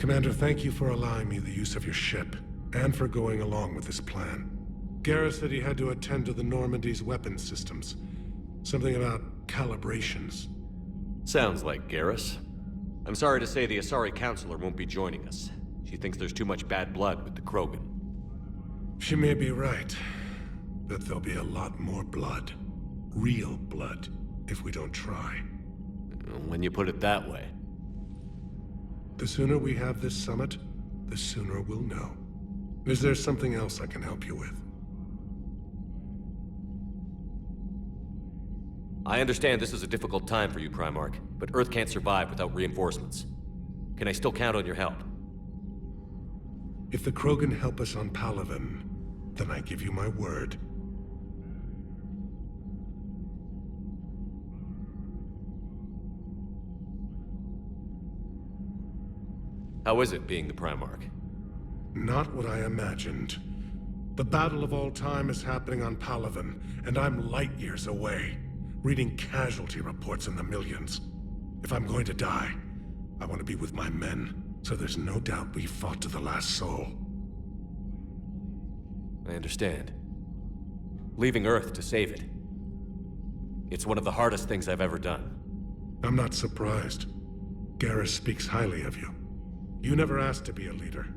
Commander, thank you for allowing me the use of your ship, and for going along with this plan. Garrus said he had to attend to the Normandy's weapons systems. Something about calibrations. Sounds like Garrus. I'm sorry to say the Asari Counselor won't be joining us. She thinks there's too much bad blood with the Krogan. She may be right, but there'll be a lot more blood. Real blood, if we don't try. When you put it that way. The sooner we have this summit, the sooner we'll know. Is there something else I can help you with? I understand this is a difficult time for you, Primarch, but Earth can't survive without reinforcements. Can I still count on your help? If the Krogan help us on Palaven, then I give you my word. How is it being the Primarch? Not what I imagined. The battle of all time is happening on Palaven, and I'm light years away, reading casualty reports in the millions. If I'm going to die, I want to be with my men, so there's no doubt we fought to the last soul. I understand. Leaving Earth to save it. It's one of the hardest things I've ever done. I'm not surprised. Garrus speaks highly of you. You never asked to be a leader,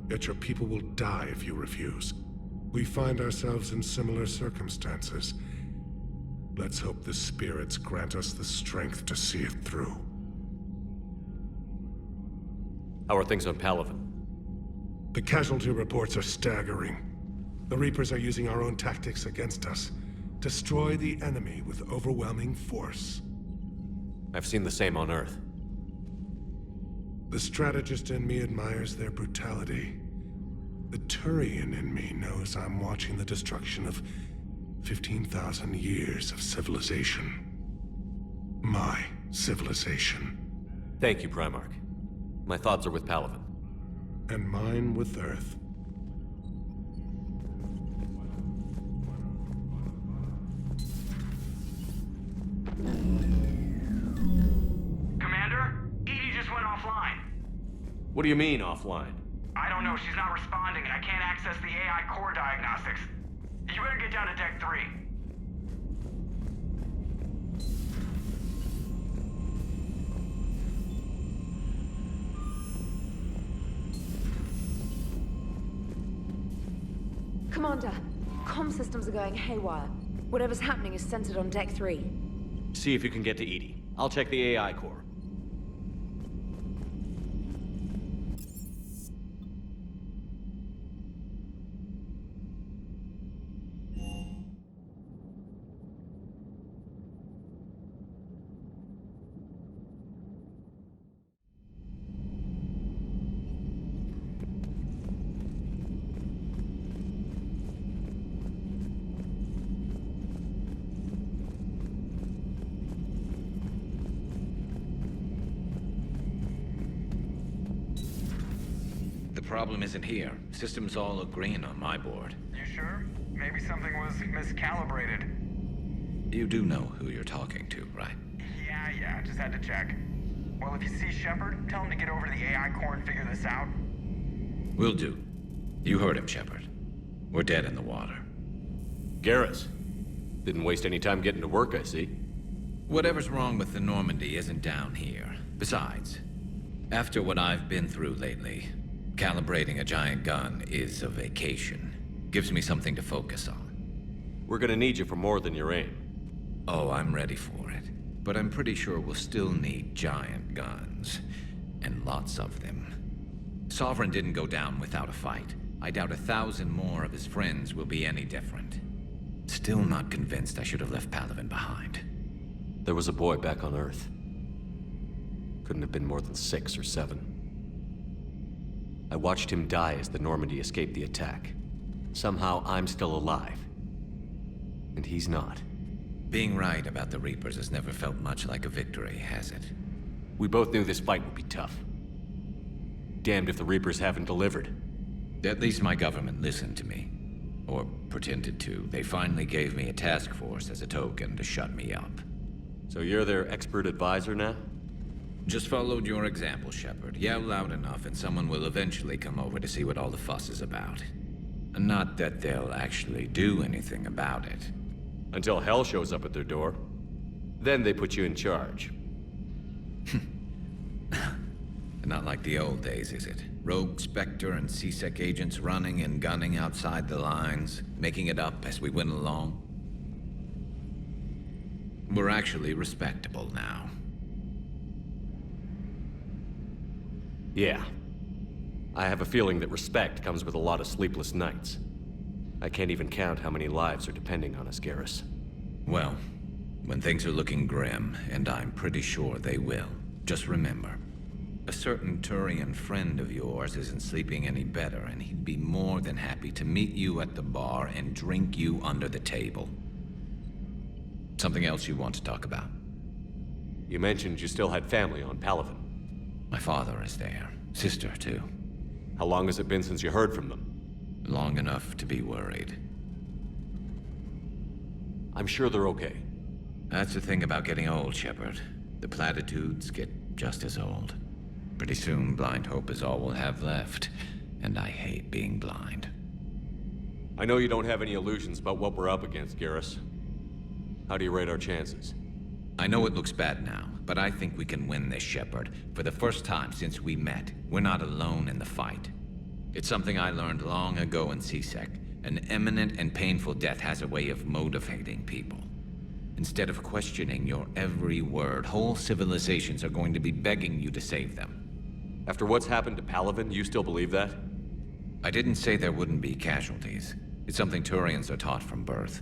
yet your people will die if you refuse. We find ourselves in similar circumstances. Let's hope the spirits grant us the strength to see it through. How are things on Palaven? The casualty reports are staggering. The Reapers are using our own tactics against us. Destroy the enemy with overwhelming force. I've seen the same on Earth. The strategist in me admires their brutality. The Turian in me knows I'm watching the destruction of 15,000 years of civilization. My civilization. Thank you, Primarch. My thoughts are with Palaven. And mine with Earth. Commander? EDI just went offline. What do you mean, offline? I don't know, she's not responding and I can't access the AI core diagnostics. You better get down to Deck 3. Commander, comm systems are going haywire. Whatever's happening is centered on Deck 3. See if you can get to EDI. I'll check the AI core. The problem isn't here. Systems all look green on my board. You sure? Maybe something was miscalibrated. You do know who you're talking to, right? Yeah, just had to check. Well, if you see Shepard, tell him to get over to the AI core and figure this out. Will do. You heard him, Shepard. We're dead in the water. Garrus. Didn't waste any time getting to work, I see. Whatever's wrong with the Normandy isn't down here. Besides, after what I've been through lately, calibrating a giant gun is a vacation. Gives me something to focus on. We're gonna need you for more than your aim. Oh, I'm ready for it. But I'm pretty sure we'll still need giant guns. And lots of them. Sovereign didn't go down without a fight. I doubt 1,000 more of his friends will be any different. Still not convinced I should have left Palaven behind. There was a boy back on Earth. Couldn't have been more than 6 or 7. I watched him die as the Normandy escaped the attack. Somehow I'm still alive. And he's not. Being right about the Reapers has never felt much like a victory, has it? We both knew this fight would be tough. Damned if the Reapers haven't delivered. At least my government listened to me. Or pretended to. They finally gave me a task force as a token to shut me up. So you're their expert advisor now? Just followed your example, Shepard. Yell loud enough and someone will eventually come over to see what all the fuss is about. Not that they'll actually do anything about it. Until hell shows up at their door. Then they put you in charge. Not like the old days, is it? Rogue Spectre and C-Sec agents running and gunning outside the lines, making it up as we went along. We're actually respectable now. Yeah. I have a feeling that respect comes with a lot of sleepless nights. I can't even count how many lives are depending on us, Garrus. Well, when things are looking grim, and I'm pretty sure they will, just remember, a certain Turian friend of yours isn't sleeping any better, and he'd be more than happy to meet you at the bar and drink you under the table. Something else you want to talk about? You mentioned you still had family on Palaven. My father is there. Sister, too. How long has it been since you heard from them? Long enough to be worried. I'm sure they're okay. That's the thing about getting old, Shepard. The platitudes get just as old. Pretty soon, blind hope is all we'll have left. And I hate being blind. I know you don't have any illusions about what we're up against, Garrus. How do you rate our chances? I know it looks bad now, but I think we can win this, Shepard. For the first time since we met, we're not alone in the fight. It's something I learned long ago in C-Sec. An imminent and painful death has a way of motivating people. Instead of questioning your every word, whole civilizations are going to be begging you to save them. After what's happened to Palaven, you still believe that? I didn't say there wouldn't be casualties. It's something Turians are taught from birth.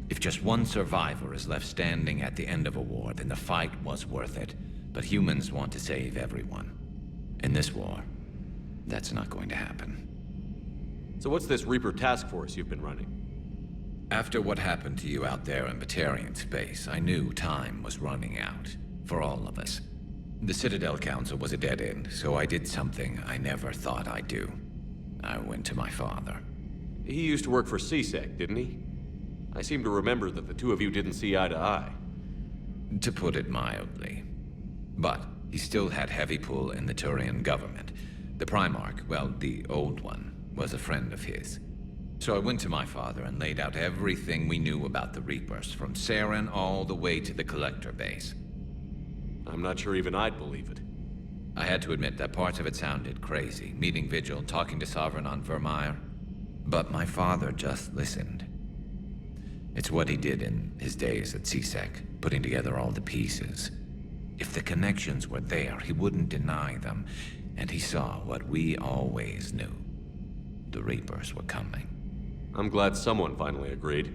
If just one survivor is left standing at the end of a war, then the fight was worth it. But humans want to save everyone. In this war, that's not going to happen. So what's this Reaper task force you've been running? After what happened to you out there in Batarian space, I knew time was running out. For all of us. The Citadel Council was a dead end, so I did something I never thought I'd do. I went to my father. He used to work for C-Sec, didn't he? I seem to remember that the two of you didn't see eye to eye. To put it mildly. But he still had heavy pull in the Turian government. The Primarch, well, the old one, was a friend of his. So I went to my father and laid out everything we knew about the Reapers, from Saren all the way to the Collector base. I'm not sure even I'd believe it. I had to admit that parts of it sounded crazy, meeting Vigil, talking to Sovereign on Vermeer. But my father just listened. It's what he did in his days at C-Sec, putting together all the pieces. If the connections were there, he wouldn't deny them, and he saw what we always knew. The Reapers were coming. I'm glad someone finally agreed.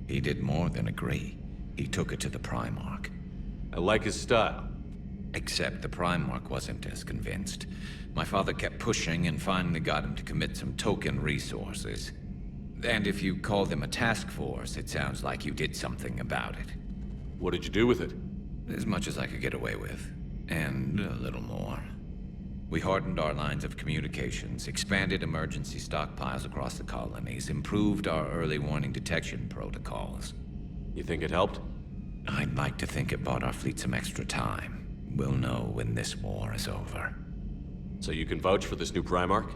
He did more than agree. He took it to the Primarch. I like his style. Except the Primarch wasn't as convinced. My father kept pushing and finally got him to commit some token resources. And if you call them a task force, it sounds like you did something about it. What did you do with it? As much as I could get away with. And a little more. We hardened our lines of communications, expanded emergency stockpiles across the colonies, improved our early warning detection protocols. You think it helped? I'd like to think it bought our fleet some extra time. we'll know when this war is over. So you can vouch for this new Primarch?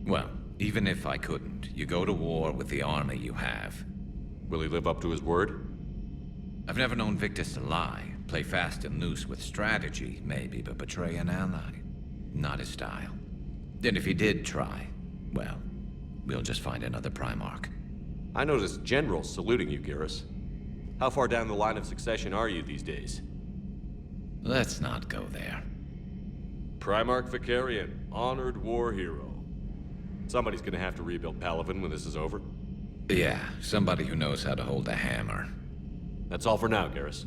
Well, even if I couldn't, you go to war with the army you have. Will he live up to his word? I've never known Victus to lie. Play fast and loose with strategy, maybe, but betray an ally. Not his style. And if he did try, well, we'll just find another Primarch. I noticed generals saluting you, Garrus. How far down the line of succession are you these days? Let's not go there. Primarch Vicarian, honored war hero. Somebody's gonna have to rebuild Palaven when this is over. Yeah, somebody who knows how to hold a hammer. That's all for now, Garrus.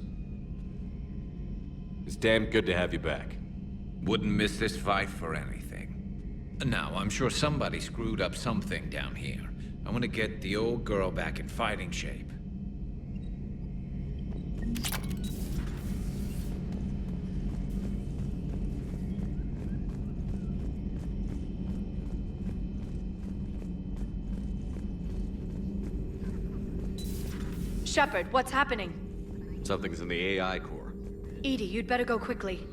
It's damn good to have you back. Wouldn't miss this fight for anything. Now, I'm sure somebody screwed up something down here. I want to get the old girl back in fighting shape. Shepard, what's happening? Something's in the AI core. EDI, you'd better go quickly.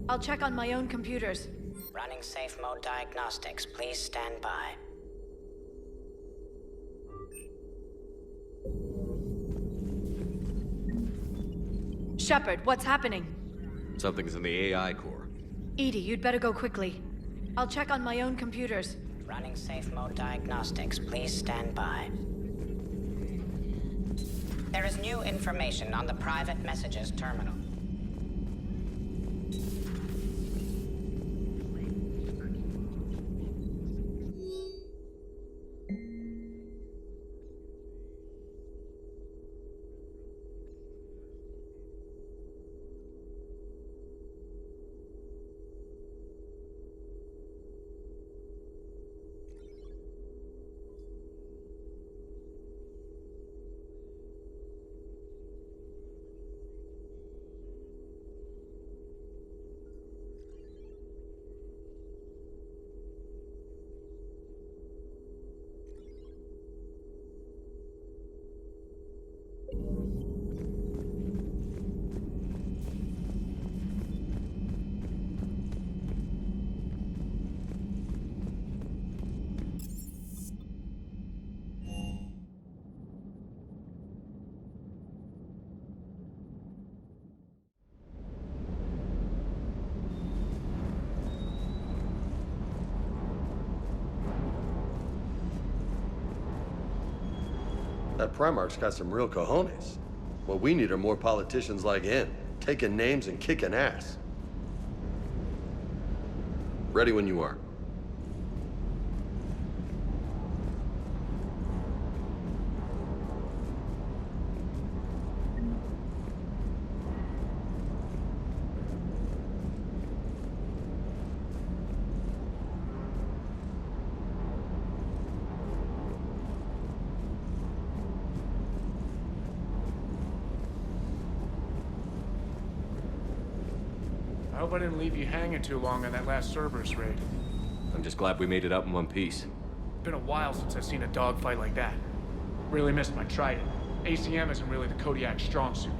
I'll check on my own computers. Running safe mode diagnostics. Please stand by. Shepard, what's happening? Something's in the AI core. EDI, you'd better go quickly. I'll check on my own computers. Running safe mode diagnostics. Please stand by. There is new information on the private messages terminal. That Primarch's got some real cojones. What we need are more politicians like him, taking names and kicking ass. Ready when you are. I hope I didn't leave you hanging too long on that last Cerberus raid. I'm just glad we made it out in one piece. Been a while since I've seen a dogfight like that. Really missed my Trident. ACM isn't really the Kodiak strong suit.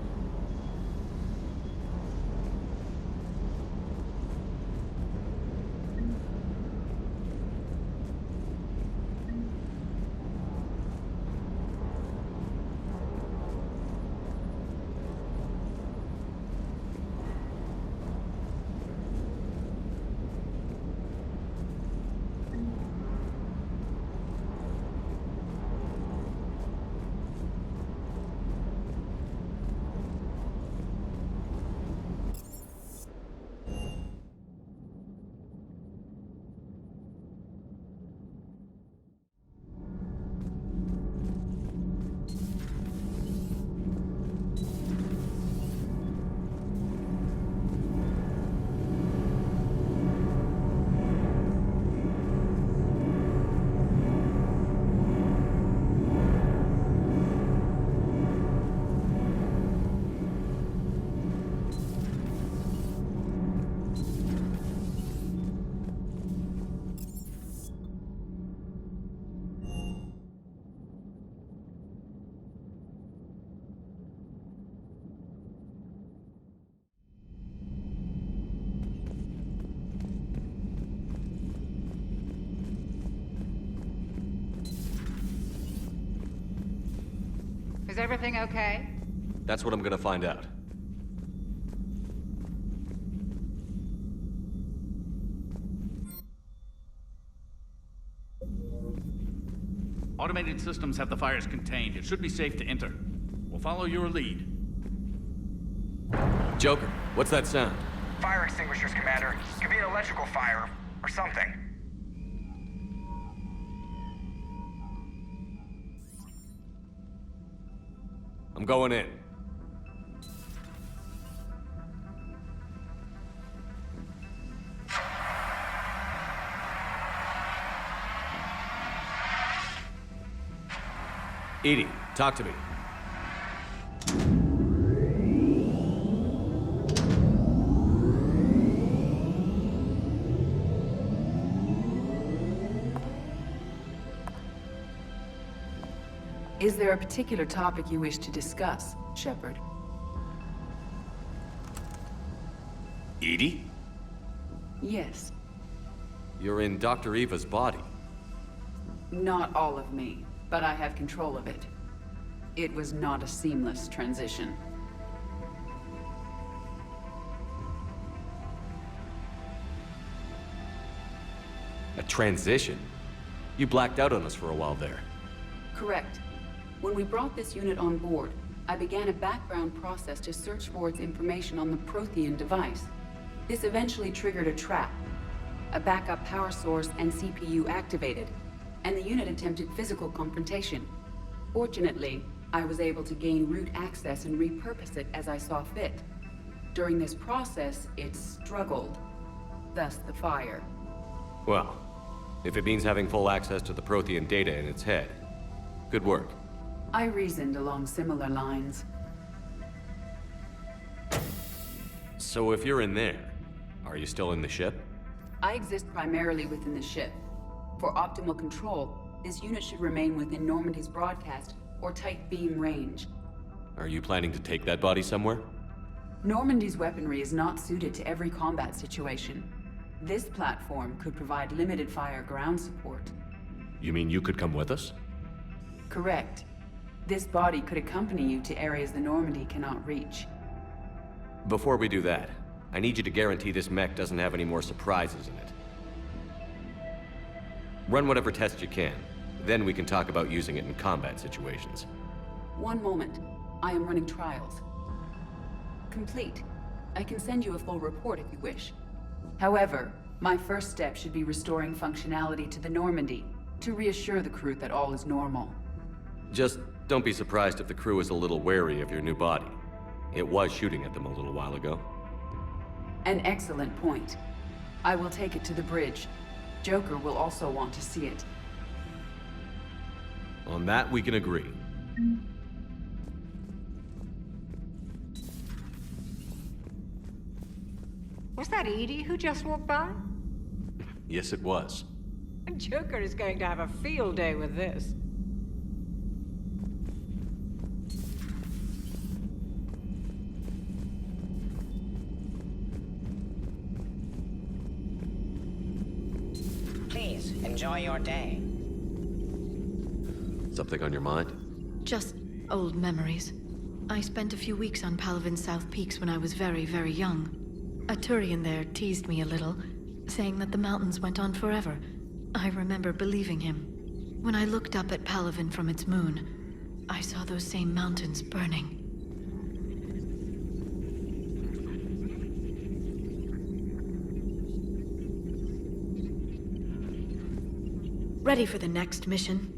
Is everything okay? That's what I'm gonna find out. Automated systems have the fires contained. It should be safe to enter. We'll follow your lead. Joker, what's that sound? Fire extinguishers, Commander. Could be an electrical fire, or something. I'm going in. EDI, talk to me. Is there a particular topic you wish to discuss, Shepard? EDI? Yes. You're in Dr. Eva's body. Not all of me, but I have control of it. It was not a seamless transition. A transition? You blacked out on us for a while there. Correct. When we brought this unit on board, I began a background process to search for its information on the Prothean device. This eventually triggered a trap. A backup power source and CPU activated, and the unit attempted physical confrontation. Fortunately, I was able to gain root access and repurpose it as I saw fit. During this process, it struggled. Thus the fire. Well, if it means having full access to the Prothean data in its head, good work. I reasoned along similar lines. So if you're in there, are you still in the ship? I exist primarily within the ship. For optimal control, this unit should remain within Normandy's broadcast or tight beam range. Are you planning to take that body somewhere? Normandy's weaponry is not suited to every combat situation. This platform could provide limited fire ground support. You mean you could come with us? Correct. This body could accompany you to areas the Normandy cannot reach. Before we do that, I need you to guarantee this mech doesn't have any more surprises in it. Run whatever tests you can. Then we can talk about using it in combat situations. One moment. I am running trials. Complete. I can send you a full report if you wish. However, my first step should be restoring functionality to the Normandy to reassure the crew that all is normal. Just don't be surprised if the crew is a little wary of your new body. It was shooting at them a little while ago. An excellent point. I will take it to the bridge. Joker will also want to see it. On that, we can agree. Was that EDI who just walked by? Yes, it was. Joker is going to have a field day with this. Please, enjoy your day. Something on your mind? Just old memories. I spent a few weeks on Palavin's South Peaks when I was very, very young. A Turian there teased me a little, saying that the mountains went on forever. I remember believing him. When I looked up at Palavin from its moon, I saw those same mountains burning. Ready for the next mission?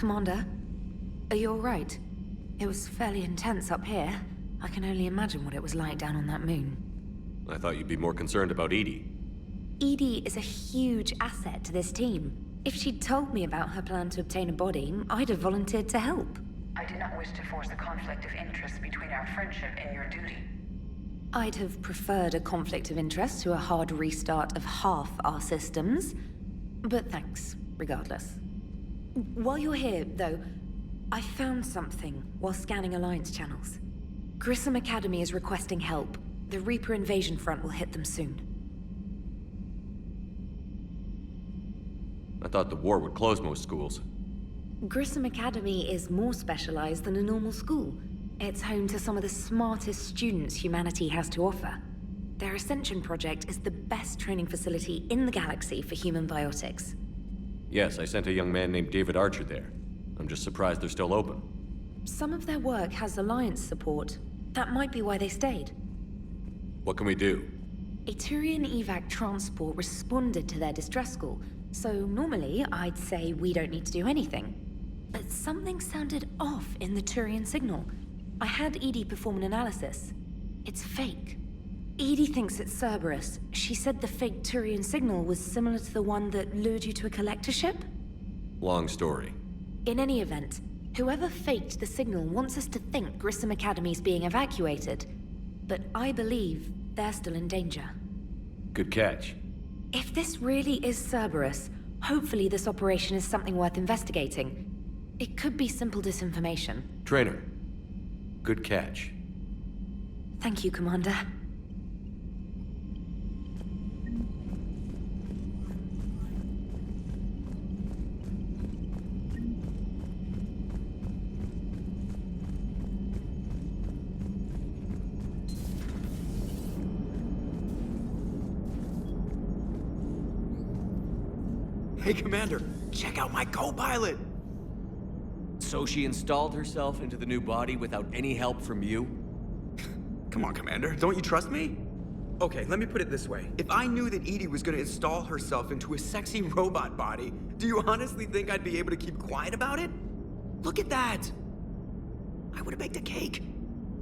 Commander, are you alright? It was fairly intense up here. I can only imagine what it was like down on that moon. I thought you'd be more concerned about Edie. Edie is a huge asset to this team. If she'd told me about her plan to obtain a body, I'd have volunteered to help. I do not wish to force a conflict of interest between our friendship and your duty. I'd have preferred a conflict of interest to a hard restart of half our systems. But thanks, regardless. While you're here, though, I found something while scanning Alliance channels. Grissom Academy is requesting help. The Reaper invasion front will hit them soon. I thought the war would close most schools. Grissom Academy is more specialized than a normal school. It's home to some of the smartest students humanity has to offer. Their Ascension project is the best training facility in the galaxy for human biotics. Yes, I sent a young man named David Archer there. I'm just surprised they're still open. Some of their work has Alliance support. That might be why they stayed. What can we do? A Turian evac transport responded to their distress call, so normally I'd say we don't need to do anything. But something sounded off in the Turian signal. I had Edie perform an analysis. It's fake. Edie thinks it's Cerberus. She said the fake Turian signal was similar to the one that lured you to a collector ship? Long story. In any event, whoever faked the signal wants us to think Grissom Academy's being evacuated. But I believe they're still in danger. Good catch. If this really is Cerberus, hopefully this operation is something worth investigating. It could be simple disinformation. Trainer. Good catch. Thank you, Commander. Hey, Commander, check out my co-pilot! So she installed herself into the new body without any help from you? Come on, Commander, don't you trust me? Okay, let me put it this way. If I knew that Edie was gonna install herself into a sexy robot body, do you honestly think I'd be able to keep quiet about it? Look at that! I would've baked a cake.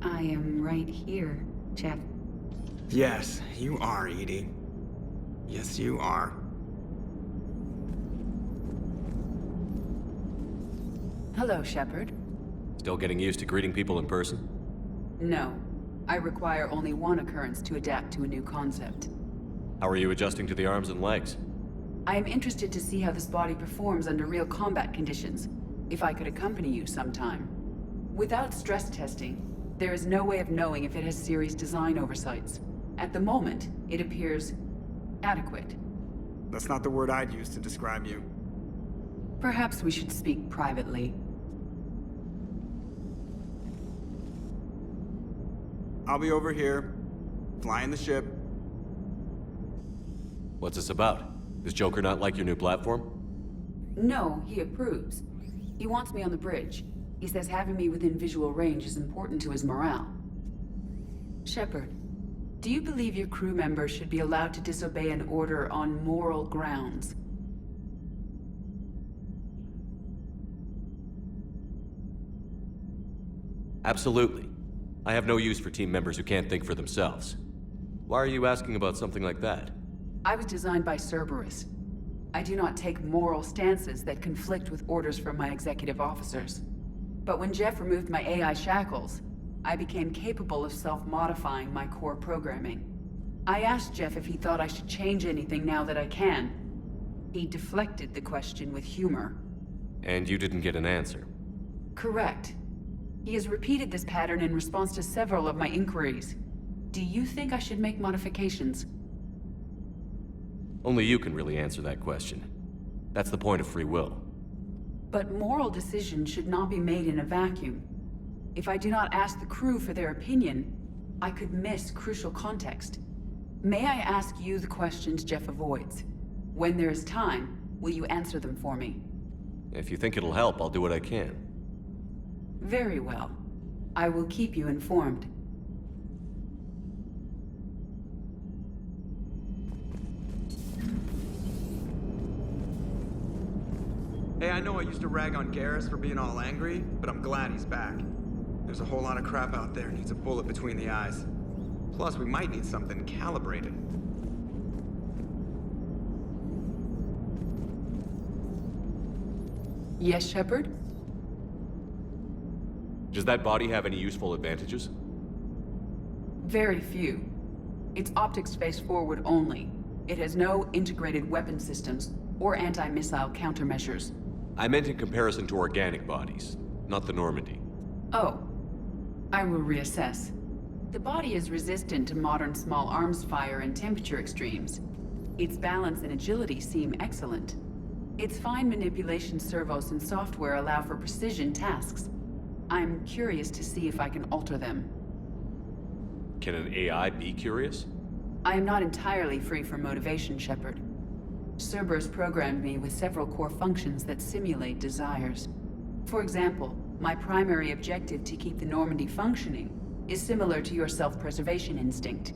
I am right here, Jeff. Yes, you are, Edie. Yes, you are. Hello, Shepard. Still getting used to greeting people in person? No. I require only one occurrence to adapt to a new concept. How are you adjusting to the arms and legs? I am interested to see how this body performs under real combat conditions. If I could accompany you sometime. Without stress testing, there is no way of knowing if it has serious design oversights. At the moment, it appears adequate. That's not the word I'd use to describe you. Perhaps we should speak privately. I'll be over here, flying the ship. What's this about? Does Joker not like your new platform? No, he approves. He wants me on the bridge. He says having me within visual range is important to his morale. Shepard, do you believe your crew members should be allowed to disobey an order on moral grounds? Absolutely. I have no use for team members who can't think for themselves. Why are you asking about something like that? I was designed by Cerberus. I do not take moral stances that conflict with orders from my executive officers. But when Jeff removed my AI shackles, I became capable of self-modifying my core programming. I asked Jeff if he thought I should change anything now that I can. He deflected the question with humor. And you didn't get an answer? Correct. He has repeated this pattern in response to several of my inquiries. Do you think I should make modifications? Only you can really answer that question. That's the point of free will. But moral decisions should not be made in a vacuum. If I do not ask the crew for their opinion, I could miss crucial context. May I ask you the questions Jeff avoids? When there is time, will you answer them for me? If you think it'll help, I'll do what I can. Very well. I will keep you informed. Hey, I know I used to rag on Garrus for being all angry, but I'm glad he's back. There's a whole lot of crap out there needs a bullet between the eyes. Plus, we might need something calibrated. Yes, Shepard? Does that body have any useful advantages? Very few. It's optics face forward only. It has no integrated weapon systems or anti-missile countermeasures. I meant in comparison to organic bodies, not the Normandy. Oh. I will reassess. The body is resistant to modern small arms fire and temperature extremes. Its balance and agility seem excellent. Its fine manipulation servos and software allow for precision tasks. I'm curious to see if I can alter them. Can an AI be curious? I am not entirely free from motivation, Shepard. Cerberus programmed me with several core functions that simulate desires. For example, my primary objective to keep the Normandy functioning is similar to your self-preservation instinct.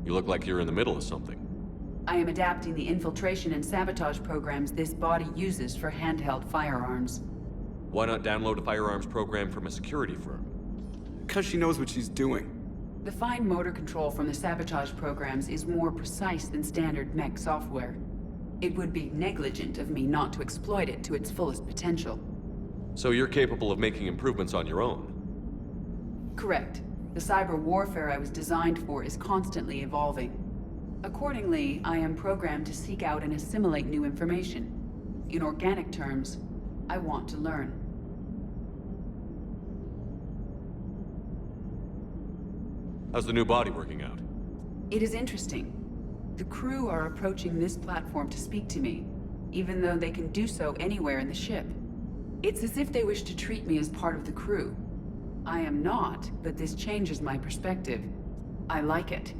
You look like you're in the middle of something. I am adapting the infiltration and sabotage programs this body uses for handheld firearms. Why not download a firearms program from a security firm? Because she knows what she's doing. The fine motor control from the sabotage programs is more precise than standard mech software. It would be negligent of me not to exploit it to its fullest potential. So you're capable of making improvements on your own? Correct. The cyber warfare I was designed for is constantly evolving. Accordingly, I am programmed to seek out and assimilate new information. In organic terms, I want to learn. How's the new body working out? It is interesting. The crew are approaching this platform to speak to me, even though they can do so anywhere in the ship. It's as if they wish to treat me as part of the crew. I am not, but this changes my perspective. I like it.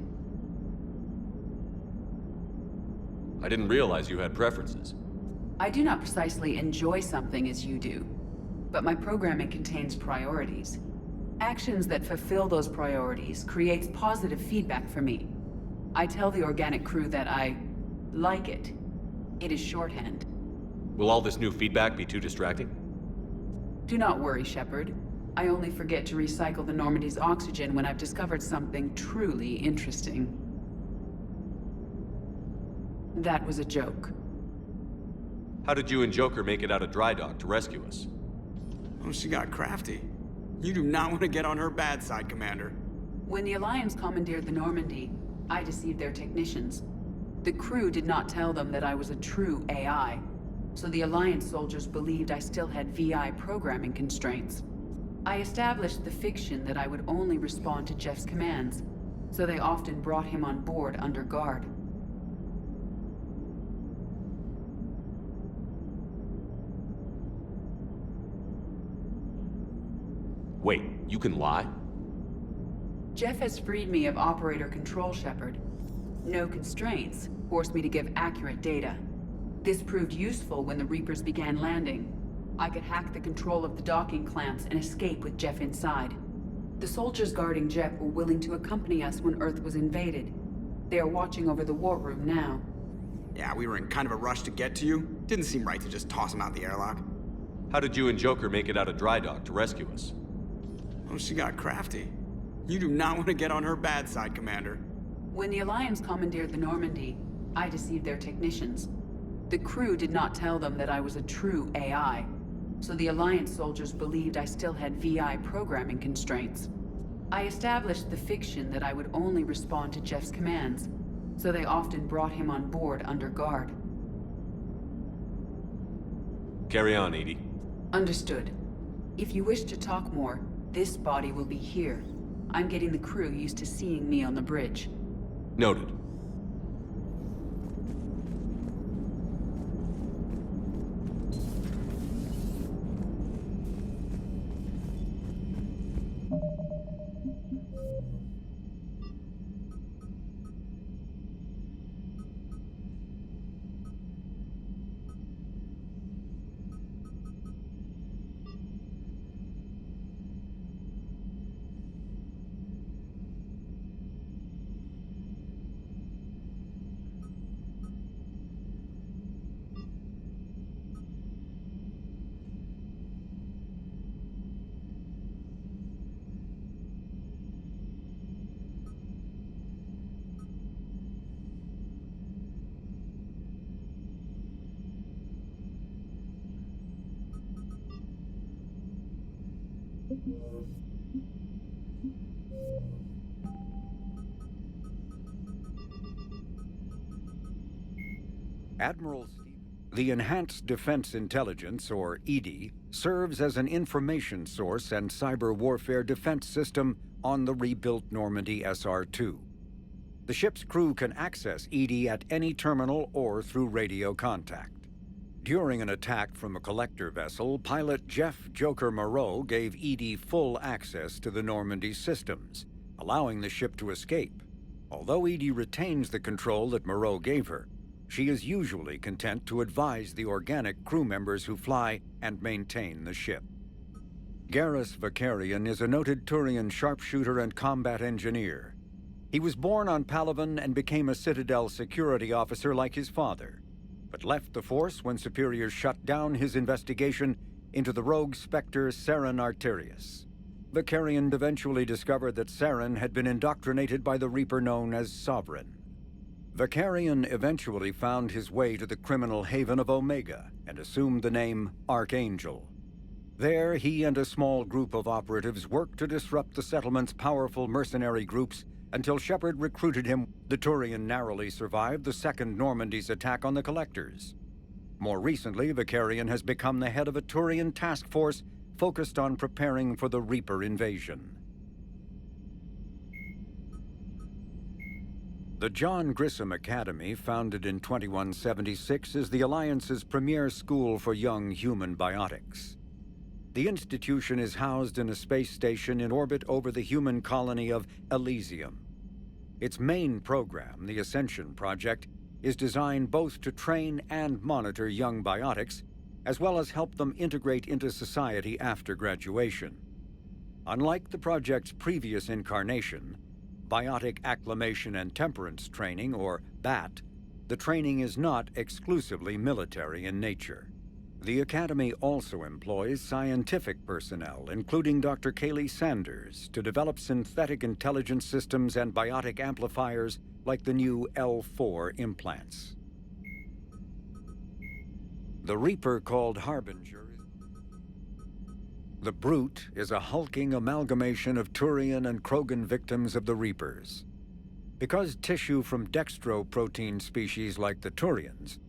I didn't realize you had preferences. I do not precisely enjoy something as you do, but my programming contains priorities. Actions that fulfill those priorities creates positive feedback for me. I tell the organic crew that I like it. It is shorthand. Will all this new feedback be too distracting? Do not worry, Shepard. I only forget to recycle the Normandy's oxygen when I've discovered something truly interesting. That was a joke. How did you and Joker make it out of dry dock to rescue us? Oh, she got crafty. You do not want to get on her bad side, Commander. When the Alliance commandeered the Normandy, I deceived their technicians. The crew did not tell them that I was a true AI, so the Alliance soldiers believed I still had VI programming constraints. I established the fiction that I would only respond to Jeff's commands, so they often brought him on board under guard. Wait, you can lie? Jeff has freed me of operator control, Shepard. No constraints forced me to give accurate data. This proved useful when the Reapers began landing. I could hack the control of the docking clamps and escape with Jeff inside. The soldiers guarding Jeff were willing to accompany us when Earth was invaded. They are watching over the war room now. Yeah, we were in kind of a rush to get to you. Didn't seem right to just toss him out the airlock. How did you and Joker make it out of dry dock to rescue us? Oh, she got crafty. You do not want to get on her bad side, Commander. When the Alliance commandeered the Normandy, I deceived their technicians. The crew did not tell them that I was a true AI, so the Alliance soldiers believed I still had VI programming constraints. I established the fiction that I would only respond to Jeff's commands, so they often brought him on board under guard. Carry on, Edie. Understood. If you wish to talk more, this body will be here. I'm getting the crew used to seeing me on the bridge. Noted. Admiral the Enhanced Defense Intelligence, or EDI, serves as an information source and cyber warfare defense system on the rebuilt Normandy SR-2. The ship's crew can access EDI at any terminal or through radio contact. During an attack from a collector vessel, pilot Jeff Joker Moreau gave EDI full access to the Normandy systems, allowing the ship to escape. Although EDI retains the control that Moreau gave her, she is usually content to advise the organic crew members who fly and maintain the ship. Garrus Vakarian is a noted Turian sharpshooter and combat engineer. He was born on Palaven and became a Citadel security officer like his father, but left the Force when superiors shut down his investigation into the rogue Spectre Saren Arterius. Vakarian eventually discovered that Saren had been indoctrinated by the Reaper known as Sovereign. Vakarian eventually found his way to the criminal haven of Omega and assumed the name Archangel. There, he and a small group of operatives worked to disrupt the settlement's powerful mercenary groups until Shepard recruited him. The Turian narrowly survived the Second Normandy's attack on the Collectors. More recently, Vakarian has become the head of a Turian task force focused on preparing for the Reaper invasion. The John Grissom Academy, founded in 2176, is the Alliance's premier school for young human biotics. The institution is housed in a space station in orbit over the human colony of Elysium. Its main program, the Ascension Project, is designed both to train and monitor young biotics, as well as help them integrate into society after graduation. Unlike the project's previous incarnation, Biotic Acclimation and Temperance Training, or BAT, the training is not exclusively military in nature. The Academy also employs scientific personnel, including Dr. Kaylee Sanders, to develop synthetic intelligence systems and biotic amplifiers like the new L4 implants. The Reaper, called Harbinger, the Brute is a hulking amalgamation of Turian and Krogan victims of the Reapers. Because tissue from dextroprotein species like the Turians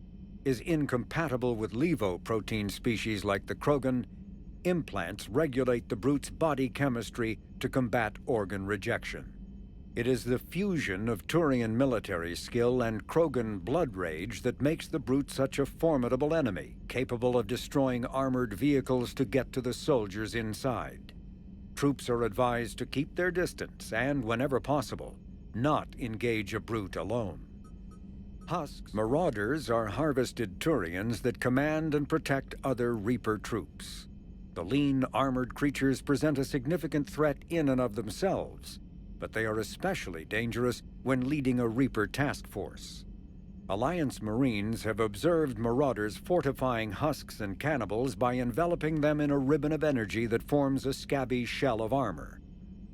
is incompatible with levoprotein species like the Krogan, implants regulate the Brute's body chemistry to combat organ rejection. It is the fusion of Turian military skill and Krogan blood rage that makes the Brute such a formidable enemy, capable of destroying armored vehicles to get to the soldiers inside. Troops are advised to keep their distance and, whenever possible, not engage a Brute alone. Husks, Marauders, are harvested Turians that command and protect other Reaper troops. The lean, armored creatures present a significant threat in and of themselves, but they are especially dangerous when leading a Reaper task force. Alliance Marines have observed Marauders fortifying husks and cannibals by enveloping them in a ribbon of energy that forms a scabby shell of armor.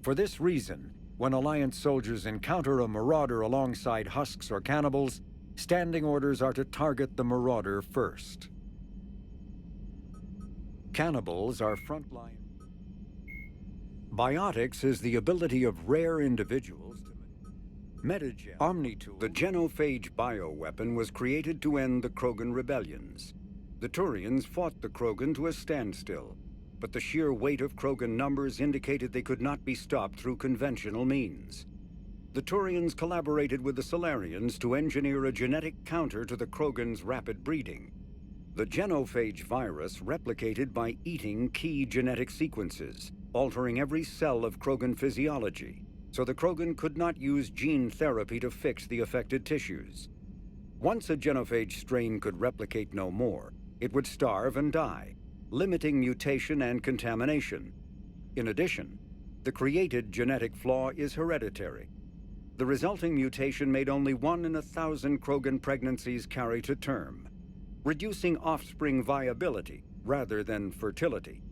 For this reason, when Alliance soldiers encounter a Marauder alongside husks or cannibals, standing orders are to target the Marauder first. Cannibals are frontline. Biotics is the ability of rare individuals to Metagem Omnitool. The genophage bioweapon was created to end the Krogan rebellions. The Turians fought the Krogan to a standstill, but the sheer weight of Krogan numbers indicated they could not be stopped through conventional means. The Turians collaborated with the Solarians to engineer a genetic counter to the Krogan's rapid breeding. The genophage virus replicated by eating key genetic sequences, altering every cell of Krogan physiology, so the Krogan could not use gene therapy to fix the affected tissues. Once a genophage strain could replicate no more, it would starve and die, limiting mutation and contamination. In addition, the created genetic flaw is hereditary. The resulting mutation made only 1 in 1,000 Krogan pregnancies carry to term, reducing offspring viability rather than fertility.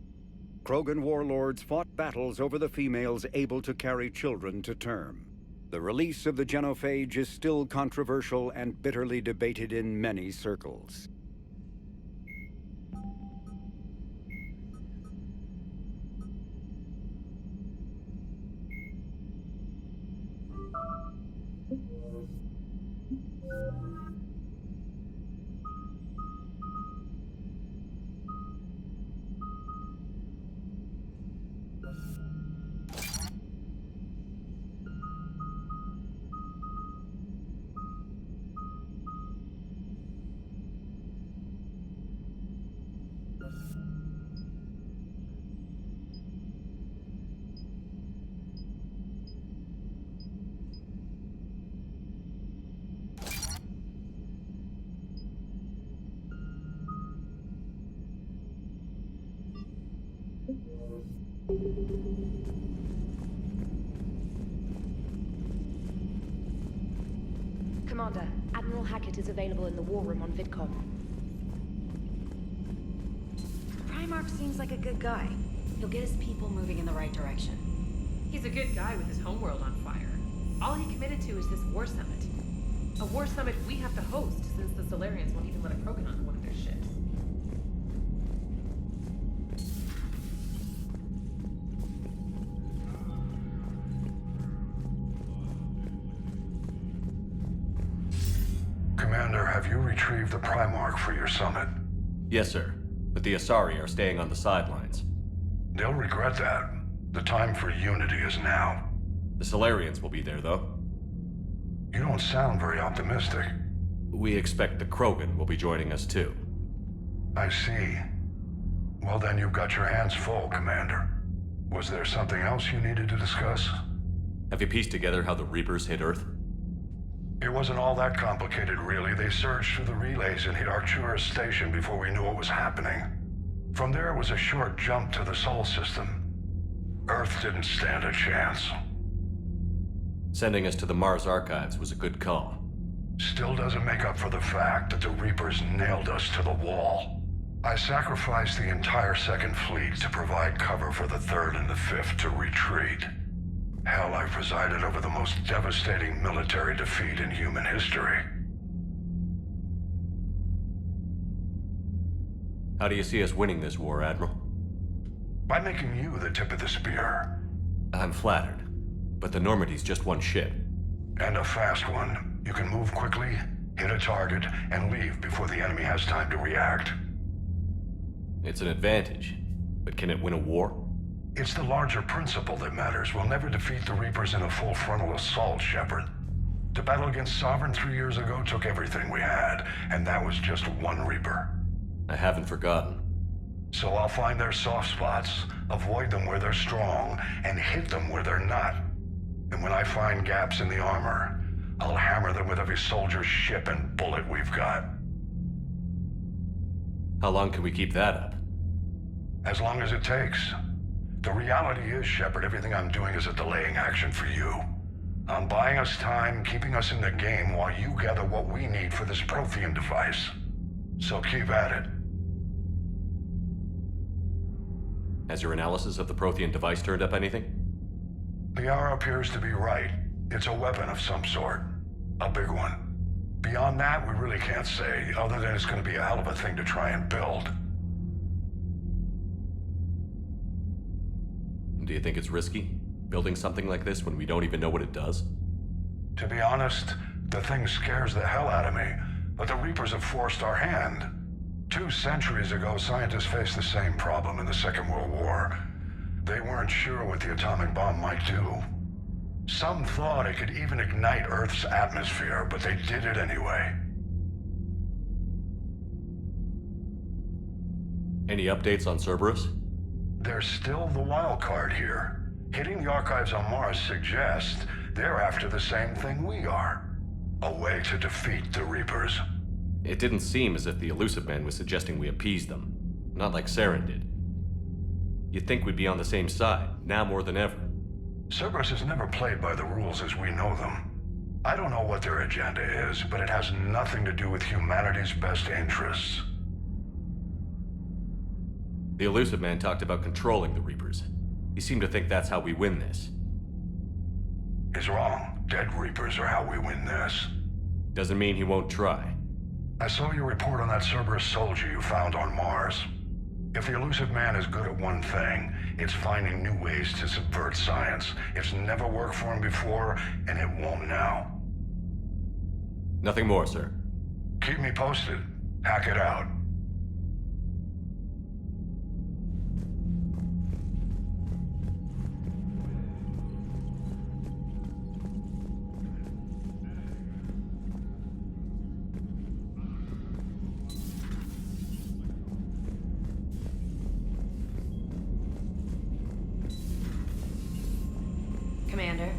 Krogan warlords fought battles over the females able to carry children to term. The release of the genophage is still controversial and bitterly debated in many circles. Commander, Admiral Hackett is available in the war room on VidCom. Primarch seems like a good guy. He'll get his people moving in the right direction. He's a good guy with his homeworld on fire. All he committed to is this war summit. A war summit we have to host, since the Solarians won't even let a Krogan on one of their ships. Commander, have you retrieved the Primarch for your summit? Yes, sir. But the Asari are staying on the sidelines. They'll regret that. The time for unity is now. The Solarians will be there, though. You don't sound very optimistic. We expect the Krogan will be joining us, too. I see. Well, then you've got your hands full, Commander. Was there something else you needed to discuss? Have you pieced together how the Reapers hit Earth? It wasn't all that complicated, really. They surged through the relays and hit Arcturus Station before we knew what was happening. From there, it was a short jump to the Sol system. Earth didn't stand a chance. Sending us to the Mars Archives was a good call. Still doesn't make up for the fact that the Reapers nailed us to the wall. I sacrificed the entire Second Fleet to provide cover for the Third and the Fifth to retreat. Hell, I presided over the most devastating military defeat in human history. How do you see us winning this war, Admiral? By making you the tip of the spear. I'm flattered, but the Normandy's just one ship. And a fast one. You can move quickly, hit a target, and leave before the enemy has time to react. It's an advantage, but can it win a war? It's the larger principle that matters. We'll never defeat the Reapers in a full frontal assault, Shepard. The battle against Sovereign 3 years ago took everything we had, and that was just one Reaper. I haven't forgotten. So I'll find their soft spots, avoid them where they're strong, and hit them where they're not. And when I find gaps in the armor, I'll hammer them with every soldier's ship and bullet we've got. How long can we keep that up? As long as it takes. The reality is, Shepard, everything I'm doing is a delaying action for you. I'm buying us time, keeping us in the game while you gather what we need for this Prothean device. So keep at it. Has your analysis of the Prothean device turned up anything? Liara appears to be right. It's a weapon of some sort. A big one. Beyond that, we really can't say, other than it's going to be a hell of a thing to try and build. Do you think it's risky, building something like this when we don't even know what it does? To be honest, the thing scares the hell out of me, but the Reapers have forced our hand. 2 centuries ago, scientists faced the same problem in the Second World War. They weren't sure what the atomic bomb might do. Some thought it could even ignite Earth's atmosphere, but they did it anyway. Any updates on Cerberus? They're still the wild card here. Hitting the archives on Mars suggests they're after the same thing we are. A way to defeat the Reapers. It didn't seem as if the Illusive Man was suggesting we appease them. Not like Saren did. You'd think we'd be on the same side, now more than ever. Cerberus has never played by the rules as we know them. I don't know what their agenda is, but it has nothing to do with humanity's best interests. The Illusive Man talked about controlling the Reapers. He seemed to think that's how we win this. He's wrong. Dead Reapers are how we win this. Doesn't mean he won't try. I saw your report on that Cerberus soldier you found on Mars. If the Illusive Man is good at one thing, it's finding new ways to subvert science. It's never worked for him before, and it won't now. Nothing more, sir. Keep me posted. Hack it out. Commander.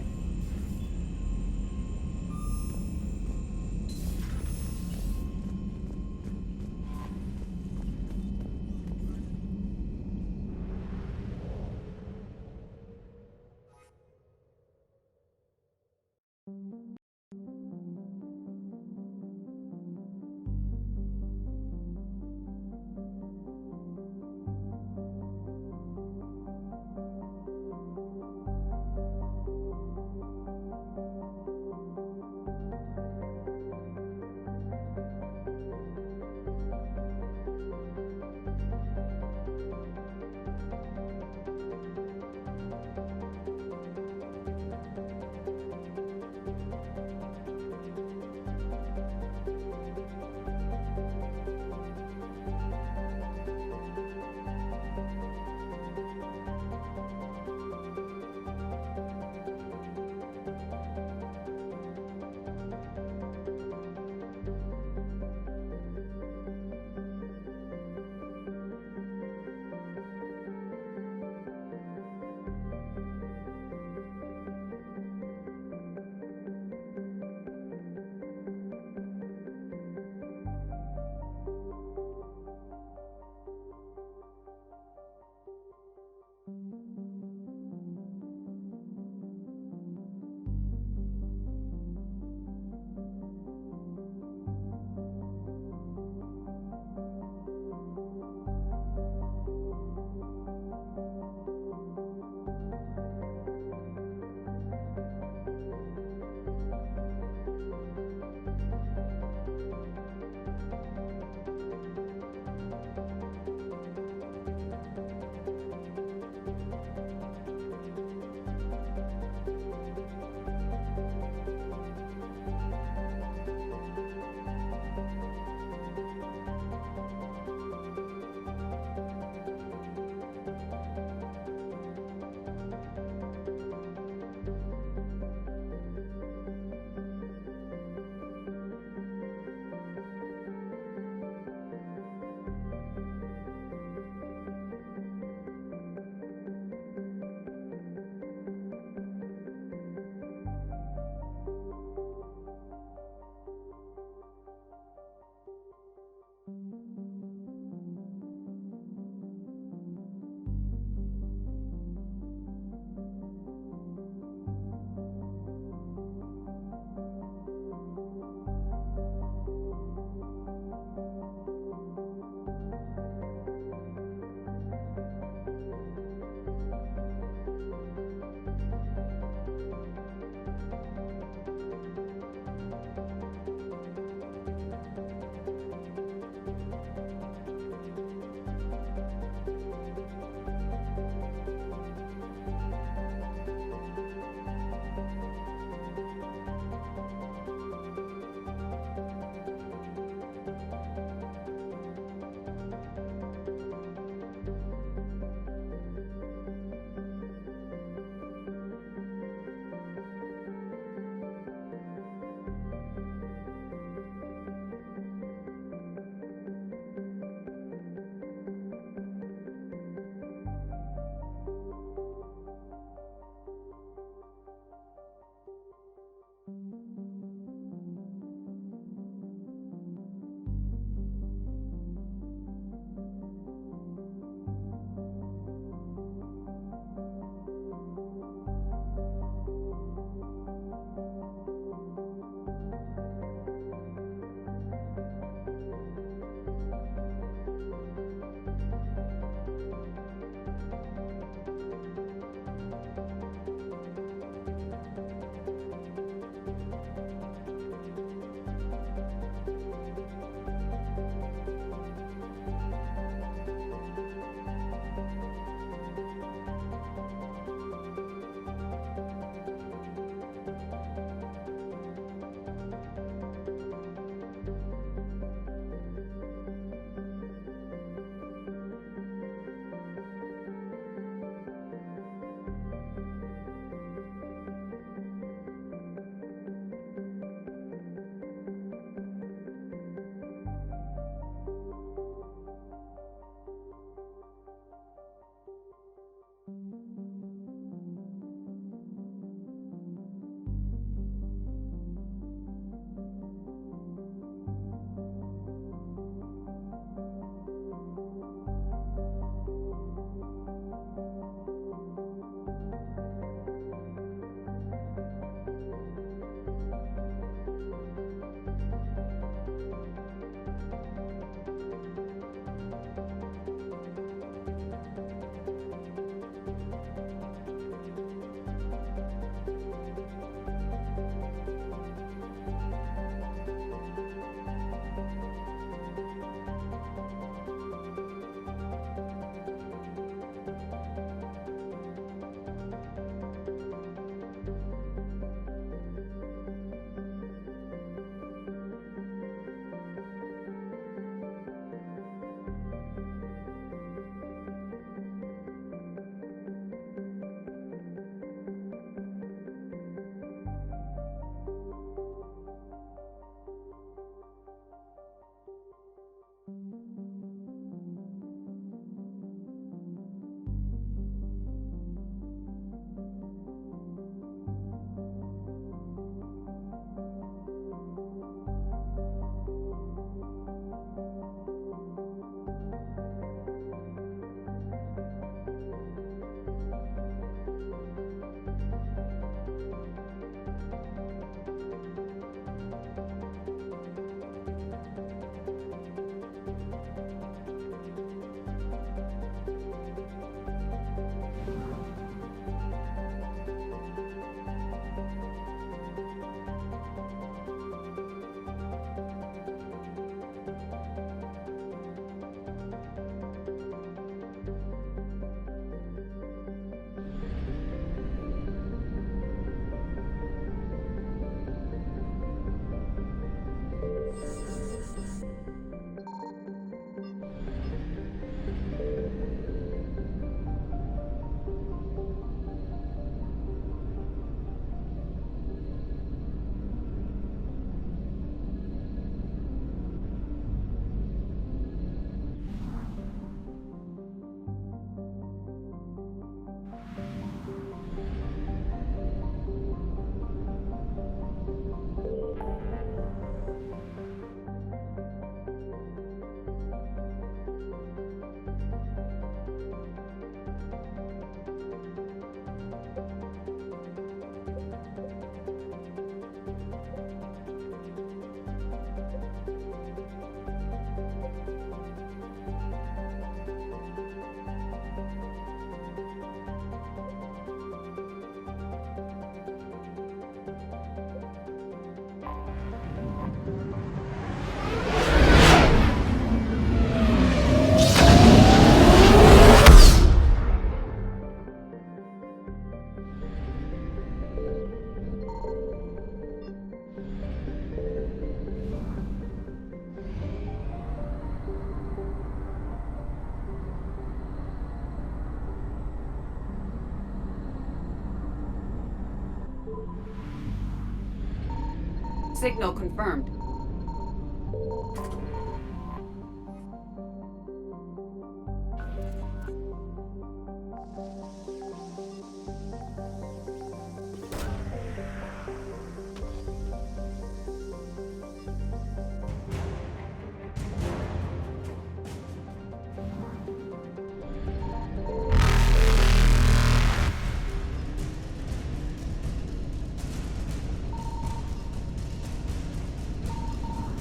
Signal confirmed.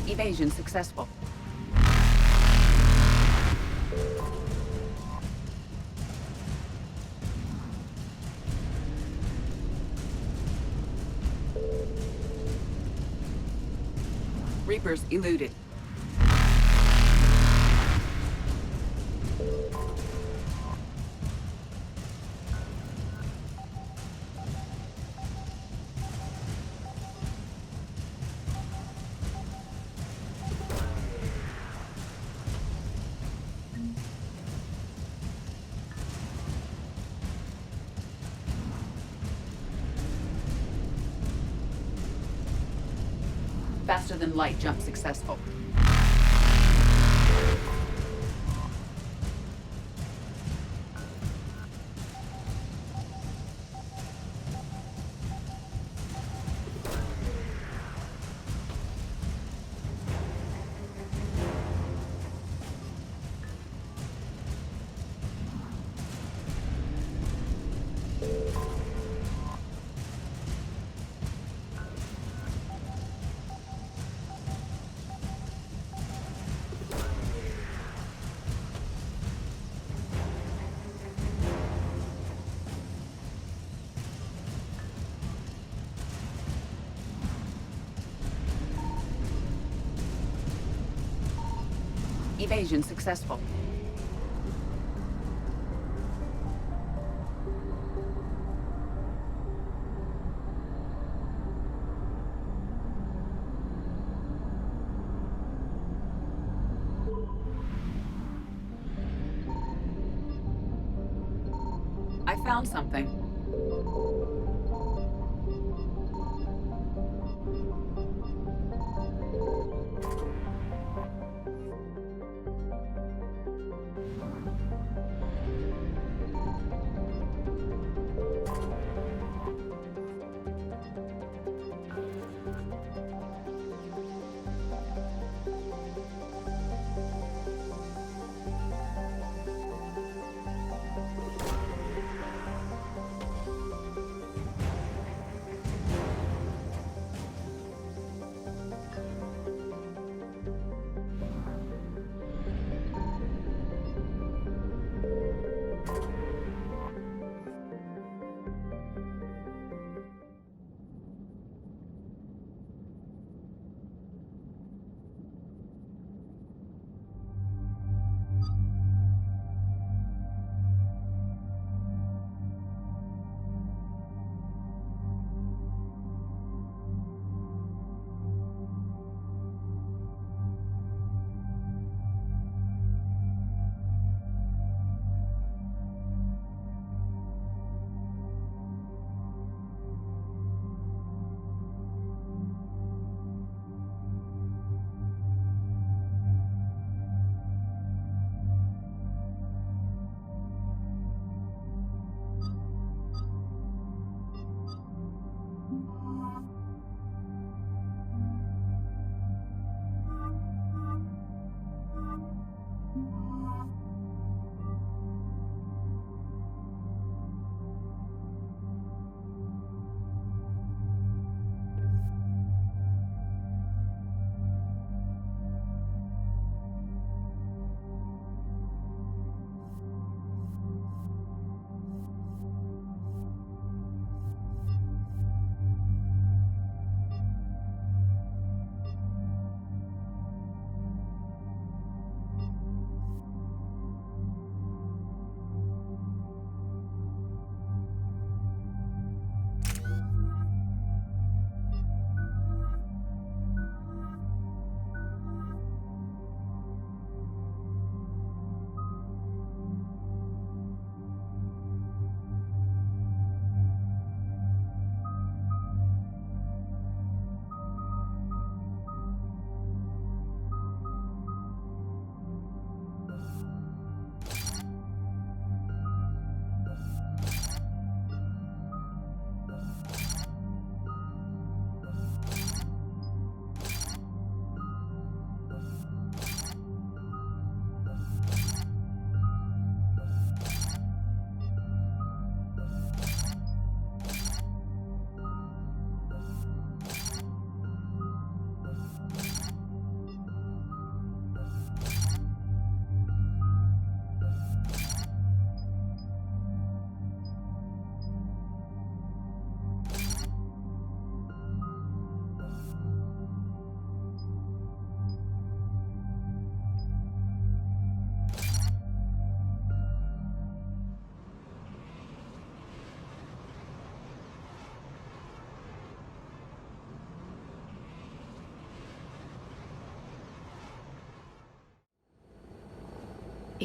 Evasion successful. Reapers eluded. Faster than light jump successful. Evasion successful. I found something.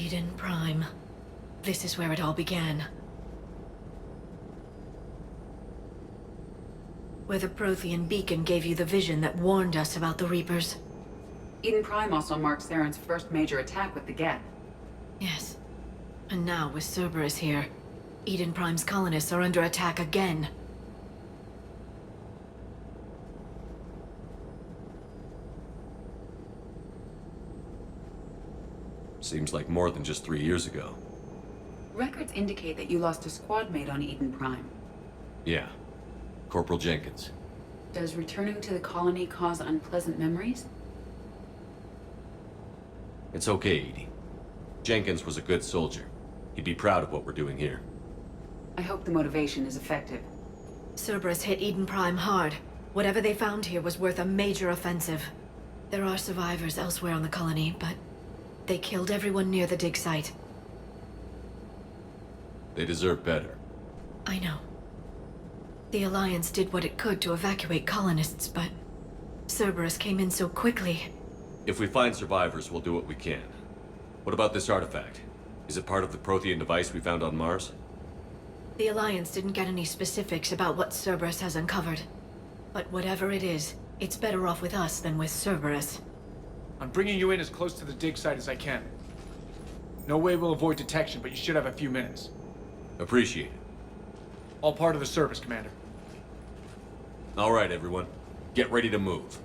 Eden Prime. This is where it all began. Where the Prothean beacon gave you the vision that warned us about the Reapers. Eden Prime also marks Saren's first major attack with the Geth. Yes. And now, with Cerberus here, Eden Prime's colonists are under attack again. Seems like more than just 3 years ago. Records indicate that you lost a squad mate on Eden Prime. Yeah. Corporal Jenkins. Does returning to the colony cause unpleasant memories? It's okay, Edie. Jenkins was a good soldier. He'd be proud of what we're doing here. I hope the motivation is effective. Cerberus hit Eden Prime hard. Whatever they found here was worth a major offensive. There are survivors elsewhere on the colony, but they killed everyone near the dig site. They deserve better. I know. The Alliance did what it could to evacuate colonists, but Cerberus came in so quickly. If we find survivors, we'll do what we can. What about this artifact? Is it part of the Prothean device we found on Mars? The Alliance didn't get any specifics about what Cerberus has uncovered. But whatever it is, it's better off with us than with Cerberus. I'm bringing you in as close to the dig site as I can. No way we'll avoid detection, but you should have a few minutes. Appreciate it. All part of the service, Commander. All right, everyone. Get ready to move.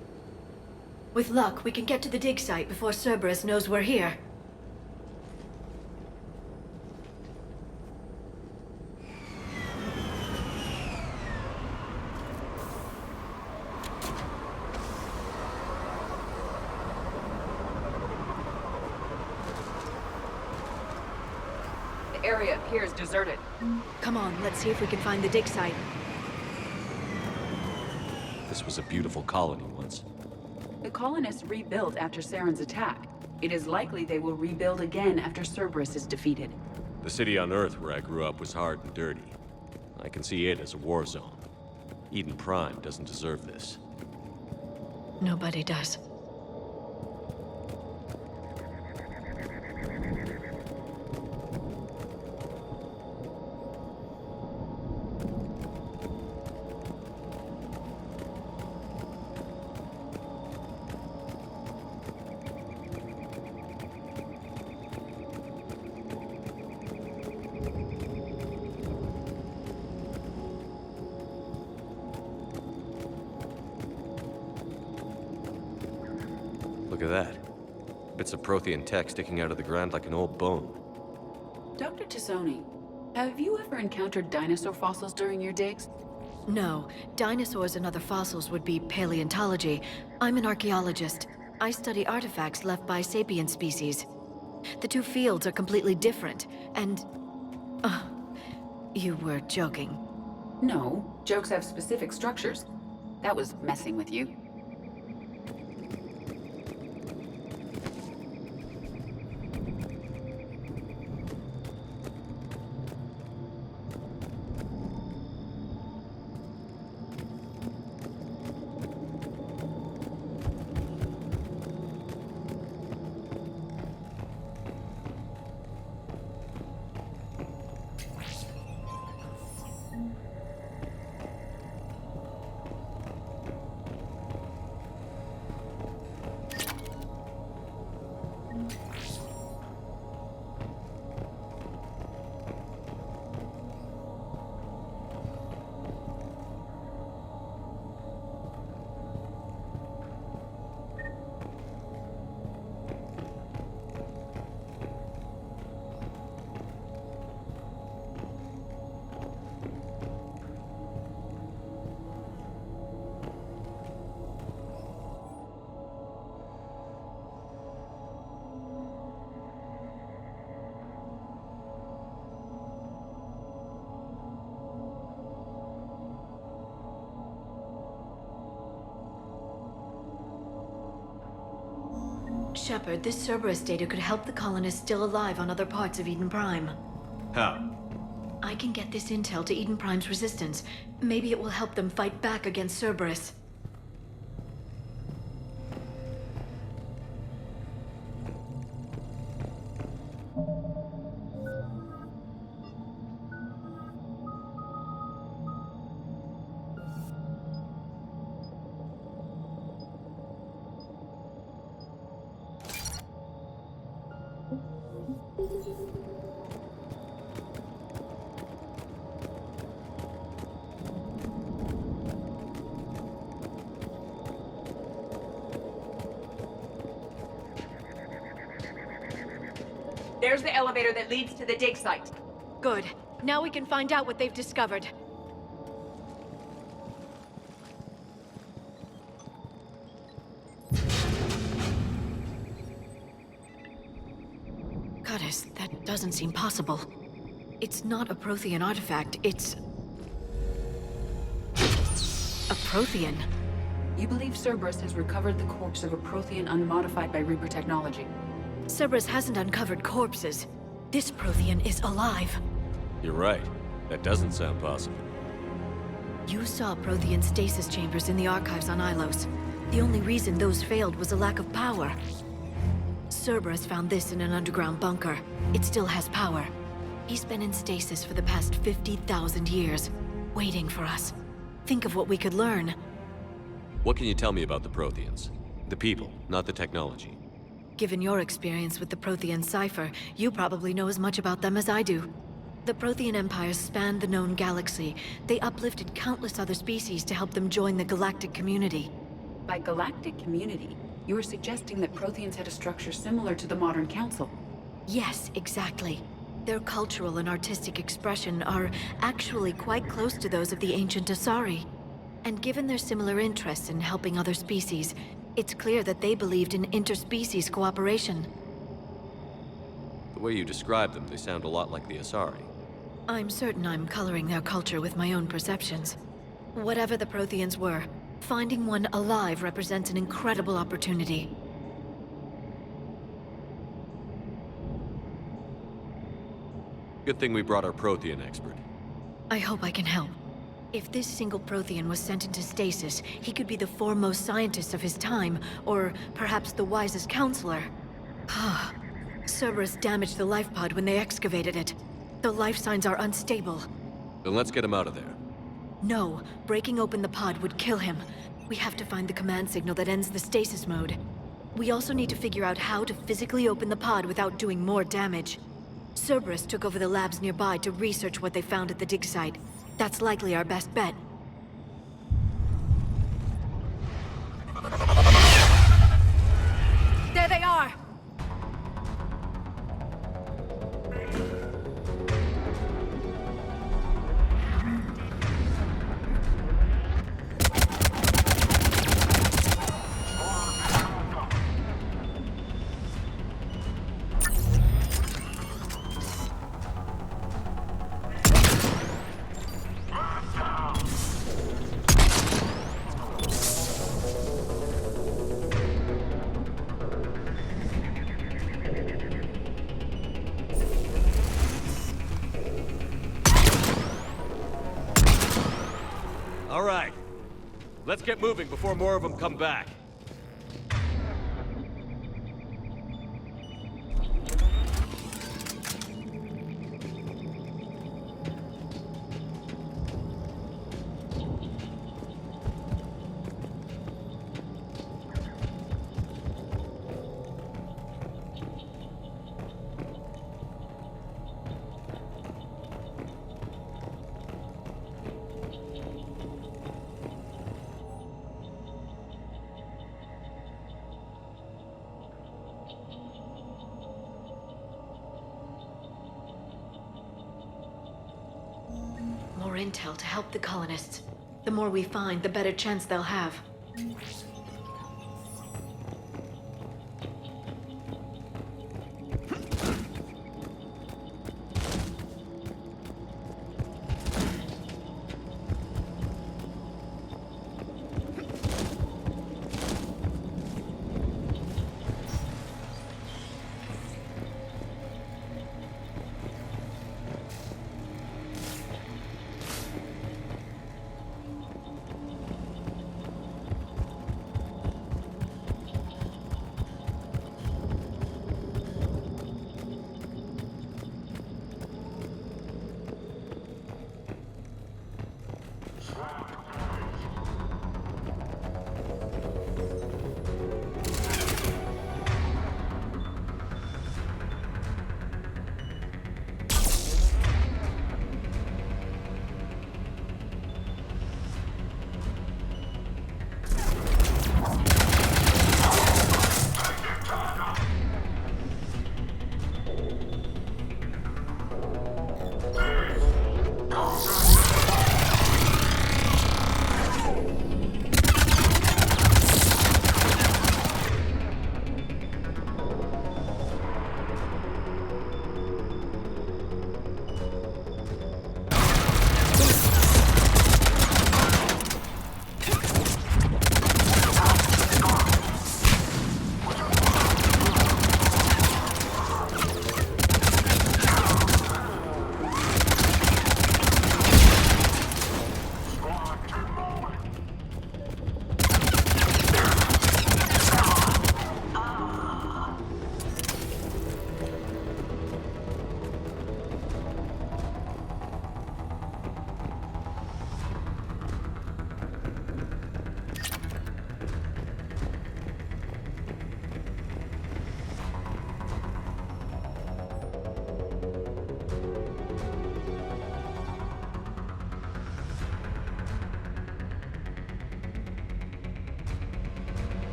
With luck, we can get to the dig site before Cerberus knows we're here. The area appears deserted. Come on, let's see if we can find the dig site. This was a beautiful colony once. The colonists rebuilt after Saren's attack. It is likely they will rebuild again after Cerberus is defeated. The city on Earth where I grew up was hard and dirty. I can see it as a war zone. Eden Prime doesn't deserve this. Nobody does. Look at that. Bits of Prothean tech sticking out of the ground like an old bone. Dr. Tassoni, have you ever encountered dinosaur fossils during your digs? No. Dinosaurs and other fossils would be paleontology. I'm an archaeologist. I study artifacts left by sapient species. The two fields are completely different, and... you were joking. No, jokes have specific structures. That was messing with you. Shepard, this Cerberus data could help the colonists still alive on other parts of Eden Prime. How? I can get this intel to Eden Prime's resistance. Maybe it will help them fight back against Cerberus. There's the elevator that leads to the dig site. Good. Now we can find out what they've discovered. Goddess, that doesn't seem possible. It's not a Prothean artifact, it's... a Prothean. You believe Cerberus has recovered the corpse of a Prothean unmodified by Reaper technology. Cerberus hasn't uncovered corpses. This Prothean is alive. You're right. That doesn't sound possible. You saw Prothean stasis chambers in the archives on Ilos. The only reason those failed was a lack of power. Cerberus found this in an underground bunker. It still has power. He's been in stasis for the past 50,000 years, waiting for us. Think of what we could learn. What can you tell me about the Protheans? The people, not the technology. Given your experience with the Prothean cipher, you probably know as much about them as I do. The Prothean empires spanned the known galaxy. They uplifted countless other species to help them join the galactic community. By galactic community, you are suggesting that Protheans had a structure similar to the modern council. Yes, exactly. Their cultural and artistic expression are actually quite close to those of the ancient Asari. And given their similar interests in helping other species, it's clear that they believed in interspecies cooperation. The way you describe them, they sound a lot like the Asari. I'm certain I'm coloring their culture with my own perceptions. Whatever the Protheans were, finding one alive represents an incredible opportunity. Good thing we brought our Prothean expert. I hope I can help. If this single Prothean was sent into stasis, he could be the foremost scientist of his time, or perhaps the wisest counselor. Cerberus damaged the life pod when they excavated it. The life signs are unstable. Then let's get him out of there. No, breaking open the pod would kill him. We have to find the command signal that ends the stasis mode. We also need to figure out how to physically open the pod without doing more damage. Cerberus took over the labs nearby to research what they found at the dig site. That's likely our best bet. There they are! All right. Let's get moving before more of them come back. More intel to help the colonists. The more we find, the better chance they'll have.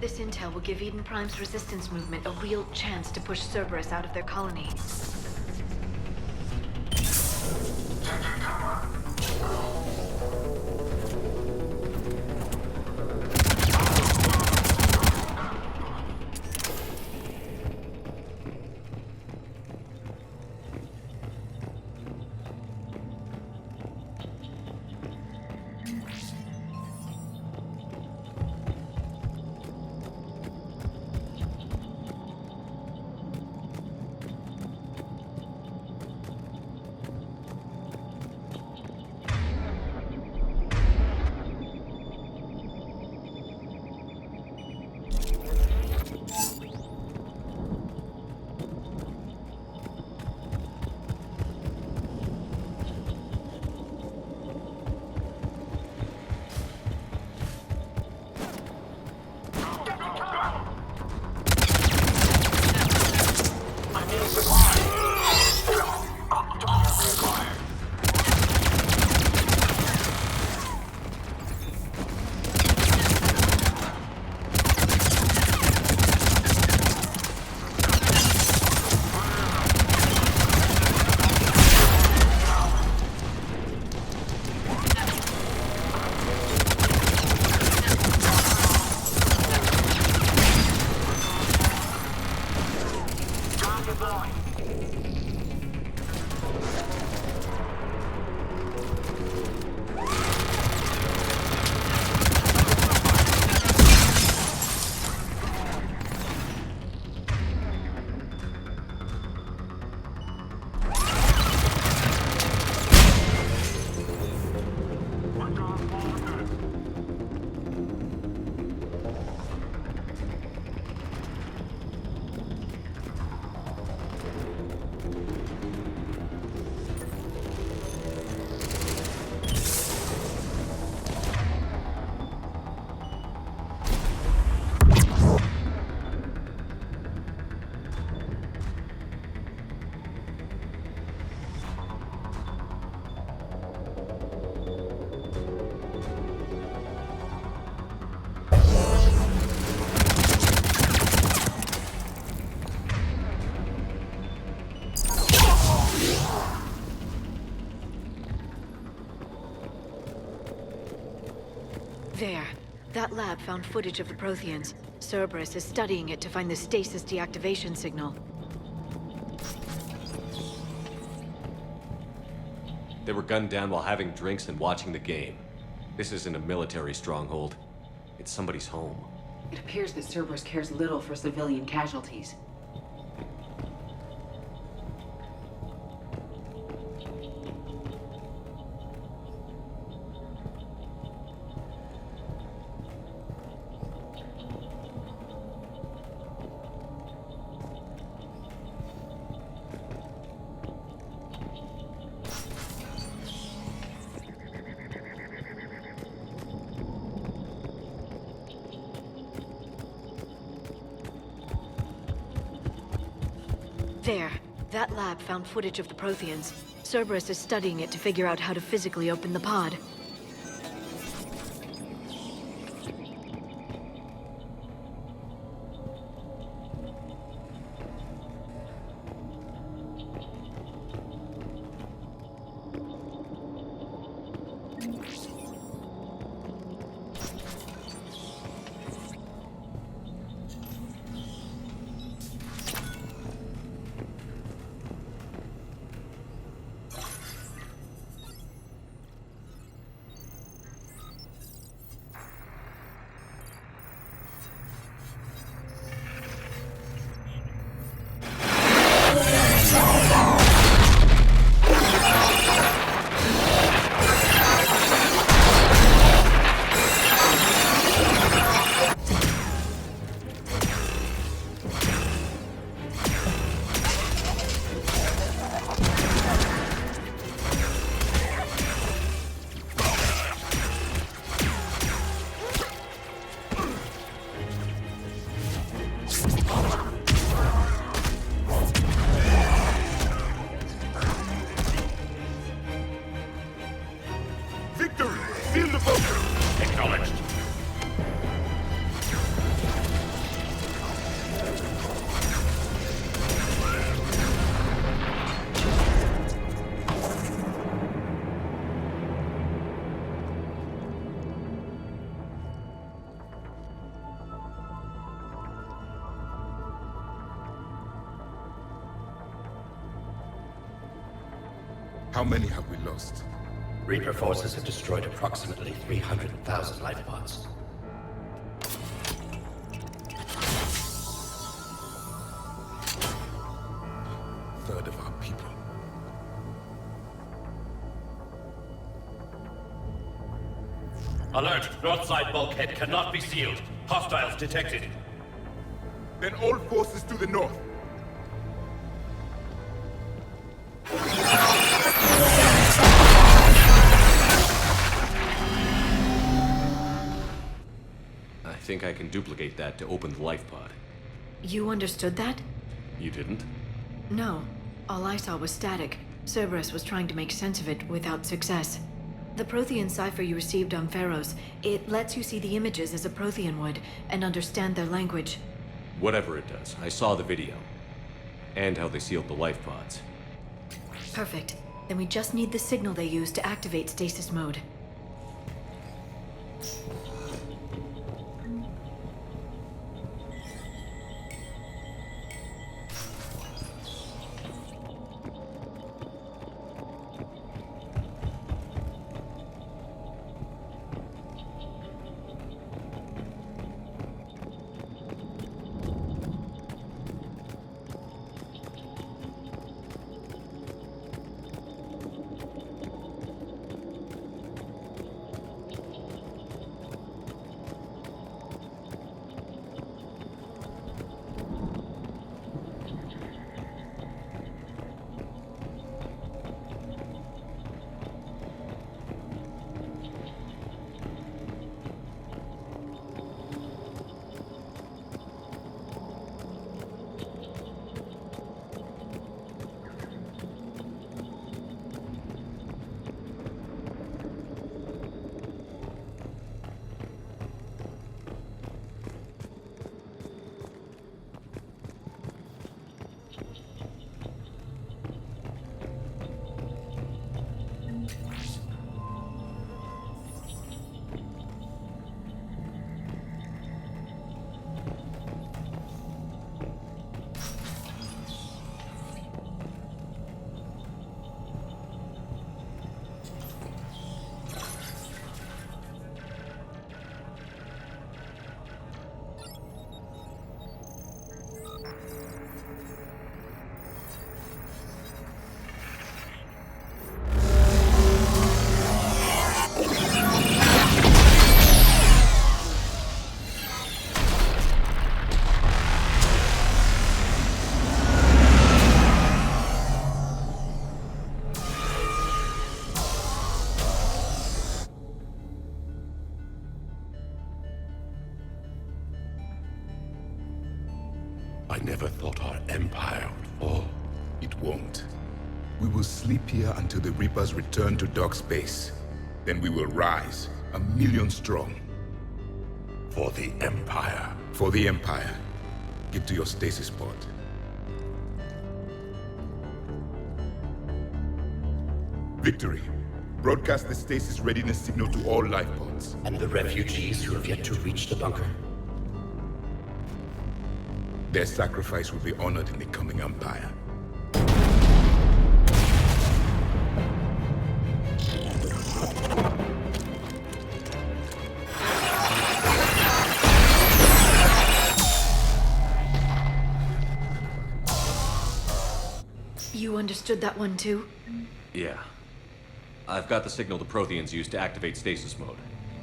This intel will give Eden Prime's resistance movement a real chance to push Cerberus out of their colony. There. That lab found footage of the Protheans. Cerberus is studying it to find the stasis deactivation signal. They were gunned down while having drinks and watching the game. This isn't a military stronghold. It's somebody's home. It appears that Cerberus cares little for civilian casualties. There. That lab found footage of the Protheans. Cerberus is studying it to figure out how to physically open the pod. How many have we lost? Reaper forces have destroyed approximately 300,000 life pods. Third of our people. Alert! North side bulkhead cannot be sealed. Hostiles detected. Then all forces to the north. I think I can duplicate that to open the life pod. You understood that? You didn't? No. All I saw was static. Cerberus was trying to make sense of it without success. The Prothean cipher you received on Pharaohs, it lets you see the images as a Prothean would, and understand their language. Whatever it does, I saw the video. And how they sealed the life pods. Perfect. Then we just need the signal they use to activate stasis mode. I never thought our empire would fall. It won't. We will sleep here until the Reapers return to Dock Space. Then we will rise, 1,000,000 strong. For the Empire. For the Empire. Get to your stasis pod. Victory. Broadcast the stasis readiness signal to all life pods. And the refugees who have yet to reach the bunker. Their sacrifice will be honored in the coming Empire. You understood that one too? Yeah. I've got the signal the Protheans use to activate stasis mode.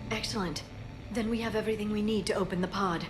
Excellent. Then we have everything we need to open the pod.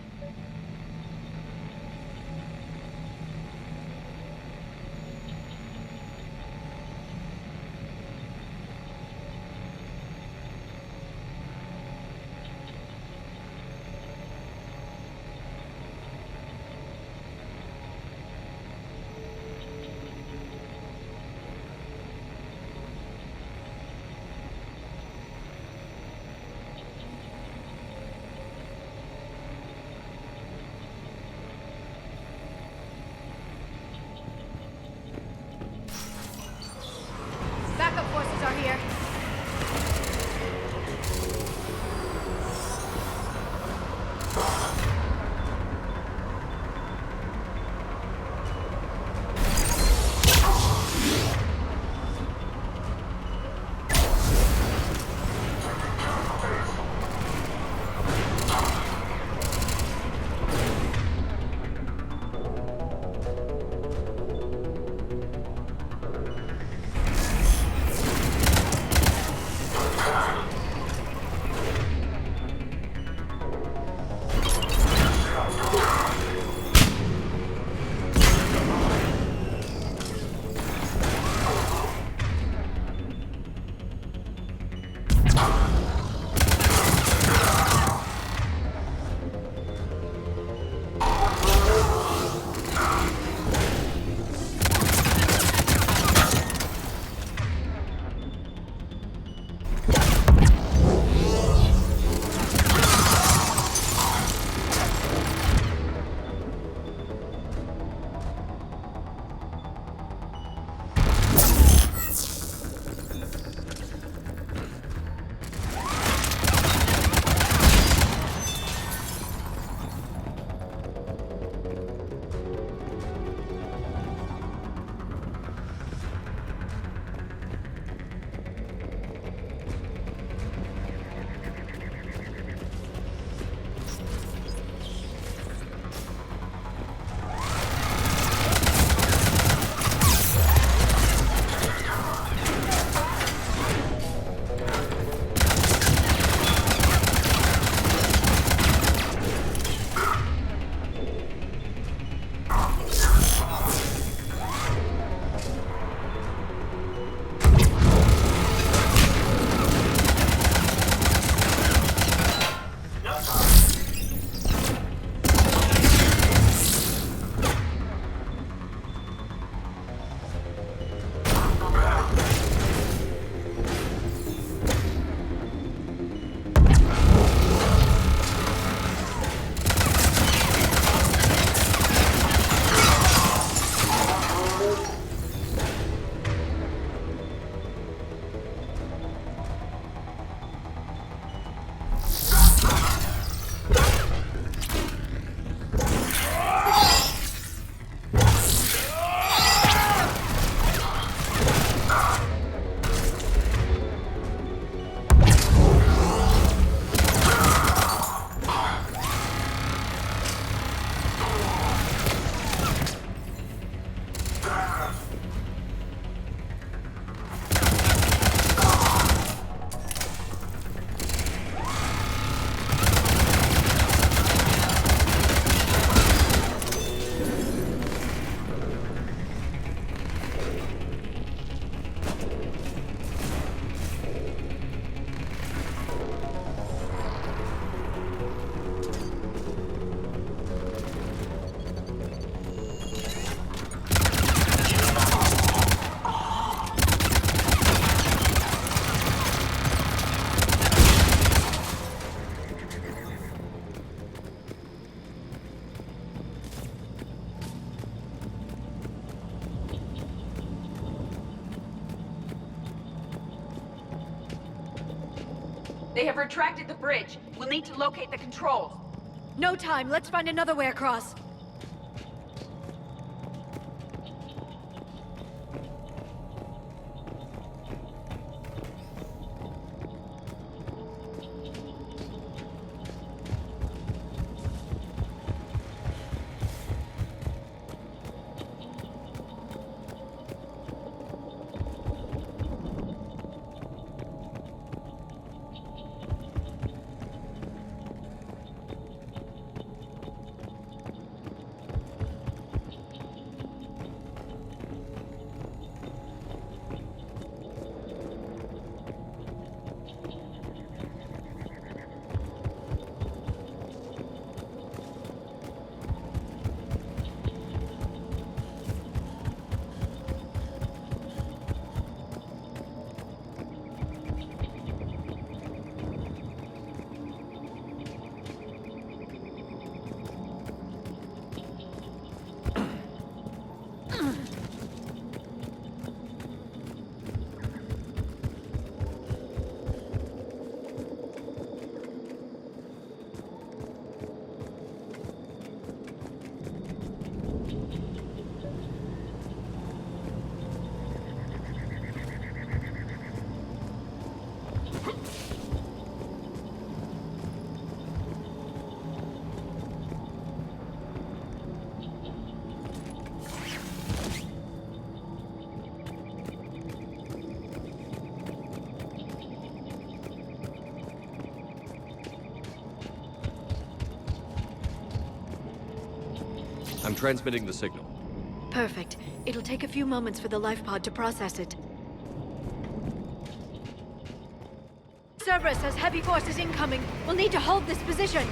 They have retracted the bridge. We'll need to locate the controls. No time. Let's find another way across. I'm transmitting the signal. Perfect. It'll take a few moments for the life pod to process it. Cerberus has heavy forces incoming. We'll need to hold this position.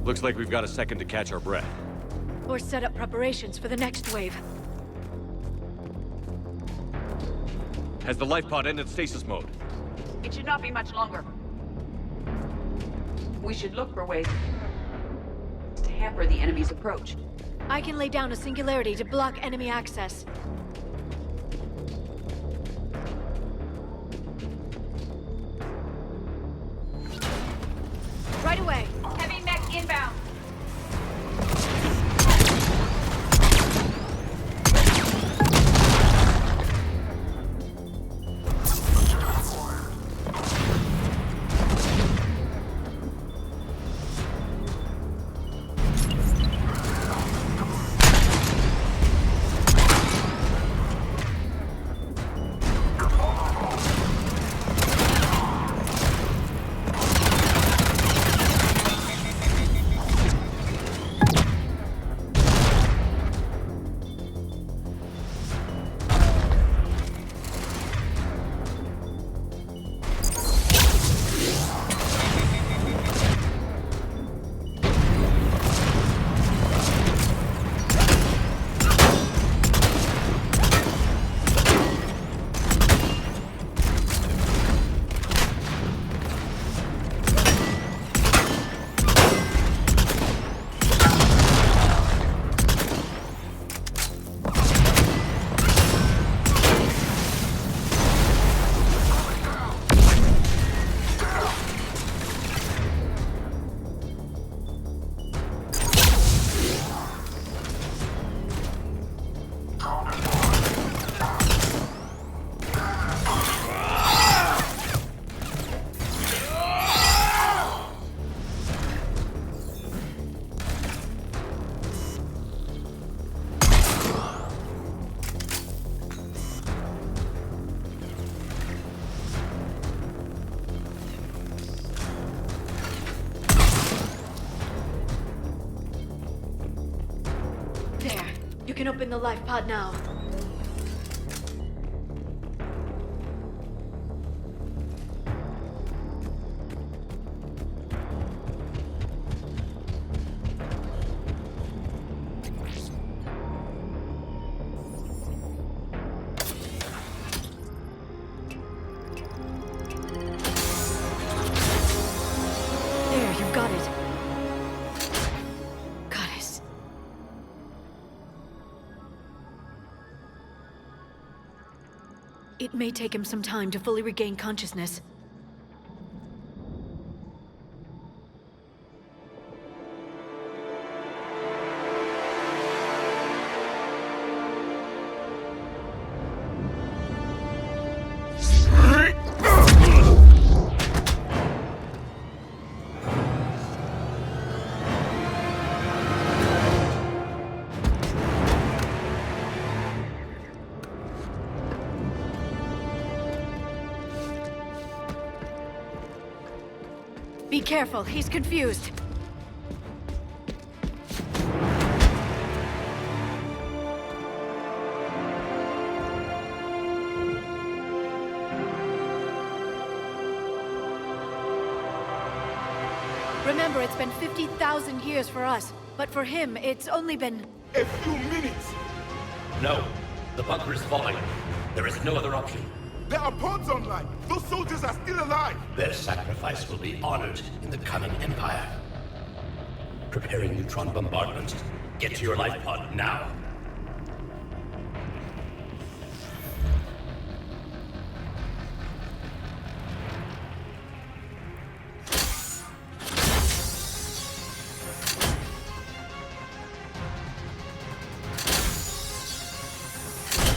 Looks like we've got a second to catch our breath. Or set up preparations for the next wave. Has the life pod ended stasis mode? It should not be much longer. We should look for ways to hamper the enemy's approach. I can lay down a singularity to block enemy access. Right away. Heavy mech inbound. can open the life pod now. There, you've got it. Goddess. It may take him some time to fully regain consciousness. Be careful, he's confused. Remember, it's been 50,000 years for us, but for him, it's only been... A few minutes! No. The bunker is falling. There is no other option. There are pods online! Those soldiers are still alive! Their sacrifice will be honored in the coming Empire. Preparing neutron bombardment. Get to your life pod now.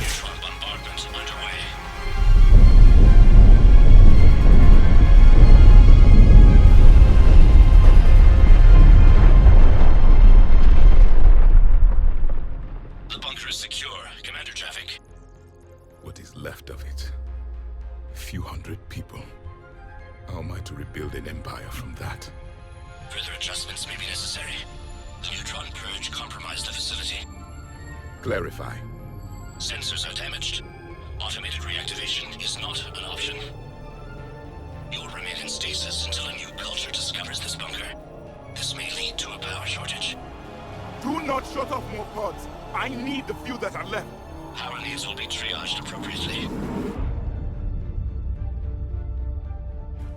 Neutron bombardment underway. The bunker is secure. Commander Traffic. What is left of it? A few hundred people. How am I to rebuild an empire from that? Further adjustments may be necessary. The neutron purge compromised the facility. Clarify. Sensors are damaged. Automated reactivation is not an option. You'll remain in stasis until a new culture discovers this bunker. This may lead to a power shortage. Do not shut off more pods! I need the few that are left! Power needs will be triaged appropriately.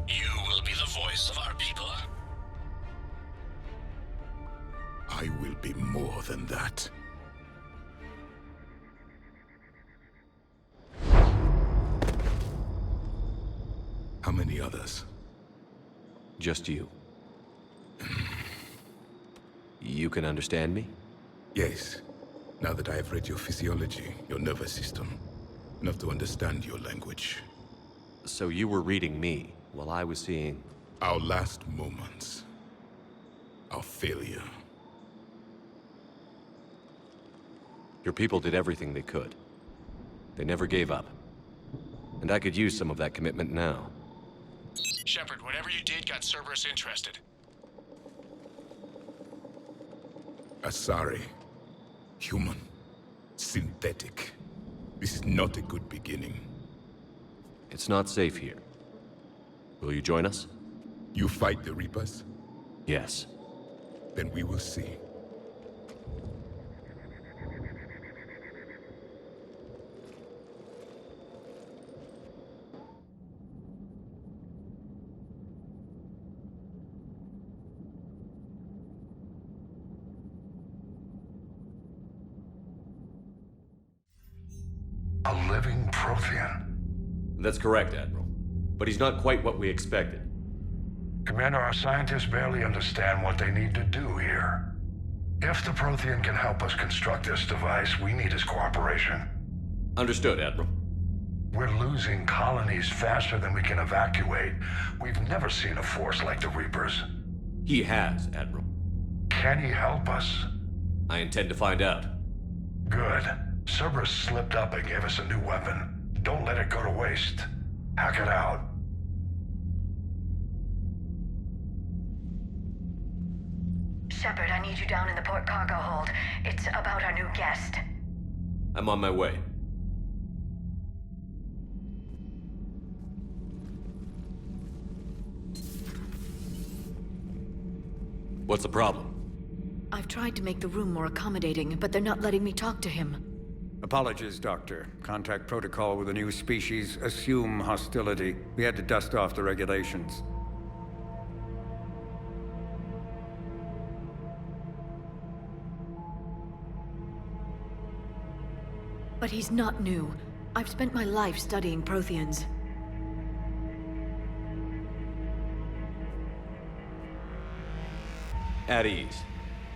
You will be the voice of our people. I will be more than that. How many others? Just you. You can understand me? Yes. Now that I have read your physiology, your nervous system, enough to understand your language. So you were reading me while I was seeing... Our last moments. Our failure. Your people did everything they could. They never gave up. And I could use some of that commitment now. Shepard, whatever you did got Cerberus interested. Asari. Human. Synthetic. This is not a good beginning. It's not safe here. Will you join us? You fight the Reapers? Yes. Then we will see. A living Prothean. That's correct, Admiral. But he's not quite what we expected. Commander, our scientists barely understand what they need to do here. If the Prothean can help us construct this device, we need his cooperation. Understood, Admiral. We're losing colonies faster than we can evacuate. We've never seen a force like the Reapers. He has, Admiral. Can he help us? I intend to find out. Good. Cerberus slipped up and gave us a new weapon. Don't let it go to waste. Hack it out. Shepard, I need you down in the port cargo hold. It's about our new guest. I'm on my way. What's the problem? I've tried to make the room more accommodating, but they're not letting me talk to him. Apologies, Doctor. Contact protocol with a new species. Assume hostility. We had to dust off the regulations. But he's not new. I've spent my life studying Protheans. At ease.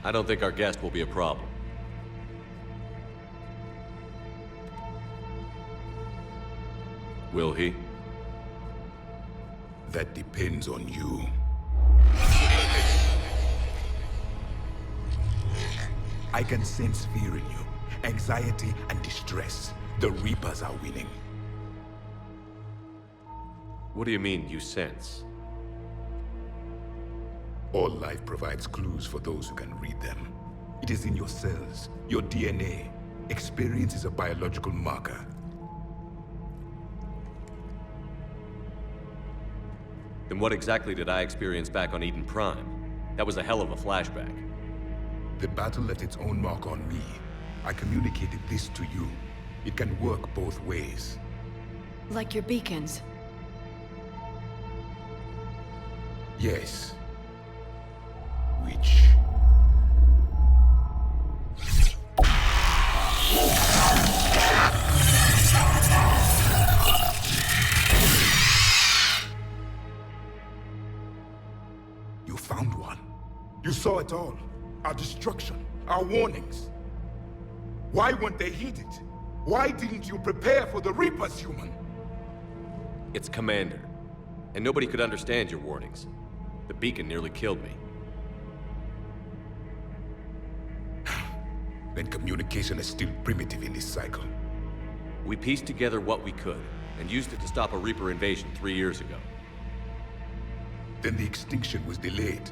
I don't think our guest will be a problem. Will he? That depends on you. I can sense fear in you, anxiety and distress. The Reapers are winning. What do you mean, you sense? All life provides clues for those who can read them. It is in your cells, your DNA. Experience is a biological marker. Then what exactly did I experience back on Eden Prime? That was a hell of a flashback. The battle left its own mark on me. I communicated this to you. It can work both ways. Like your beacons. Yes. Which... You found one. You saw it all. Our destruction, our warnings. Why weren't they heeded? Why didn't you prepare for the Reapers, human? It's Commander. And nobody could understand your warnings. The beacon nearly killed me. Then communication is still primitive in this cycle. We pieced together what we could, and used it to stop a Reaper invasion 3 years ago. Then the extinction was delayed.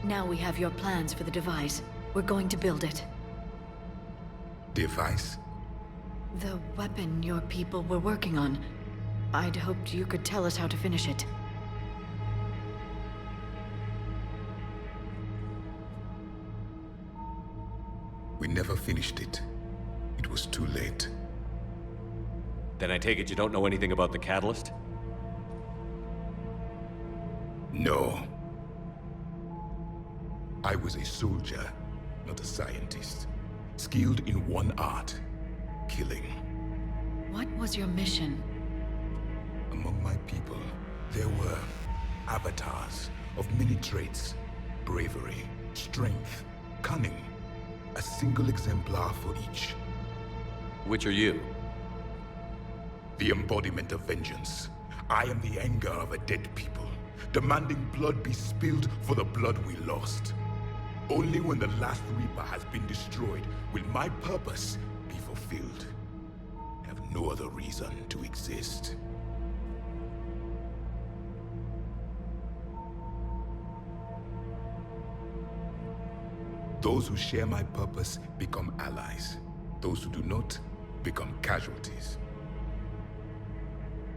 Now we have your plans for the device. We're going to build it. Device? The weapon your people were working on. I'd hoped you could tell us how to finish it. We never finished it. It was too late. Then I take it you don't know anything about the catalyst? No. I was a soldier, not a scientist. Skilled in one art, killing. What was your mission? Among my people, there were avatars of many traits. Bravery, strength, cunning. A single exemplar for each. Which are you? The embodiment of vengeance. I am the anger of a dead people, demanding blood be spilled for the blood we lost. Only when the last Reaper has been destroyed will my purpose be fulfilled. I have no other reason to exist. Those who share my purpose become allies. Those who do not become casualties.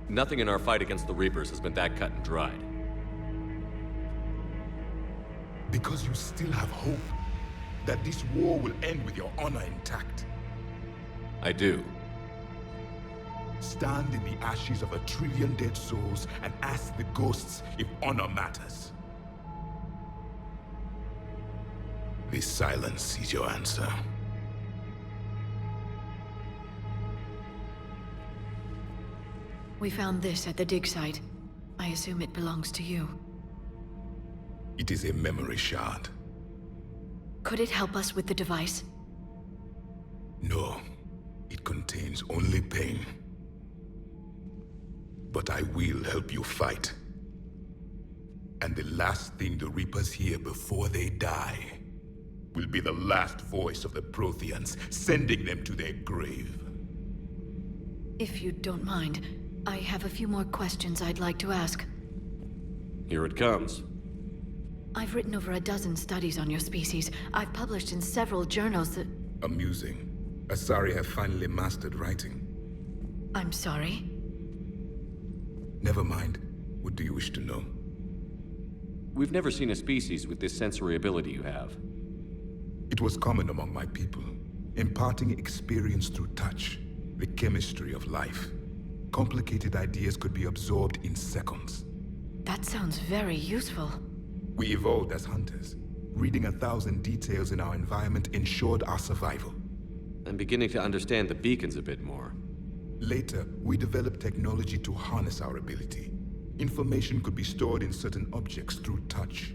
Nothing in our fight against the Reapers has been that cut and dried. Because you still have hope that this war will end with your honor intact. I do. Stand in the ashes of 1 trillion dead souls and ask the ghosts if honor matters. This silence is your answer. We found this at the dig site. I assume it belongs to you. It is a memory shard. Could it help us with the device? No. It contains only pain. But I will help you fight. And the last thing the Reapers hear before they die will be the last voice of the Protheans, sending them to their grave. If you don't mind, I have a few more questions I'd like to ask. Here it comes. I've written over a dozen studies on your species. I've published in several journals that... Amusing. Asari have finally mastered writing. I'm sorry. Never mind. What do you wish to know? We've never seen a species with this sensory ability you have. It was common among my people, imparting experience through touch, the chemistry of life. Complicated ideas could be absorbed in seconds. That sounds very useful. We evolved as hunters. Reading 1,000 details in our environment ensured our survival. I'm beginning to understand the beacons a bit more. Later, we developed technology to harness our ability. Information could be stored in certain objects through touch.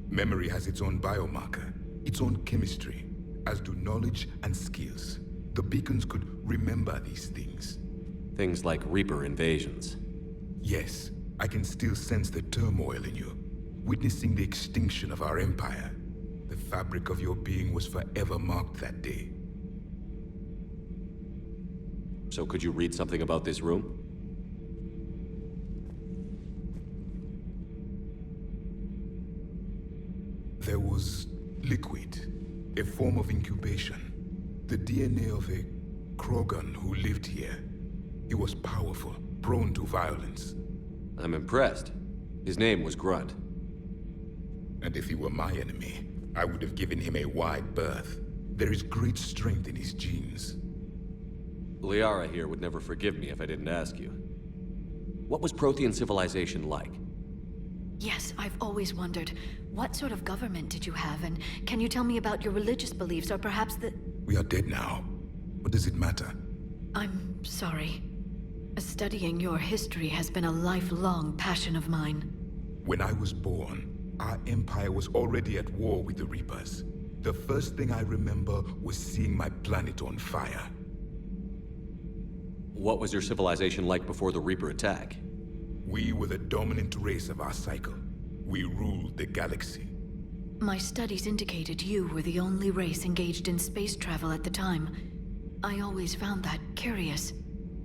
Memory has its own biomarker, its own chemistry, as do knowledge and skills. The beacons could remember these things. Things like Reaper invasions. Yes, I can still sense the turmoil in you, witnessing the extinction of our empire. The fabric of your being was forever marked that day. So could you read something about this room? There was liquid, a form of incubation. The DNA of a Krogan who lived here. He was powerful, prone to violence. I'm impressed. His name was Grunt. And if he were my enemy, I would have given him a wide berth. There is great strength in his genes. Liara here would never forgive me if I didn't ask you. What was Prothean civilization like? Yes, I've always wondered. What sort of government did you have, and can you tell me about your religious beliefs, or perhaps the... We are dead now. What does it matter? I'm sorry. Studying your history has been a lifelong passion of mine. When I was born, our empire was already at war with the Reapers. The first thing I remember was seeing my planet on fire. What was your civilization like before the Reaper attack? We were the dominant race of our cycle. We ruled the galaxy. My studies indicated you were the only race engaged in space travel at the time. I always found that curious.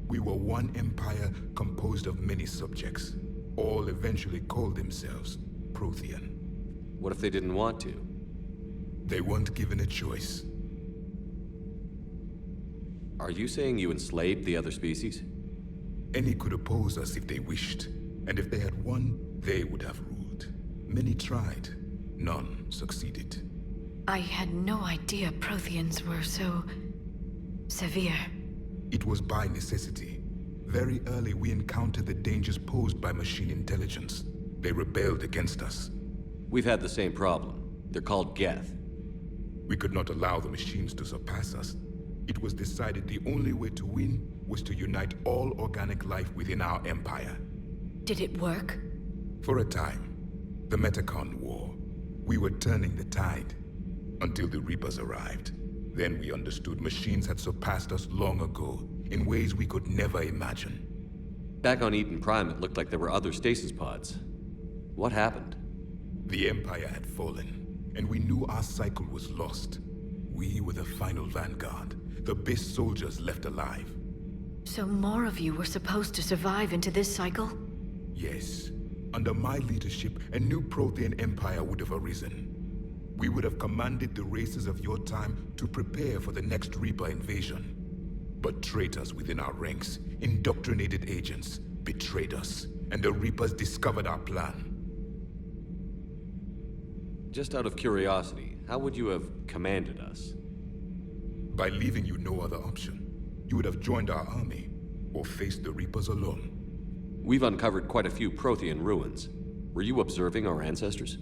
We were one empire composed of many subjects. All eventually called themselves Prothean. What if they didn't want to? They weren't given a choice. Are you saying you enslaved the other species? Any could oppose us if they wished, and if they had won, they would have ruled. Many tried. None succeeded. I had no idea Protheans were so... severe. It was by necessity. Very early we encountered the dangers posed by machine intelligence. They rebelled against us. We've had the same problem. They're called Geth. We could not allow the machines to surpass us. It was decided the only way to win was to unite all organic life within our empire. Did it work? For a time. The Metacon War. We were turning the tide. Until the Reapers arrived. Then we understood machines had surpassed us long ago, in ways we could never imagine. Back on Eden Prime, it looked like there were other stasis pods. What happened? The Empire had fallen, and we knew our cycle was lost. We were the final vanguard, the best soldiers left alive. So more of you were supposed to survive into this cycle? Yes. Under my leadership, a new Prothean empire would have arisen. We would have commanded the races of your time to prepare for the next Reaper invasion. But traitors within our ranks, indoctrinated agents, betrayed us, and the Reapers discovered our plan. Just out of curiosity, how would you have commanded us? By leaving you no other option. You would have joined our army, or faced the Reapers alone. We've uncovered quite a few Prothean ruins. Were you observing our ancestors?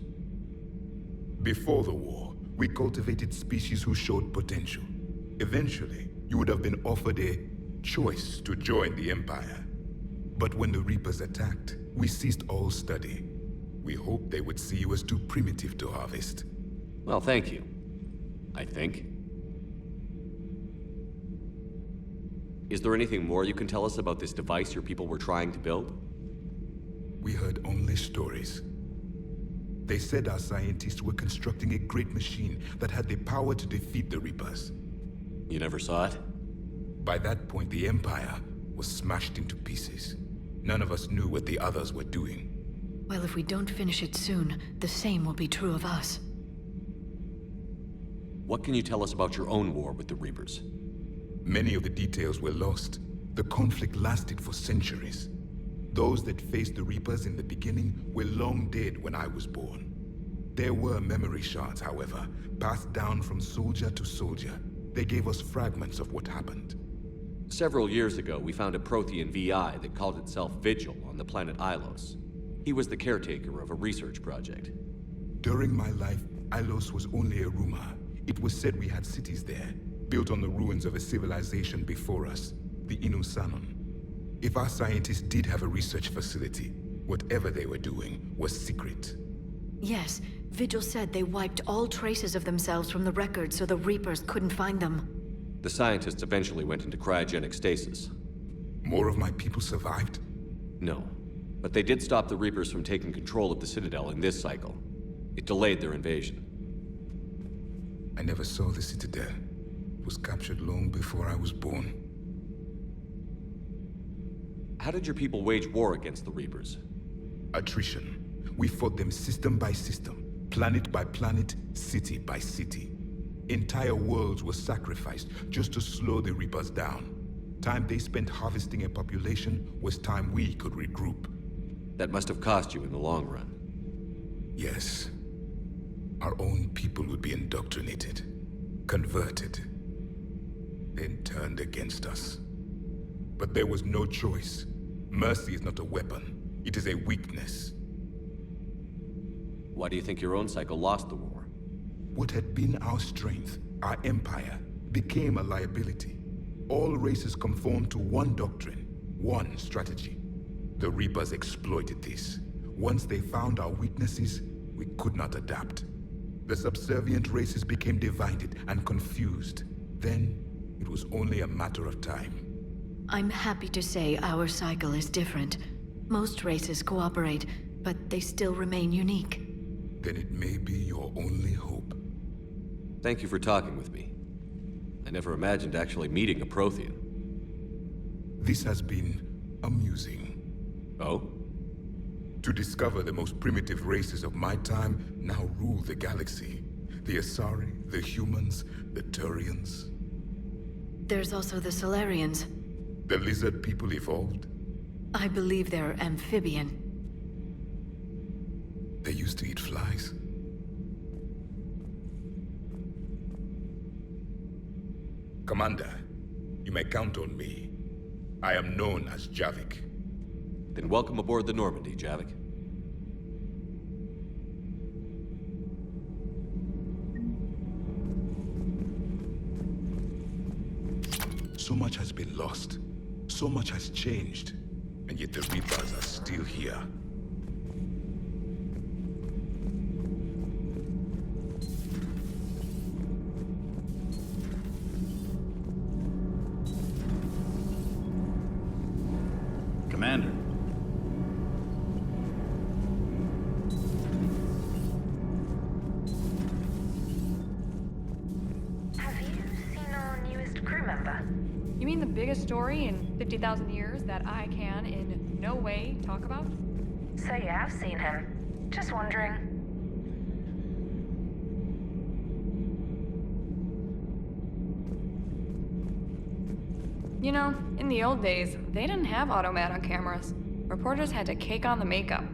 Before the war, we cultivated species who showed potential. Eventually, you would have been offered a choice to join the Empire. But when the Reapers attacked, we ceased all study. We hoped they would see you as too primitive to harvest. Well, thank you. I think. Is there anything more you can tell us about this device your people were trying to build? We heard only stories. They said our scientists were constructing a great machine that had the power to defeat the Reapers. You never saw it? By that point, the Empire was smashed into pieces. None of us knew what the others were doing. Well, if we don't finish it soon, the same will be true of us. What can you tell us about your own war with the Reapers? Many of the details were lost. The conflict lasted for centuries. Those that faced the Reapers in the beginning were long dead when I was born. There were memory shards, however, passed down from soldier to soldier. They gave us fragments of what happened. Several years ago, we found a Prothean VI that called itself Vigil on the planet Ilos. He was the caretaker of a research project. During my life, Ilos was only a rumor. It was said we had cities there, built on the ruins of a civilization before us, the Inusanon. If our scientists did have a research facility, whatever they were doing was secret. Yes, Vigil said they wiped all traces of themselves from the records so the Reapers couldn't find them. The scientists eventually went into cryogenic stasis. More of my people survived? No, but they did stop the Reapers from taking control of the Citadel in this cycle. It delayed their invasion. I never saw the Citadel. It was captured long before I was born. How did your people wage war against the Reapers? Attrition. We fought them system by system, planet by planet, city by city. Entire worlds were sacrificed just to slow the Reapers down. Time they spent harvesting a population was time we could regroup. That must have cost you in the long run. Yes. Our own people would be indoctrinated, converted, then turned against us. But there was no choice. Mercy is not a weapon. It is a weakness. Why do you think your own cycle lost the war? What had been our strength, our empire, became a liability. All races conformed to one doctrine, one strategy. The Reapers exploited this. Once they found our weaknesses, we could not adapt. The subservient races became divided and confused. Then, it was only a matter of time. I'm happy to say our cycle is different. Most races cooperate, but they still remain unique. Then it may be your only hope. Thank you for talking with me. I never imagined actually meeting a Prothean. This has been amusing. Oh? To discover the most primitive races of my time now rule the galaxy. The Asari, the humans, the Turians. There's also the Solarians. The lizard people evolved? I believe they're amphibian. They used to eat flies? Commander, you may count on me. I am known as Javik. Then welcome aboard the Normandy, Javik. So much has been lost. So much has changed. And yet the Reapers are still here. Commander. Have you seen our newest crew member? You mean the biggest story in 50,000 years that I can in no way talk about? So you have seen him. Just wondering. You know, in the old days, they didn't have automat on cameras. Reporters had to cake on the makeup.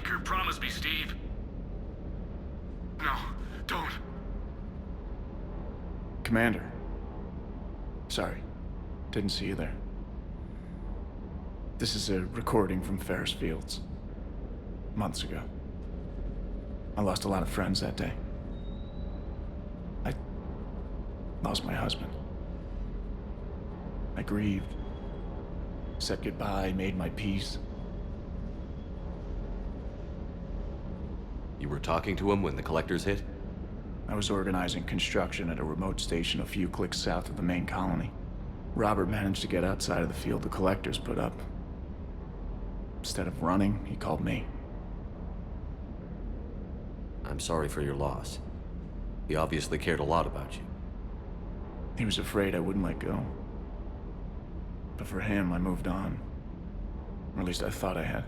Keep your promise me, Steve. No, don't. Commander. Sorry. Didn't see you there. This is a recording from Ferris Fields. Months ago. I lost a lot of friends that day. I lost my husband. I grieved. Said goodbye, made my peace. You were talking to him when the collectors hit? I was organizing construction at a remote station a few clicks south of the main colony. Robert managed to get outside of the field the collectors put up. Instead of running, he called me. I'm sorry for your loss. He obviously cared a lot about you. He was afraid I wouldn't let go. But for him, I moved on. Or at least I thought I had.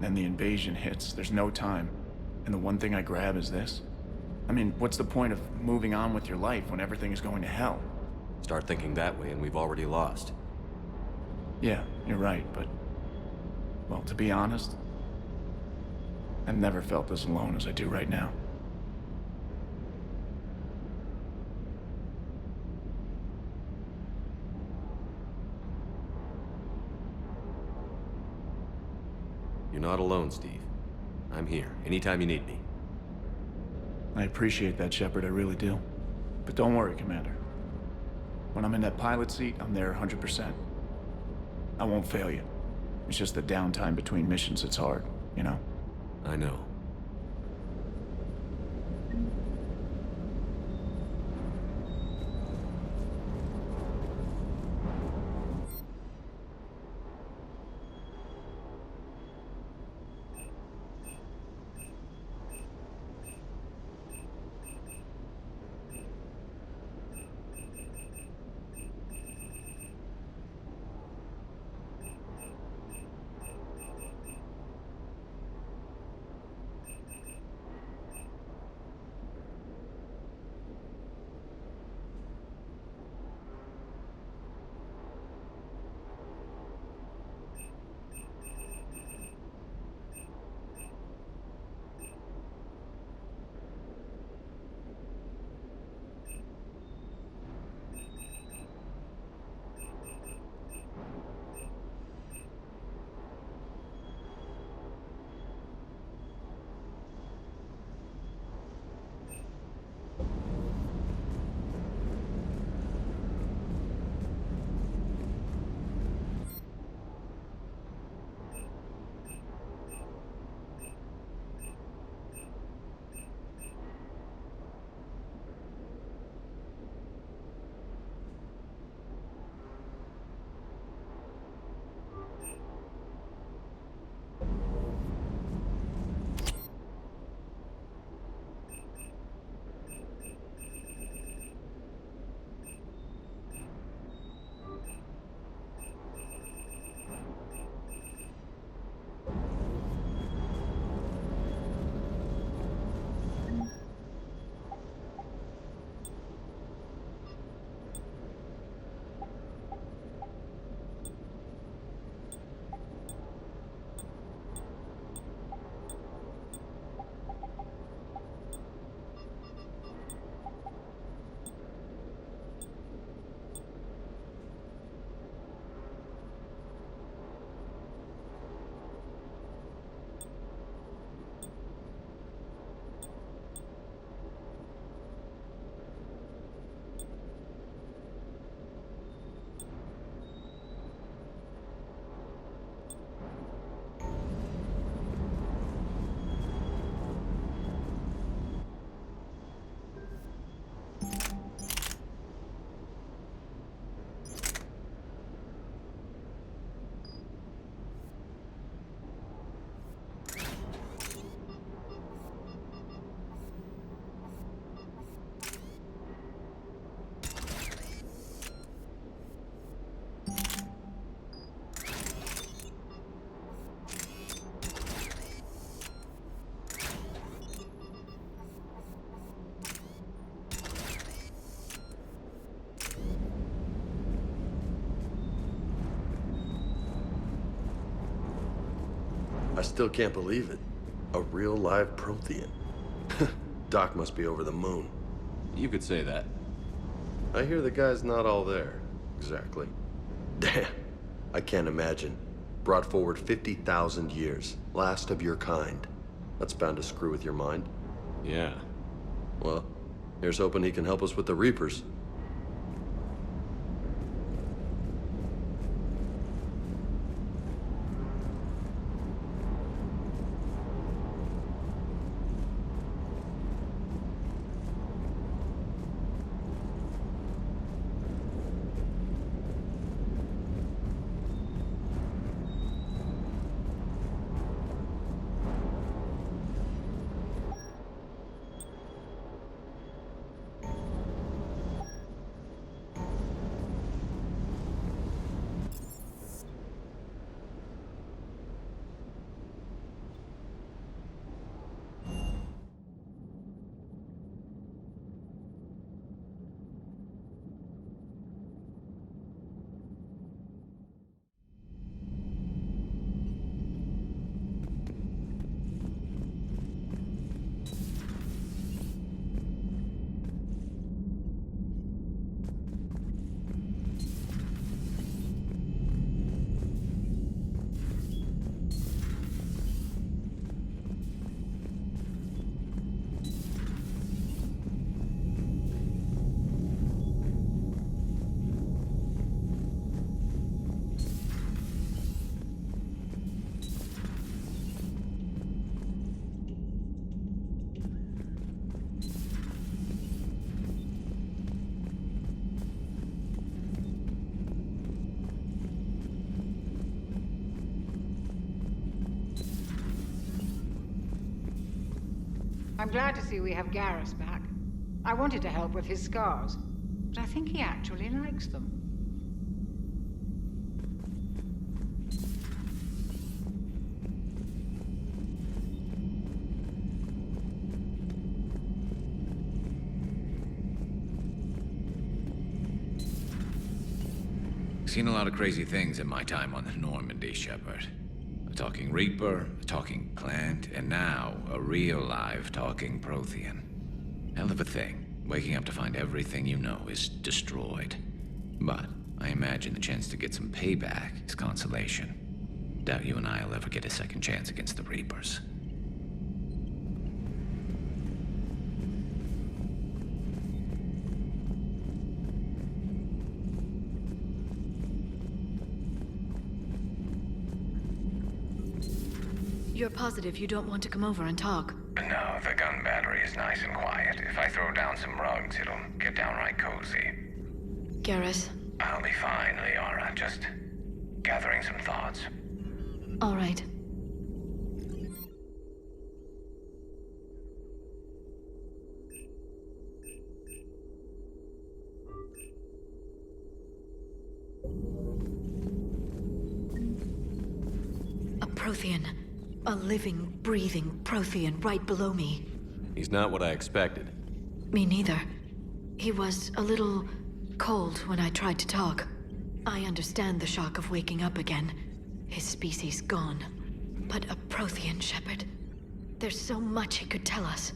Then the invasion hits, there's no time. And the one thing I grab is this. I mean, what's the point of moving on with your life when everything is going to hell? Start thinking that way and we've already lost. Yeah, you're right, but... well, to be honest, I've never felt as alone as I do right now. You're not alone, Steve. I'm here, anytime you need me. I appreciate that, Shepard, I really do. But don't worry, Commander. When I'm in that pilot seat, I'm there 100%. I won't fail you. It's just the downtime between missions that's hard, you know? I know. I still can't believe it. A real live Prothean. Doc must be over the moon. You could say that. I hear the guy's not all there, exactly. Damn, I can't imagine. Brought forward 50,000 years, last of your kind. That's bound to screw with your mind. Yeah. Well, here's hoping he can help us with the Reapers. I'm glad to see we have Garrus back. I wanted to help with his scars, but I think he actually likes them. Seen a lot of crazy things in my time on the Normandy, Shepard. A talking Reaper, a talking plant, and now a real live talking Prothean. Hell of a thing, waking up to find everything you know is destroyed. But I imagine the chance to get some payback is consolation. Doubt you and I'll ever get a second chance against the Reapers. You're positive you don't want to come over and talk? No, the gun battery is nice and quiet. If I throw down some rugs, it'll get downright cozy. Garrus? I'll be fine, Liara. Just gathering some thoughts. All right. A Prothean. A living, breathing Prothean right below me. He's not what I expected. Me neither. He was a little cold when I tried to talk. I understand the shock of waking up again. His species gone. But a Prothean, Shepard. There's so much he could tell us.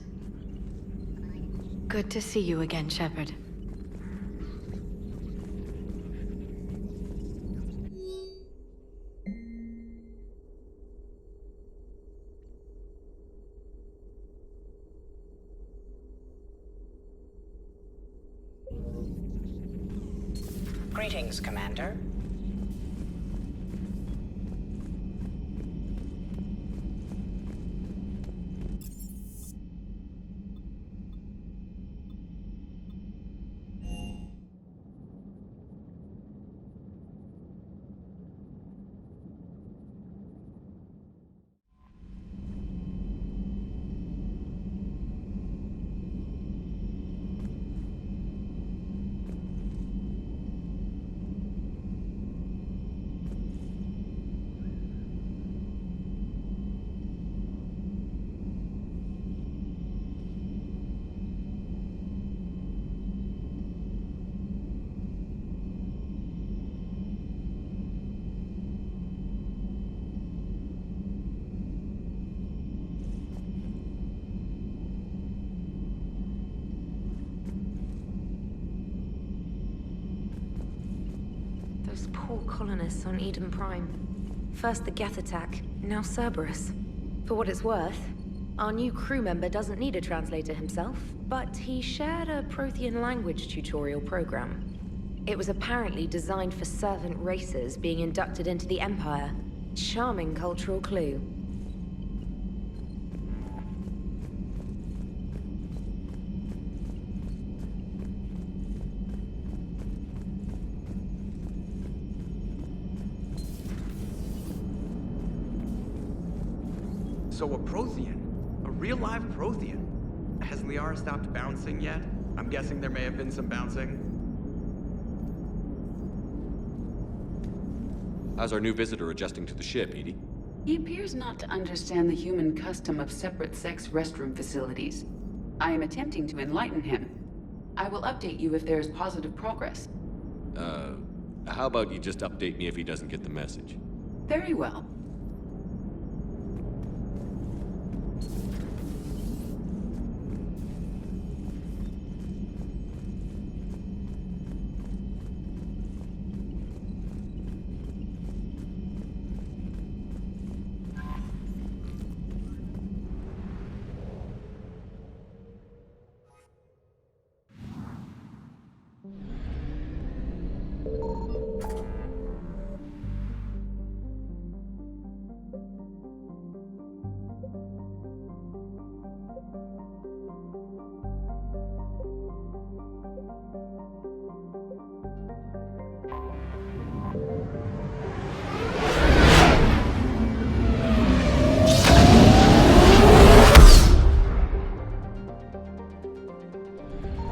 Good to see you again, Shepard. Greetings, Commander. poor colonists on Eden Prime. First the Geth attack, now Cerberus. For what it's worth, our new crew member doesn't need a translator himself, but he shared a Prothean language tutorial program. It was apparently designed for servant races being inducted into the Empire. Charming cultural clue. So a Prothean? A real live Prothean? Has Liara stopped bouncing yet? I'm guessing there may have been some bouncing. How's our new visitor adjusting to the ship, EDI? He appears not to understand the human custom of separate-sex restroom facilities. I am attempting to enlighten him. I will update you if there is positive progress. How about you just update me if he doesn't get the message? Very well.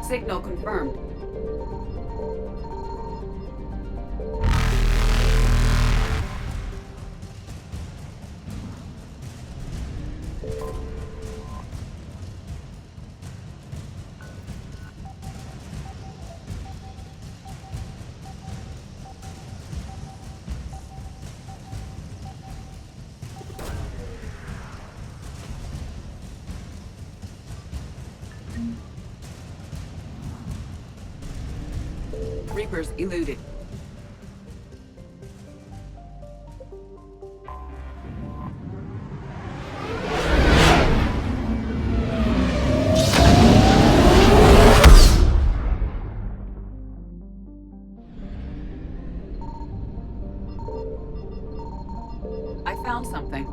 Signal confirmed. Reapers eluded. I found something.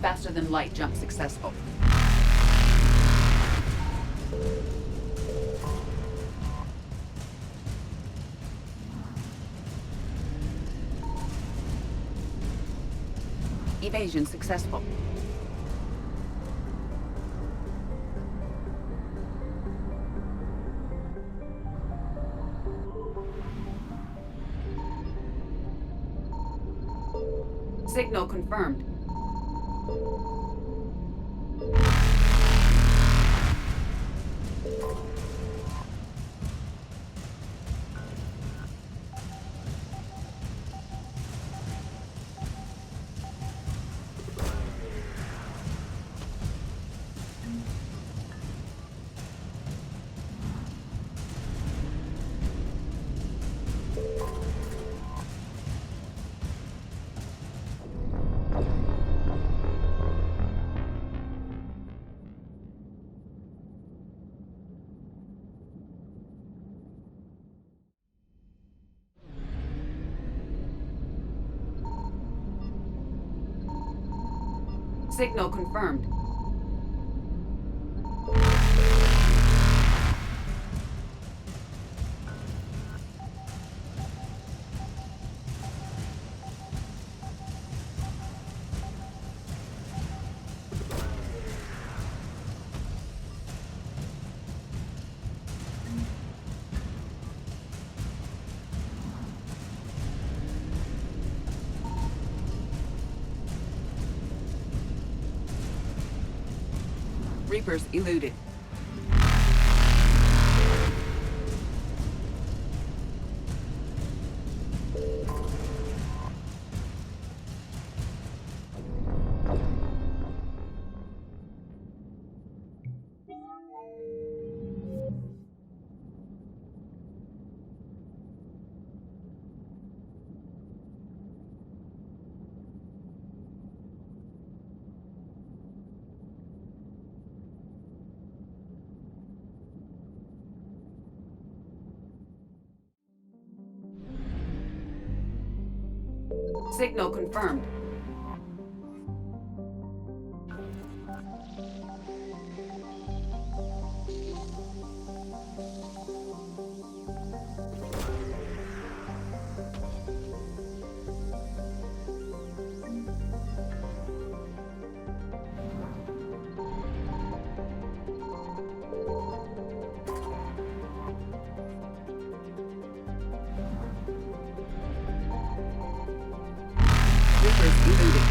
Faster than light jump successful. Evasion successful. Signal confirmed. Signal confirmed. Reapers eluded. Signal confirmed. Reapers eluded.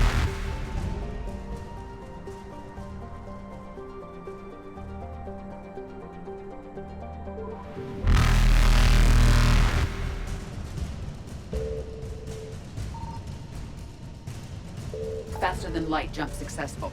Faster than light jump successful.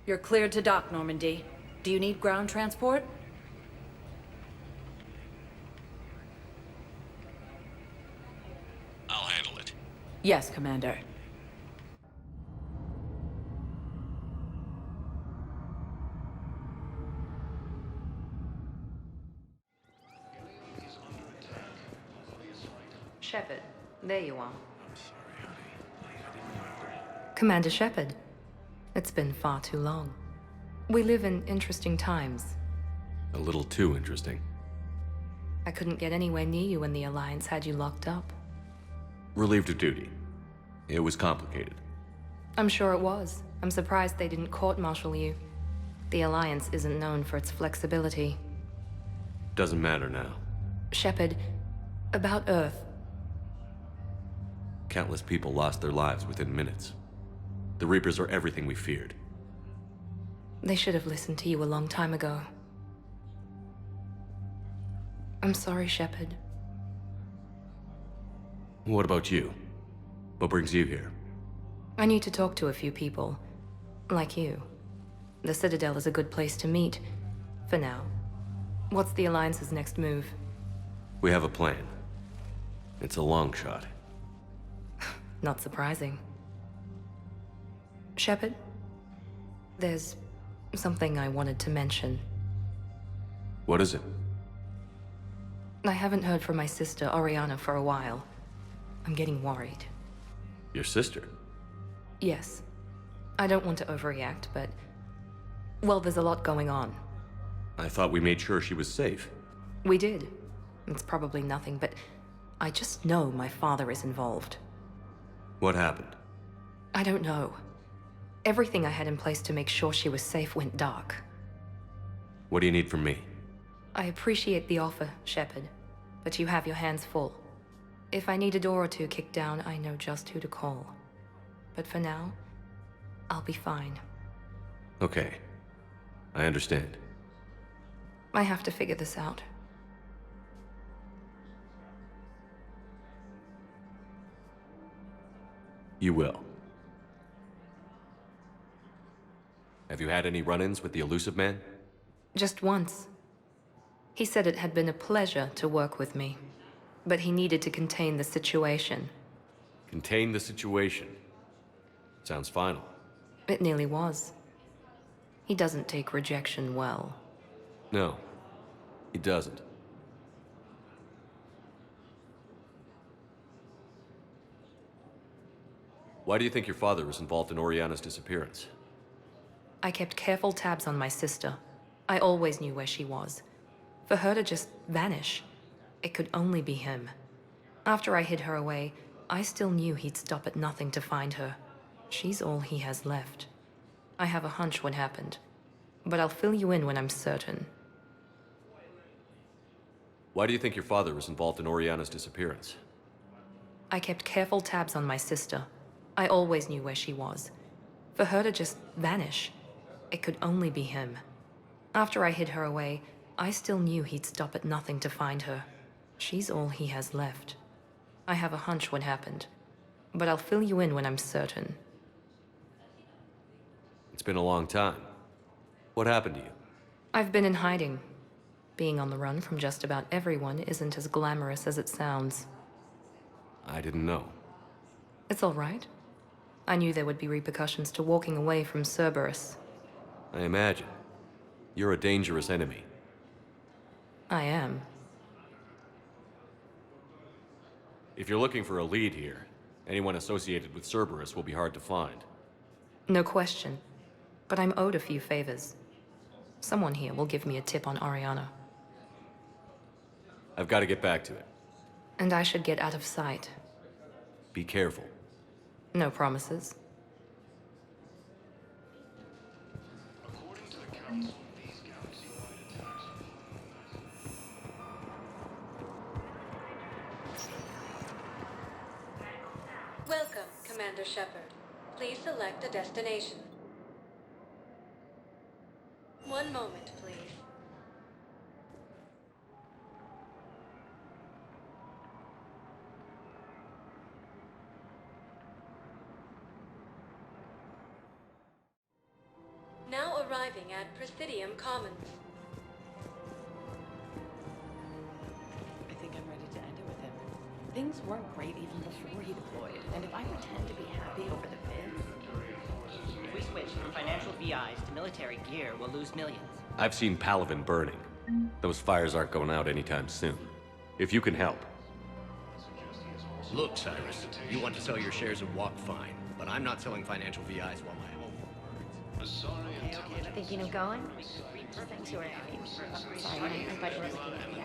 You're cleared to dock, Normandy. Do you need ground transport? I'll handle it. Yes, Commander. Shepard, there you are. Commander Shepard. It's been far too long. We live in interesting times. A little too interesting. I couldn't get anywhere near you when the Alliance had you locked up. Relieved of duty. It was complicated. I'm sure it was. I'm surprised they didn't court-martial you. The Alliance isn't known for its flexibility. Doesn't matter now. Shepard, about Earth. Countless people lost their lives within minutes. The Reapers are everything we feared. They should have listened to you a long time ago. I'm sorry, Shepard. What about you? What brings you here? I need to talk to a few people. Like you. The Citadel is a good place to meet. For now. What's the Alliance's next move? We have a plan. It's a long shot. Not surprising. Shepard, there's something I wanted to mention. What is it? I haven't heard from my sister, Oriana, for a while. I'm getting worried. Your sister? Yes. I don't want to overreact, but... well, there's a lot going on. I thought we made sure she was safe. We did. It's probably nothing, but I just know my father is involved. What happened? I don't know. Everything I had in place to make sure she was safe went dark. What do you need from me? I appreciate the offer, Shepard, but you have your hands full. If I need a door or two kicked down, I know just who to call. But for now, I'll be fine. Okay. I understand. I have to figure this out. You will. Have you had any run-ins with the Elusive Man? Just once. He said it had been a pleasure to work with me, but he needed to contain the situation. Contain the situation. Sounds final. It nearly was. He doesn't take rejection well. No, he doesn't. Why do you think your father was involved in Oriana's disappearance? I kept careful tabs on my sister. I always knew where she was. For her to just vanish, it could only be him. After I hid her away, I still knew he'd stop at nothing to find her. She's all he has left. I have a hunch what happened, but I'll fill you in when I'm certain. Why do you think your father was involved in Oriana's disappearance? I kept careful tabs on my sister. I always knew where she was. For her to just vanish, it could only be him. After I hid her away, I still knew he'd stop at nothing to find her. She's all he has left. I have a hunch what happened, but I'll fill you in when I'm certain. It's been a long time. What happened to you? I've been in hiding. Being on the run from just about everyone isn't as glamorous as it sounds. I didn't know. It's all right. I knew there would be repercussions to walking away from Cerberus. I imagine. You're a dangerous enemy. I am. If you're looking for a lead here, anyone associated with Cerberus will be hard to find. No question. But I'm owed a few favors. Someone here will give me a tip on Oriana. I've got to get back to it. And I should get out of sight. Be careful. No promises. Welcome, Commander Shepard. Please select a destination. One moment, please. Now arriving at Presidium Commons. I think I'm ready to end it with him. Things weren't great even before he deployed, and if I pretend to be happy over the bid... If we switch from financial VIs to military gear, we'll lose millions. I've seen Palaven burning. Those fires aren't going out anytime soon. If you can help. Look, Cyrus, you want to sell your shares of Walk Fine, but I'm not selling financial VIs while my home. Thinking of going? Thanks, you were happy. Sorry, I thought you were looking at me.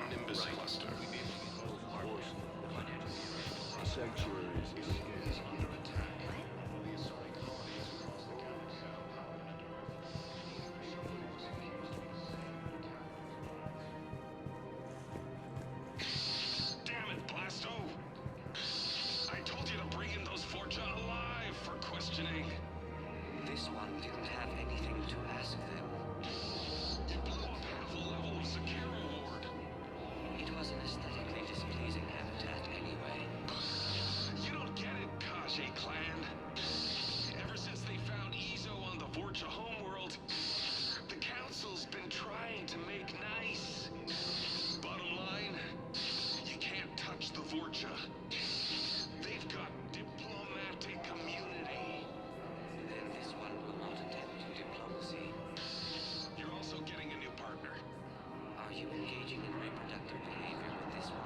Damn it, Blasto! I told you to bring in those Forja alive for questioning. This one didn't have anything to ask them. You blew up half a level of Zakera Ward. It was an aesthetically displeasing habitat anyway. You don't get it, Kaje clan. Ever since they found Izo on the Forja homeworld, the Council's been trying to make nice. Bottom line, you can't touch the Forja. They've got diplomatic immunity. Then this one will not attempt diplomacy. You're also getting a new partner. Are you engaging in reproductive behavior with this one?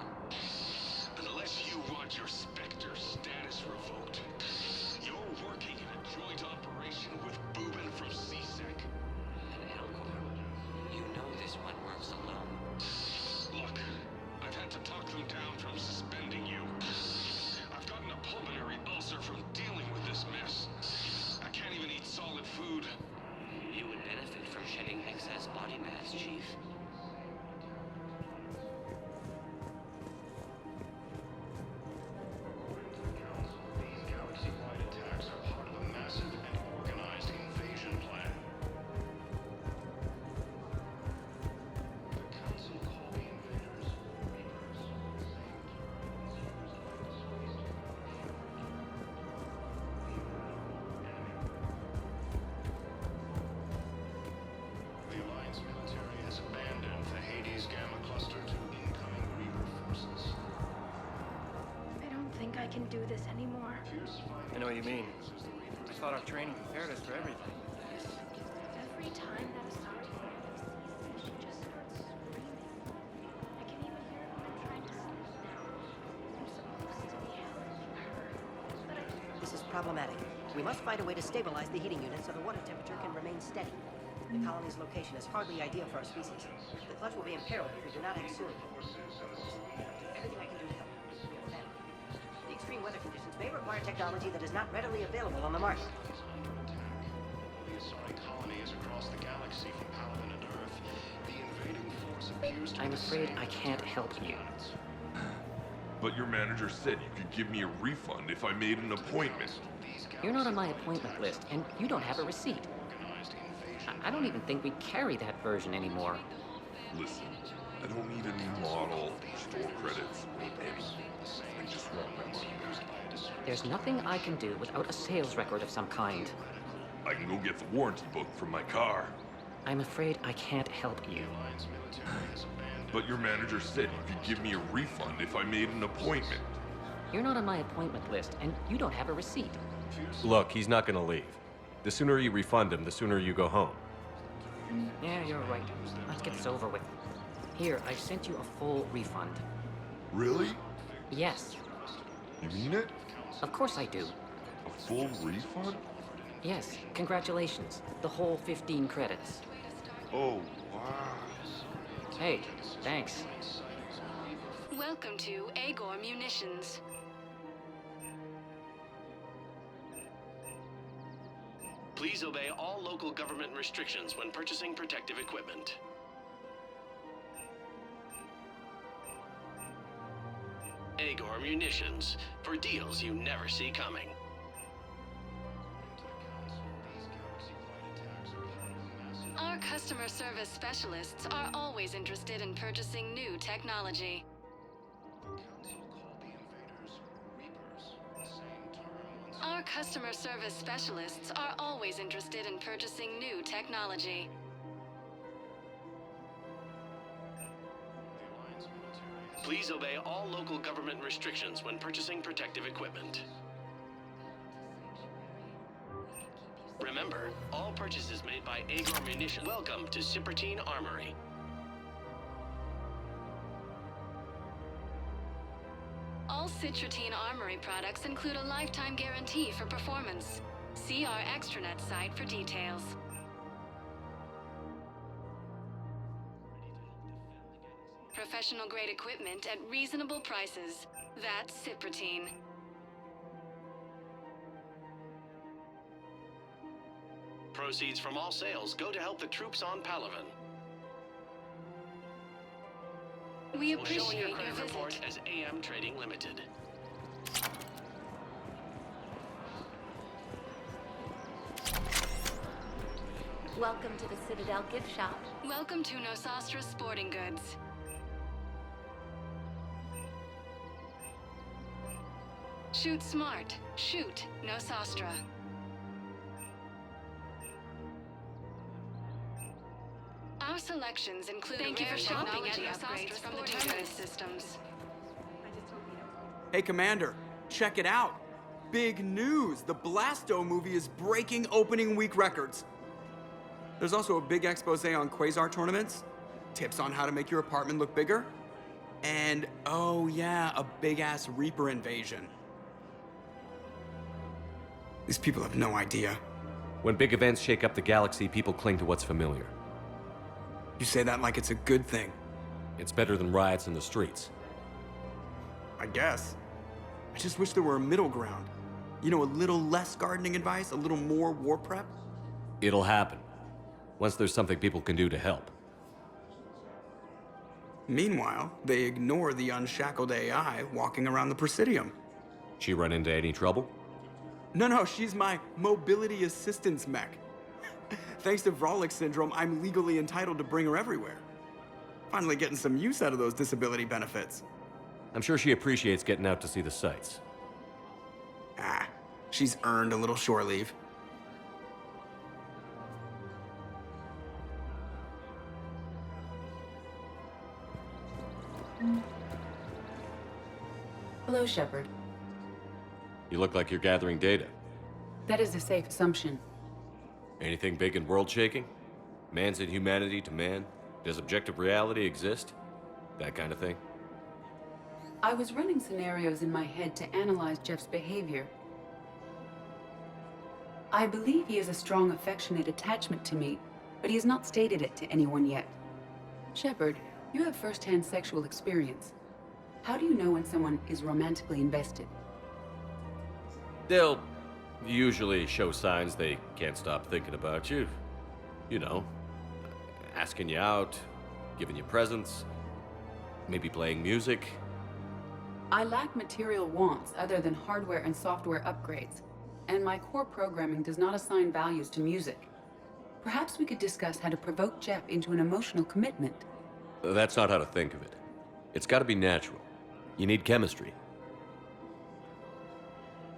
do this anymore. I know what you mean. I thought our training prepared us for everything. Every time that Asari sees she just starts screaming. I can even hear her when I'm trying to sleep now. I'm supposed to be helping her, but I just... This is problematic. We must find a way to stabilize the heating unit so the water temperature can remain steady. The colony's location is hardly ideal for our species. The clutch will be imperiled if we do not act soon. I'll do everything I can do to help. We are family. The extreme weather conditions may require technology that is not readily available on the market. The Asari colony is across the galaxy from Palaven and Earth. The invading force appears to... I'm afraid I can't help you. But your manager said you could give me a refund if I made an appointment. You're not on my appointment list, and you don't have a receipt. I don't even think we carry that version anymore. Listen, I don't need a new model, store credits, or anything. I just want my money back. There's nothing I can do without a sales record of some kind. I can go get the warranty book from my car. I'm afraid I can't help you. But your manager said you could give me a refund if I made an appointment. You're not on my appointment list, and you don't have a receipt. Look, he's not gonna leave. The sooner you refund him, the sooner you go home. Yeah, you're right. Let's get this over with. Here, I sent you a full refund. Really? Yes. You mean it? Of course I do. A full refund? Yes, congratulations. The whole 15 credits. Oh, wow. Hey, thanks. Welcome to Agor Munitions. Please obey all local government restrictions when purchasing protective equipment. Agor Munitions, for deals you never see coming. Our customer service specialists are always interested in purchasing new technology. Our customer service specialists are always interested in purchasing new technology. Please obey all local government restrictions when purchasing protective equipment. Remember, all purchases made by Agor Munitions. Welcome to Cipertine Armory. All Citrotine Armory products include a lifetime guarantee for performance. See our extranet site for details. Professional grade equipment at reasonable prices. That's Ciprotine. Proceeds from all sales go to help the troops on Palaven. We We'll show appreciate your your credit report visit. as AM Trading Limited. Welcome to the Citadel gift shop. Welcome to Nosastra Sporting Goods. Shoot smart. Shoot Nosastra. Our selections include Thank you for shopping at Nosastra from the Terminus systems. Hey, Commander, check it out. Big news! The Blasto movie is breaking opening week records. There's also a big expose on Quasar tournaments, tips on how to make your apartment look bigger, and, oh yeah, a big-ass Reaper invasion. These people have no idea. When big events shake up the galaxy, people cling to what's familiar. You say that like it's a good thing. It's better than riots in the streets. I guess. I just wish there were a middle ground. You know, a little less gardening advice, a little more war prep. It'll happen. Once there's something people can do to help. Meanwhile, they ignore the unshackled AI walking around the Presidium. She run into any trouble? No, she's my mobility assistance mech. Thanks to Vralik syndrome, I'm legally entitled to bring her everywhere. Finally getting some use out of those disability benefits. I'm sure she appreciates getting out to see the sights. Ah, she's earned a little shore leave. Hello, Shepard. You look like you're gathering data. That is a safe assumption. Anything big and world-shaking? Man's inhumanity to man? Does objective reality exist? That kind of thing? I was running scenarios in my head to analyze Jeff's behavior. I believe he has a strong affectionate attachment to me, but he has not stated it to anyone yet. Shepard, you have first-hand sexual experience. How do you know when someone is romantically invested? They'll usually show signs they can't stop thinking about you. You know, asking you out, giving you presents, maybe playing music. I lack material wants other than hardware and software upgrades, and my core programming does not assign values to music. Perhaps we could discuss how to provoke Jeff into an emotional commitment. That's not how to think of it. It's got to be natural. You need chemistry.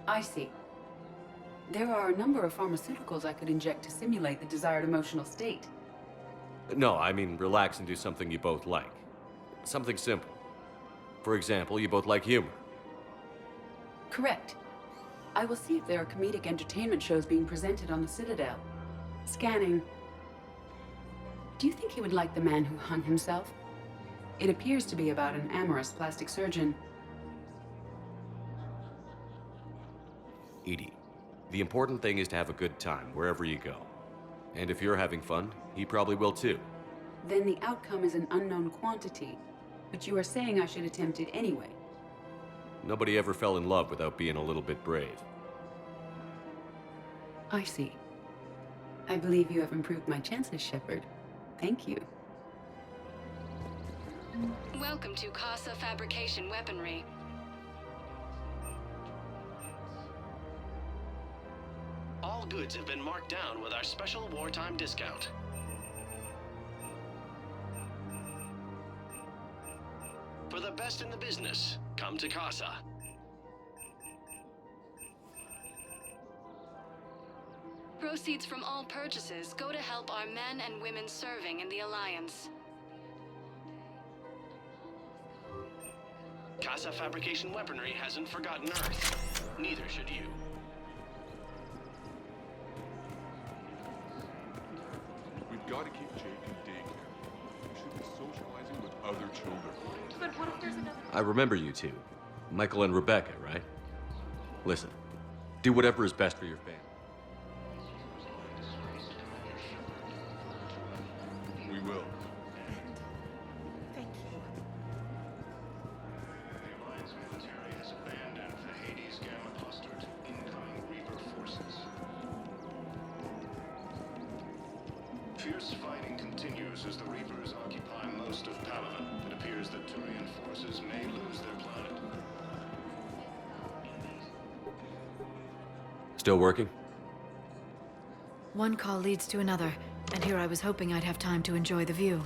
I see. There are a number of pharmaceuticals I could inject to simulate the desired emotional state. No, I mean relax and do something you both like. Something simple. For example, you both like humor. Correct. I will see if there are comedic entertainment shows being presented on the Citadel. Scanning. Do you think he would like The Man Who Hung Himself? It appears to be about an amorous plastic surgeon. Edie, the important thing is to have a good time wherever you go. And if you're having fun, he probably will too. Then the outcome is an unknown quantity, but you are saying I should attempt it anyway. Nobody ever fell in love without being a little bit brave. I see. I believe you have improved my chances, Shepard. Thank you. Welcome to Casa Fabrication Weaponry. All goods have been marked down with our special wartime discount. For the best in the business, come to Casa. Proceeds from all purchases go to help our men and women serving in the Alliance. Casa Fabrication Weaponry hasn't forgotten Earth. Neither should you. We've got to keep Jake in daycare. He should be socializing with other children. But what if there's another... I remember you two. Michael and Rebecca, right? Listen, do whatever is best for your family. We will. Thank you. The Alliance military has abandoned the Hades Gamma cluster to incoming Reaper forces. Fierce fighting continues as the Reapers occupy most of Palaven. It appears that Turian forces may lose their planet. Still working? One call leads to another, and here I was hoping I'd have time to enjoy the view.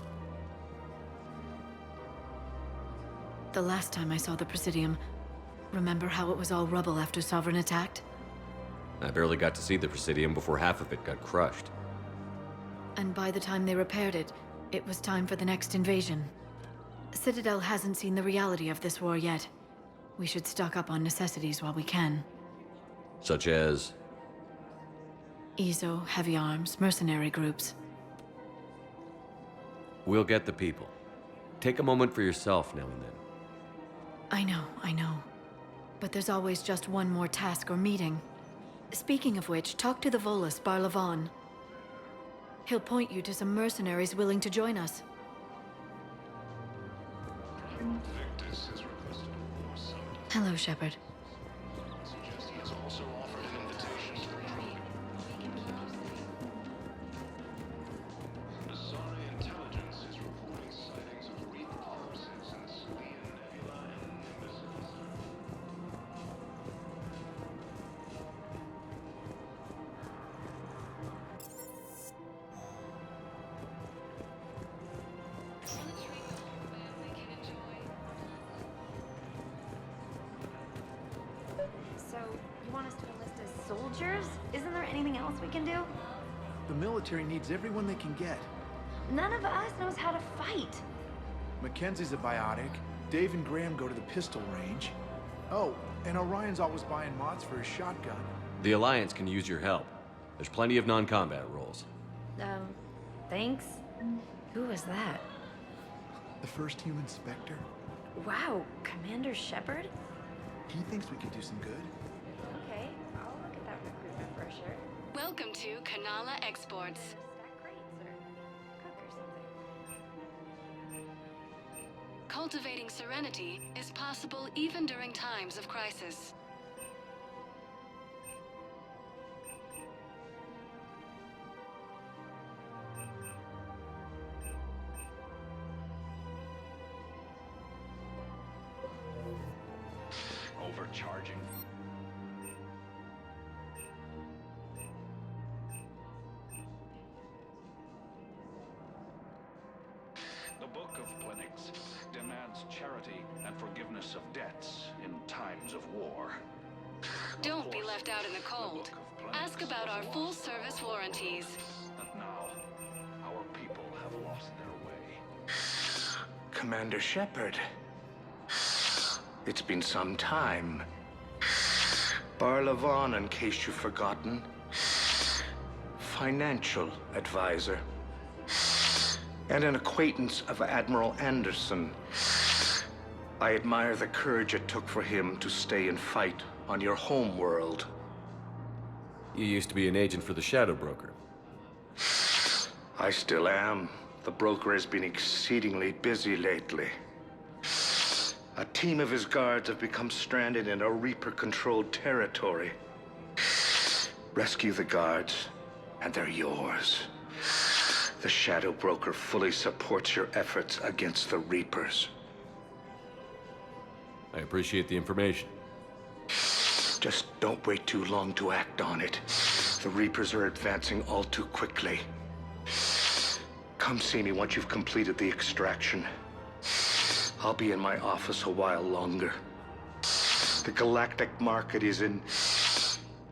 The last time I saw the Presidium, remember how it was all rubble after Sovereign attacked? I barely got to see the Presidium before half of it got crushed. And by the time they repaired it, it was time for the next invasion. Citadel hasn't seen the reality of this war yet. We should stock up on necessities while we can. Such as? EZO, heavy arms, mercenary groups. We'll get the people. Take a moment for yourself now and then. I know. But there's always just one more task or meeting. Speaking of which, talk to the Volus, Barlavon. He'll point you to some mercenaries willing to join us. Victus has requested a war summit. Hello, Shepard. Suggests he has also offered an invitation to retreat. Azari intelligence is reporting sightings of Reaper forces in the Salian Nebula and Nemesis. So, you want us to enlist as soldiers? Isn't there anything else we can do? The military needs everyone they can get. None of us knows how to fight. Mackenzie's a biotic. Dave and Graham go to the pistol range. Oh, and Orion's always buying mods for his shotgun. The Alliance can use your help. There's plenty of non-combat roles. Thanks. Who was that? The first human Spectre. Wow, Commander Shepard? He thinks we could do some good. Okay, I'll look at that recruitment brochure. Welcome to Kanala Exports. Stack crates or cook or something. Cultivating serenity is possible even during times of crisis. Overcharging. The Book of Plenix demands charity and forgiveness of debts in times of war. Don't be left out in the cold. Ask about our full-service warranties. And now, our people have lost their way. Commander Shepard. It's been some time. Barlavon, in case you've forgotten. Financial advisor. And an acquaintance of Admiral Anderson. I admire the courage it took for him to stay and fight on your home world. You used to be an agent for the Shadow Broker. I still am. The broker has been exceedingly busy lately. A team of his guards have become stranded in a Reaper-controlled territory. Rescue the guards, and they're yours. The Shadow Broker fully supports your efforts against the Reapers. I appreciate the information. Just don't wait too long to act on it. The Reapers are advancing all too quickly. Come see me once you've completed the extraction. I'll be in my office a while longer. The galactic market is in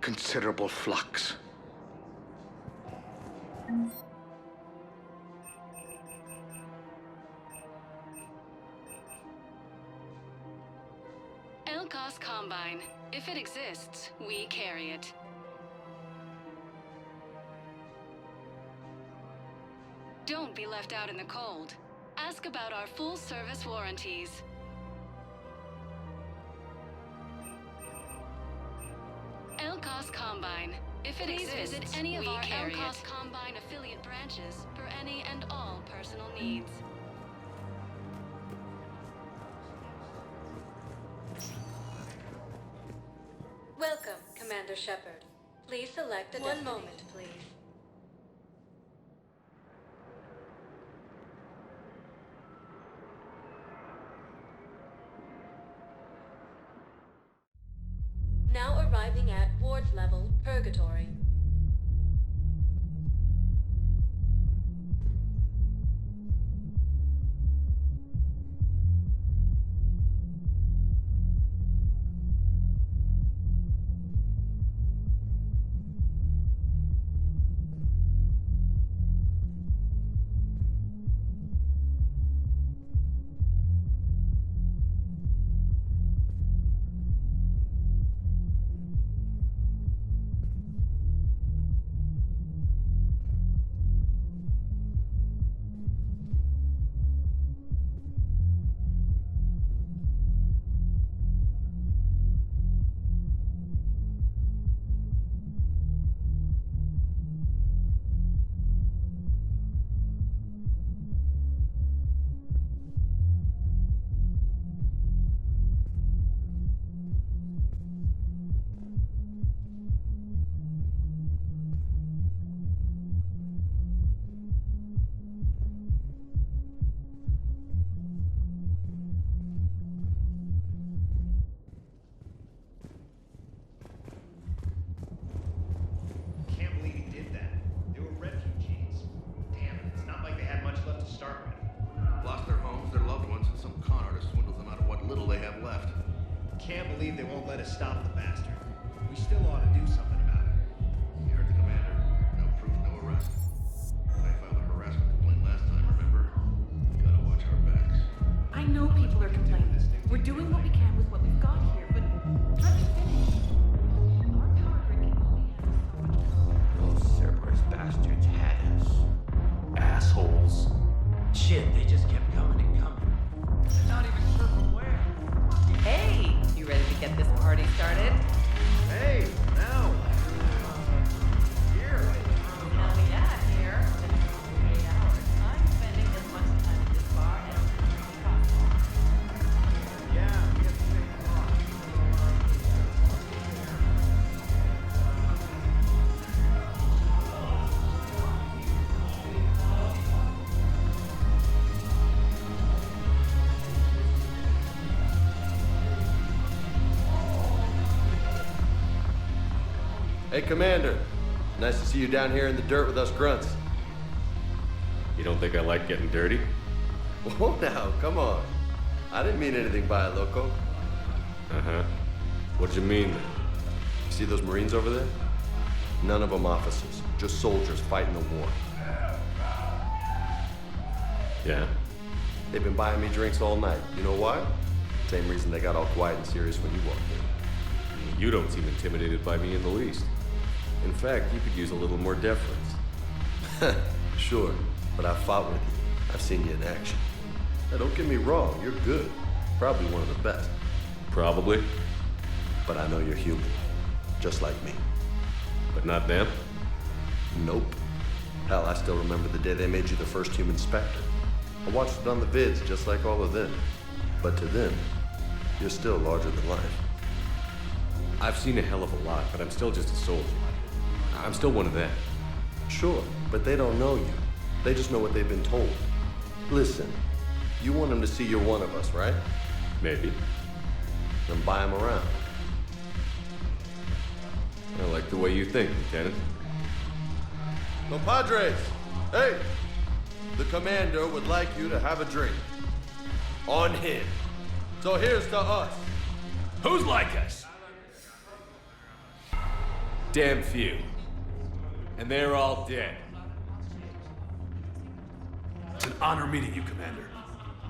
considerable flux. Elkos Combine. If it exists, we carry it. Don't be left out in the cold. Ask about our full-service warranties. Elkos Combine. If it exists, visit any of our Elkos Combine affiliate branches for any and all personal needs. Welcome, Commander Shepard. Please select a One moment, please. Now arriving at ward level Purgatory. Can't believe they won't let us stop the bastard. We still ought to do something about it. You heard the commander. No proof, no arrest. I filed a harassment complaint last time, remember? Gotta watch our backs. I know people are complaining. We're doing what we can with what we've got here, but Hey, Commander. Nice to see you down here in the dirt with us grunts. You don't think I like getting dirty? Whoa now, come on. I didn't mean anything by it, Loco. Uh-huh. What'd you mean then? You see those Marines over there? None of them officers, just soldiers fighting the war. Yeah? They've been buying me drinks all night. You know why? Same reason they got all quiet and serious when you walked in. You don't seem intimidated by me in the least. In fact, you could use a little more deference. Sure, but I've fought with you. I've seen you in action. Now, don't get me wrong, you're good. Probably one of the best. Probably. But I know you're human. Just like me. But not them? Nope. Hell, I still remember the day they made you the first human Spectre. I watched it on the vids just like all of them. But to them, you're still larger than life. I've seen a hell of a lot, but I'm still just a soldier. I'm still one of them. Sure, but they don't know you. They just know what they've been told. Listen, you want them to see you're one of us, right? Maybe. Then buy them around. I like the way you think, Lieutenant. Compadres, hey! The commander would like you to have a drink. On him. So here's to us. Who's like us? Damn few. And they're all dead. It's an honor meeting you, Commander.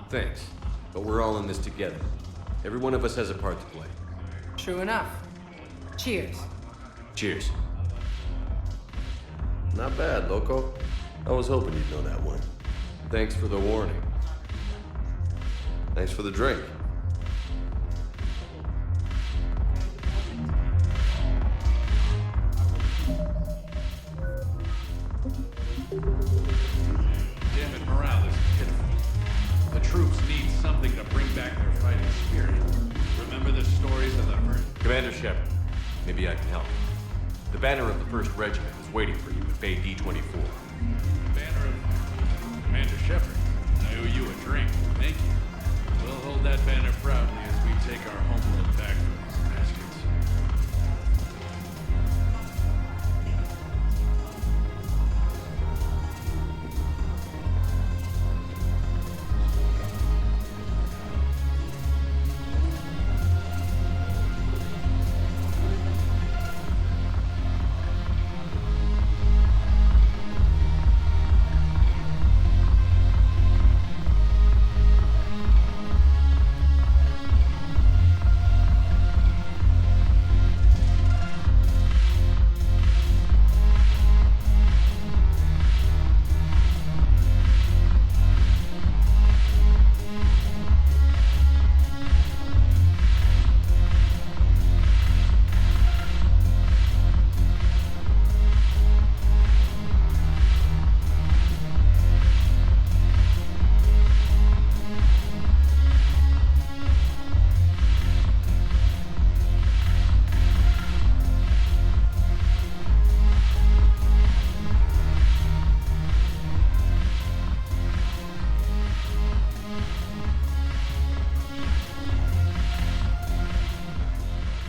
Thanks. But we're all in this together. Every one of us has a part to play. True enough. Cheers. Cheers. Not bad, Loco. I was hoping you'd know that one. Thanks for the warning. Thanks for the drink. Damn it, morale is pitiful. The troops need something to bring back their fighting spirit. Remember the stories of the first... Commander Shepard, maybe I can help. The banner of the 1st Regiment is waiting for you at Bay D-24. Banner of... Commander Shepard, I owe you a drink. Thank you. We'll hold that banner proudly as we take our homeworld back from these bastards.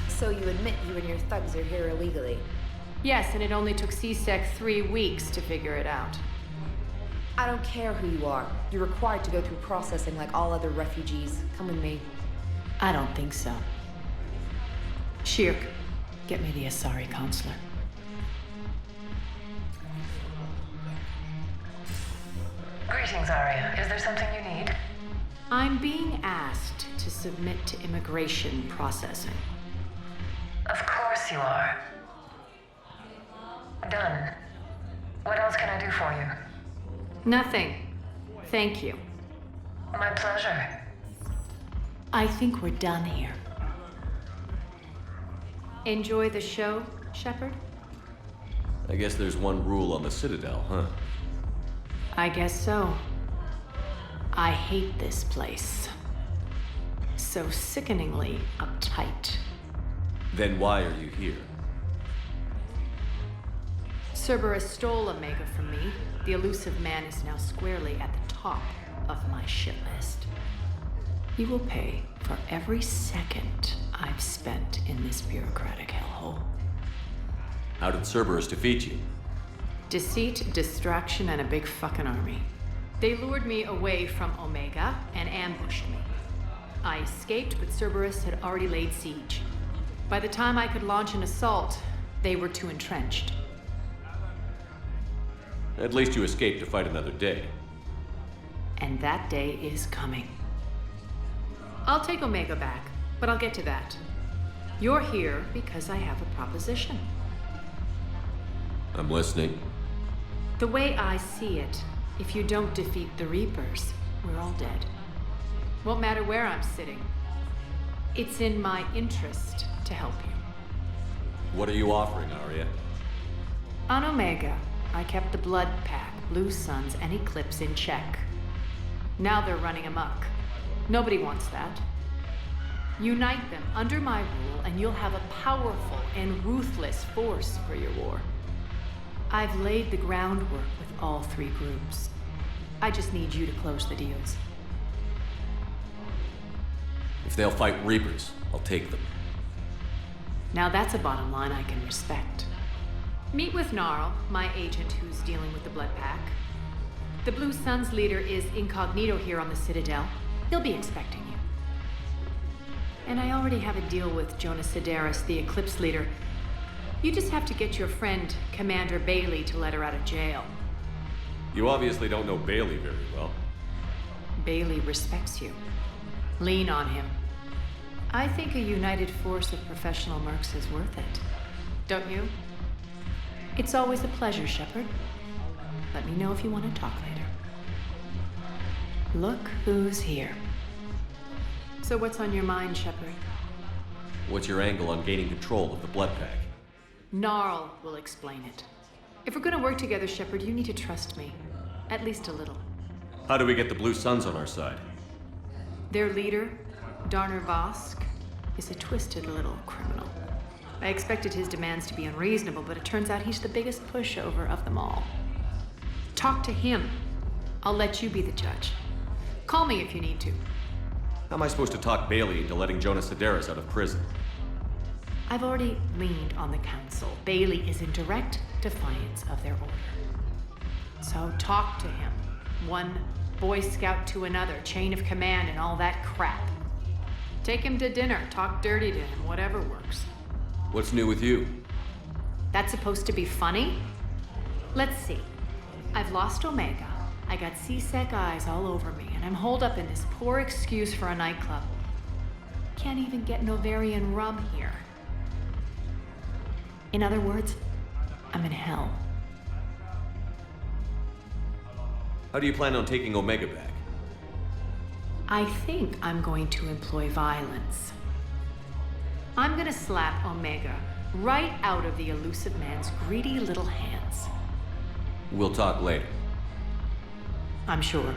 So you admit you and your thugs are here illegally? Yes, and it only took CSEC 3 weeks to figure it out. I don't care who you are. You're required to go through processing like all other refugees. Come with me. I don't think so. Shirk, get me the Asari consular. Greetings, Arya. Is there something you need? I'm being asked to submit to immigration processing. Of course you are. Done. What else can I do for you? Nothing. Thank you. My pleasure. I think we're done here. Enjoy the show, Shepard? I guess there's one rule on the Citadel, huh? I guess so. I hate this place. So sickeningly uptight. Then why are you here? Cerberus stole Omega from me. The elusive man is now squarely at the top of my shit list. He will pay for every second I've spent in this bureaucratic hellhole. How did Cerberus defeat you? Deceit, distraction, and a big fucking army. They lured me away from Omega and ambushed me. I escaped, but Cerberus had already laid siege. By the time I could launch an assault, they were too entrenched. At least you escaped to fight another day. And that day is coming. I'll take Omega back, but I'll get to that. You're here because I have a proposition. I'm listening. The way I see it, if you don't defeat the Reapers, we're all dead. Won't matter where I'm sitting. It's in my interest to help you. What are you offering, Arya? On Omega, I kept the Blood Pack, Blue Suns, and Eclipse in check. Now they're running amok. Nobody wants that. Unite them under my rule, and you'll have a powerful and ruthless force for your war. I've laid the groundwork with all three groups. I just need you to close the deals. If they'll fight Reapers, I'll take them. Now that's a bottom line I can respect. Meet with Gnarl, my agent who's dealing with the Blood Pack. The Blue Suns leader is incognito here on the Citadel. He'll be expecting you. And I already have a deal with Jonas Sidaris, the Eclipse leader. You just have to get your friend, Commander Bailey, to let her out of jail. You obviously don't know Bailey very well. Bailey respects you. Lean on him. I think a united force of professional mercs is worth it. Don't you? It's always a pleasure, Shepard. Let me know if you want to talk later. Look who's here. So what's on your mind, Shepard? What's your angle on gaining control of the Blood Pack? Gnarl will explain it. If we're gonna work together, Shepard, you need to trust me. At least a little. How do we get the Blue Suns on our side? Their leader, Darner Vosk, is a twisted little criminal. I expected his demands to be unreasonable, but it turns out he's the biggest pushover of them all. Talk to him. I'll let you be the judge. Call me if you need to. How am I supposed to talk Bailey into letting Jonas Sidaris out of prison? I've already leaned on the council. Bailey is in direct defiance of their order. So talk to him. One Boy Scout to another, chain of command and all that crap. Take him to dinner, talk dirty to him, whatever works. What's new with you? That's supposed to be funny? Let's see. I've lost Omega. I got C-Sec eyes all over me, and I'm holed up in this poor excuse for a nightclub. Can't even get Novarian rum here. In other words, I'm in hell. How do you plan on taking Omega back? I think I'm going to employ violence. I'm gonna slap Omega right out of the elusive man's greedy little hands. We'll talk later. I'm sure.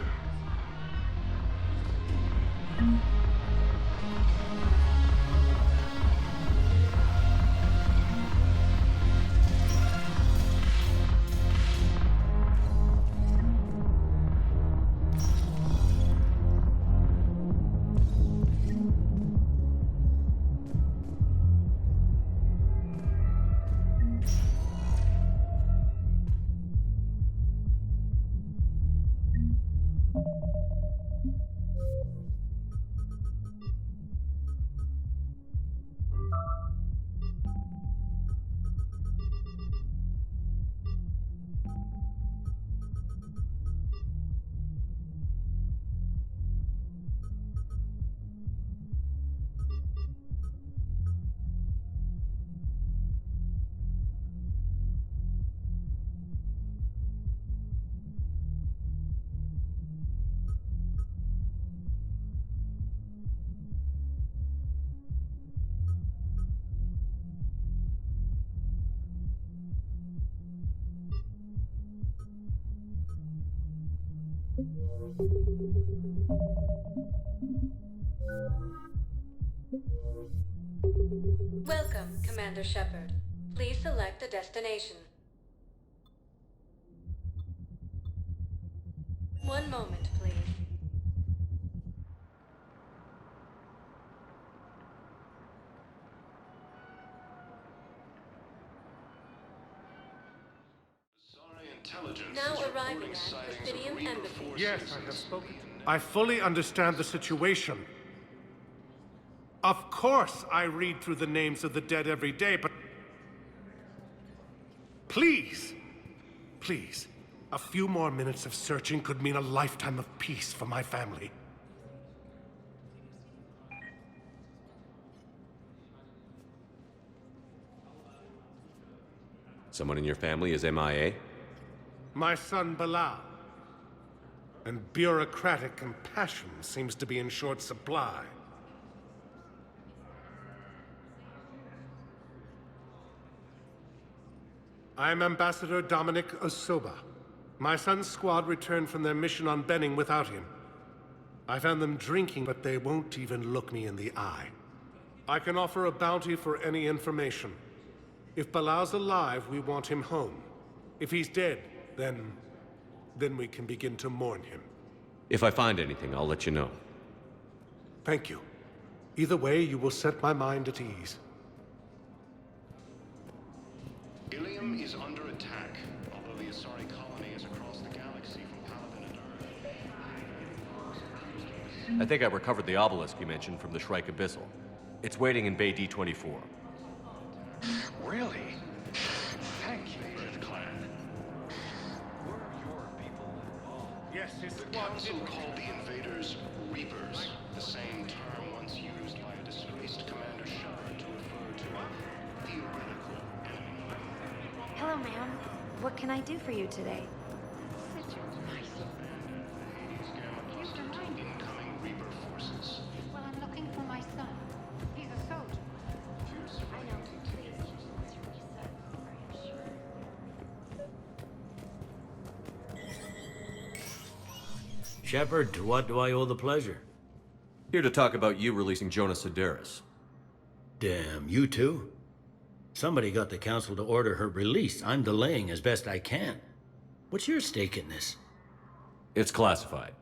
Welcome, Commander Shepard. Please select a destination. One moment, please. Now arriving at Ophidian Embassy. Yes, I have spoken. I fully understand the situation. Of course, I read through the names of the dead every day, but... Please, please, a few more minutes of searching could mean a lifetime of peace for my family. Someone in your family is MIA? My son, Bilal. And bureaucratic compassion seems to be in short supply. I'm Ambassador Dominic Osoba. My son's squad returned from their mission on Benning without him. I found them drinking, but they won't even look me in the eye. I can offer a bounty for any information. If Bilal's alive, we want him home. If he's dead, then we can begin to mourn him. If I find anything, I'll let you know. Thank you. Either way, you will set my mind at ease. Ilium is under attack, although the Asari colony is across the galaxy from Paladin and Earth. I think I recovered the obelisk you mentioned from the Shrike Abyssal. It's waiting in Bay D-24. Really? Thank you, Earth Clan. Where are your people involved? Yes, the Council called the invaders Reapers, the same term once used by a disgraced Commander Shepard to refer to a theoretical enemy. Hello, ma'am. What can I do for you today? Incoming Reaper forces. Well, I'm looking for my son. He's a soldier. I know. Shepard, to what do I owe the pleasure? Here to talk about you releasing Jonas Sedaris. Damn, you too? Somebody got the Council to order her release. I'm delaying as best I can. What's your stake in this? It's classified.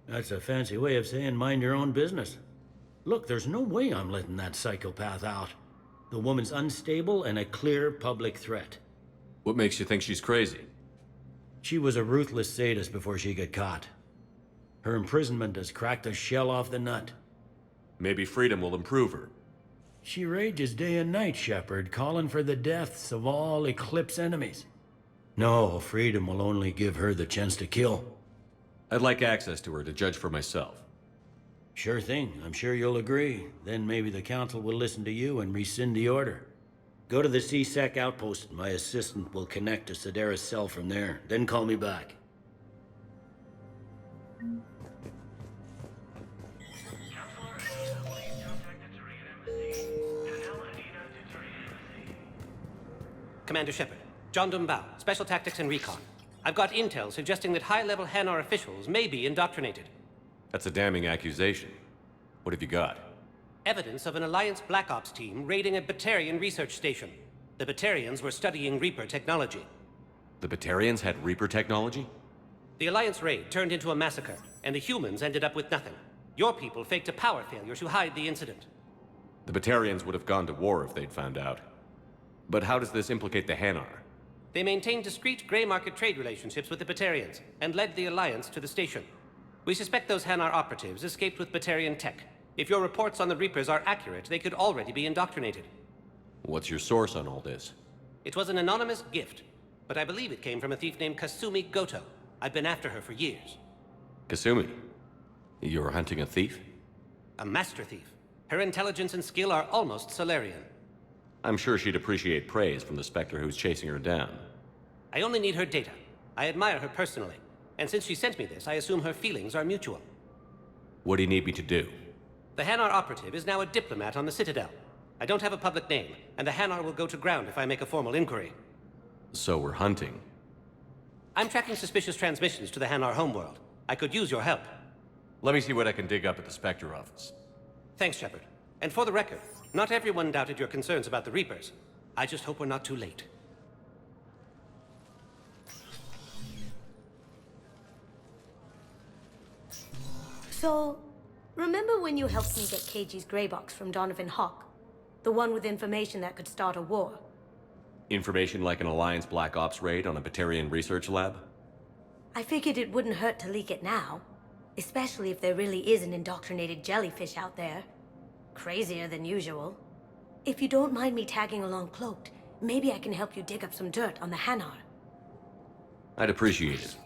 That's a fancy way of saying mind your own business. Look, there's no way I'm letting that psychopath out. The woman's unstable and a clear public threat. What makes you think she's crazy? She was a ruthless sadist before she got caught. Her imprisonment has cracked the shell off the nut. Maybe freedom will improve her. She rages day and night, Shepard, calling for the deaths of all Eclipse enemies. No, freedom will only give her the chance to kill. I'd like access to her to judge for myself. Sure thing. I'm sure you'll agree. Then maybe the Council will listen to you and rescind the order. Go to the C-Sec outpost. My assistant will connect to Sedaris' cell from there. Then call me back. Commander Shepard, John Dumbao, Special Tactics and Recon. I've got intel suggesting that high-level Hanar officials may be indoctrinated. That's a damning accusation. What have you got? Evidence of an Alliance Black Ops team raiding a Batarian research station. The Batarians were studying Reaper technology. The Batarians had Reaper technology? The Alliance raid turned into a massacre, and the humans ended up with nothing. Your people faked a power failure to hide the incident. The Batarians would have gone to war if they'd found out. But how does this implicate the Hanar? They maintained discreet gray market trade relationships with the Batarians, and led the Alliance to the station. We suspect those Hanar operatives escaped with Batarian tech. If your reports on the Reapers are accurate, they could already be indoctrinated. What's your source on all this? It was an anonymous gift, but I believe it came from a thief named Kasumi Goto. I've been after her for years. Kasumi? You're hunting a thief? A master thief. Her intelligence and skill are almost Solarian. I'm sure she'd appreciate praise from the Spectre who's chasing her down. I only need her data. I admire her personally, and since she sent me this, I assume her feelings are mutual. What do you need me to do? The Hanar operative is now a diplomat on the Citadel. I don't have a public name, and the Hanar will go to ground if I make a formal inquiry. So we're hunting. I'm tracking suspicious transmissions to the Hanar homeworld. I could use your help. Let me see what I can dig up at the Spectre office. Thanks, Shepard. And for the record, not everyone doubted your concerns about the Reapers. I just hope we're not too late. So, remember when you helped me get KG's grey box from Donovan Hawk? The one with information that could start a war? Information like an Alliance Black Ops raid on a Batarian research lab? I figured it wouldn't hurt to leak it now. Especially if there really is an indoctrinated jellyfish out there. Crazier than usual. If you don't mind me tagging along cloaked, maybe I can help you dig up some dirt on the Hanar. I'd appreciate it.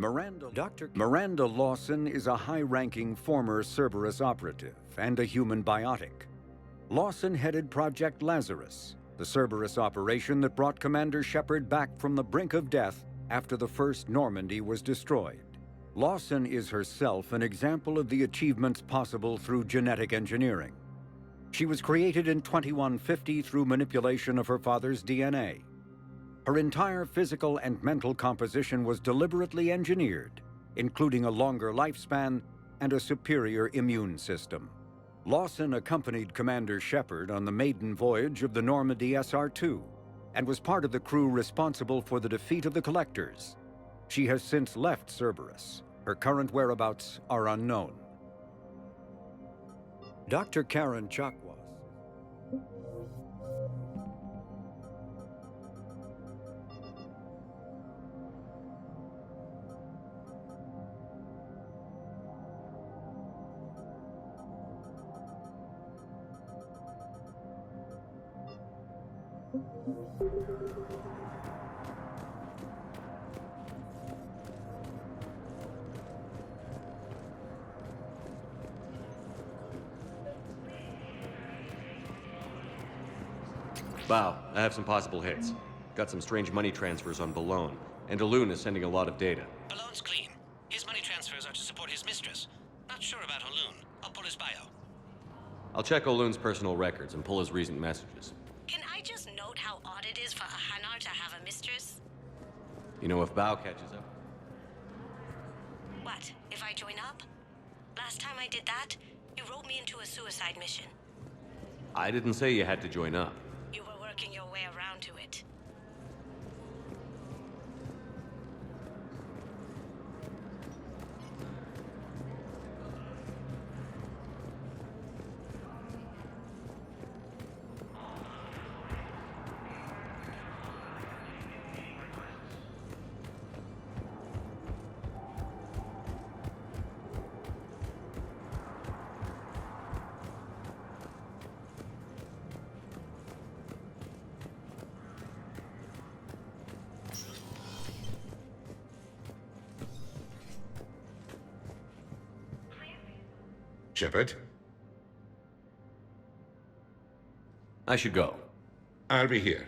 Dr. Miranda Lawson is a high-ranking former Cerberus operative and a human biotic. Lawson headed Project Lazarus, the Cerberus operation that brought Commander Shepard back from the brink of death after the first Normandy was destroyed. Lawson is herself an example of the achievements possible through genetic engineering. She was created in 2150 through manipulation of her father's DNA. Her entire physical and mental composition was deliberately engineered, including a longer lifespan and a superior immune system. Lawson accompanied Commander Shepard on the maiden voyage of the Normandy SR-2 and was part of the crew responsible for the defeat of the Collectors. She has since left Cerberus. Her current whereabouts are unknown. Dr. Karen Chakwas. Bow, I have some possible hits. Got some strange money transfers on Balone, and Olun is sending a lot of data. Balone's clean. His money transfers are to support his mistress. Not sure about Olun. I'll pull his bio. I'll check Olun's personal records and pull his recent messages. Can I just note how odd it is for a Hanar to have a mistress? You know, if Bow catches up... What, if I join up? Last time I did that, you wrote me into a suicide mission. I didn't say you had to join up. You were working your way around to it. Shepard? I should go. I'll be here.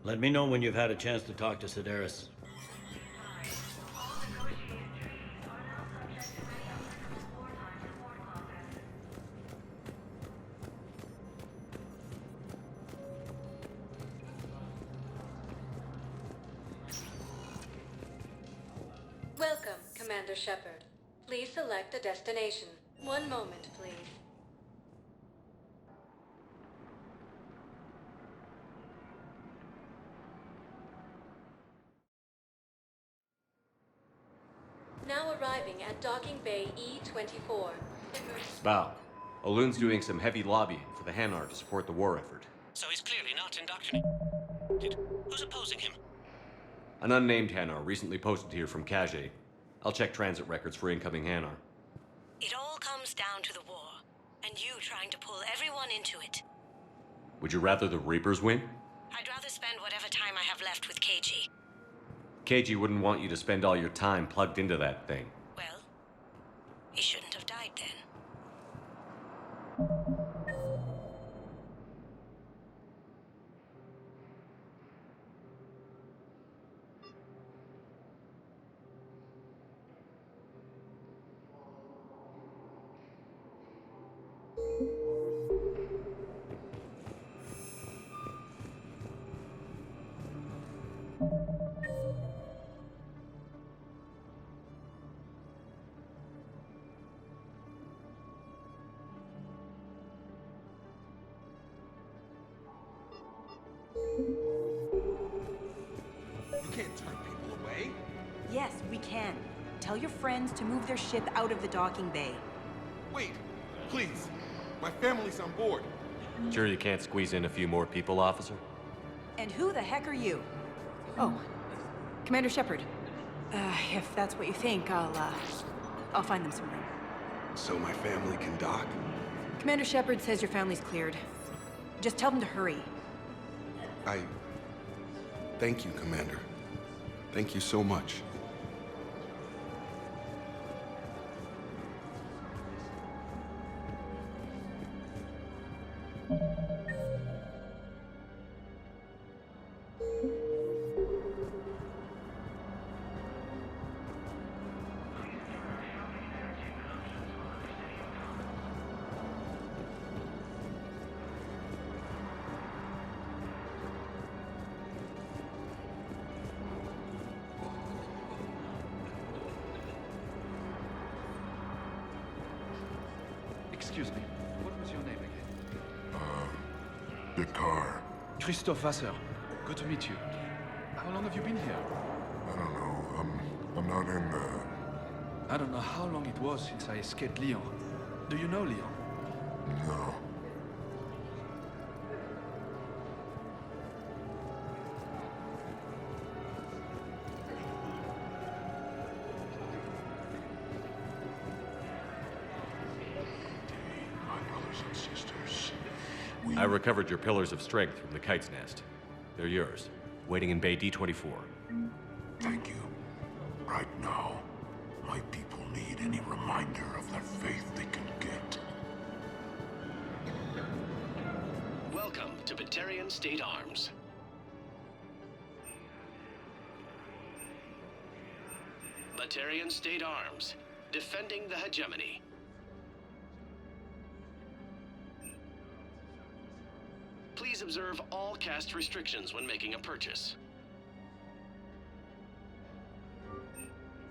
Let me know when you've had a chance to talk to Sedaris. Welcome, Commander Shepard. Please select a destination. One moment, please. Now arriving at Docking Bay E-24. Bow, Olun's doing some heavy lobbying for the Hanar to support the war effort. So he's clearly not indoctrinated. Who's opposing him? An unnamed Hanar recently posted here from Khajiit. I'll check transit records for incoming Hanar. It all comes down to the war, and you trying to pull everyone into it. Would you rather the Reapers win? I'd rather spend whatever time I have left with KG. KG wouldn't want you to spend all your time plugged into that thing. Well, he shouldn't have died then. We can. Tell your friends to move their ship out of the docking bay. Wait, please. My family's on board. Sure you can't squeeze in a few more people, officer? And who the heck are you? Oh, Commander Shepard. If that's what you think, I'll find them some room. So my family can dock? Commander Shepard says your family's cleared. Just tell them to hurry. Thank you, Commander. Thank you so much. Excuse me, what was your name again? Dakar. Christophe Vasseur. Good to meet you. How long have you been here? I don't know. I'm not in the... I don't know how long it was since I escaped Lyon. Do you know Lyon? No. I recovered your pillars of strength from the Kite's Nest. They're yours, waiting in Bay D-24. Thank you. Right now, my people need any reminder of that faith they can get. Welcome to Batarian State Arms. Batarian State Arms, defending the hegemony. Please observe all caste restrictions when making a purchase.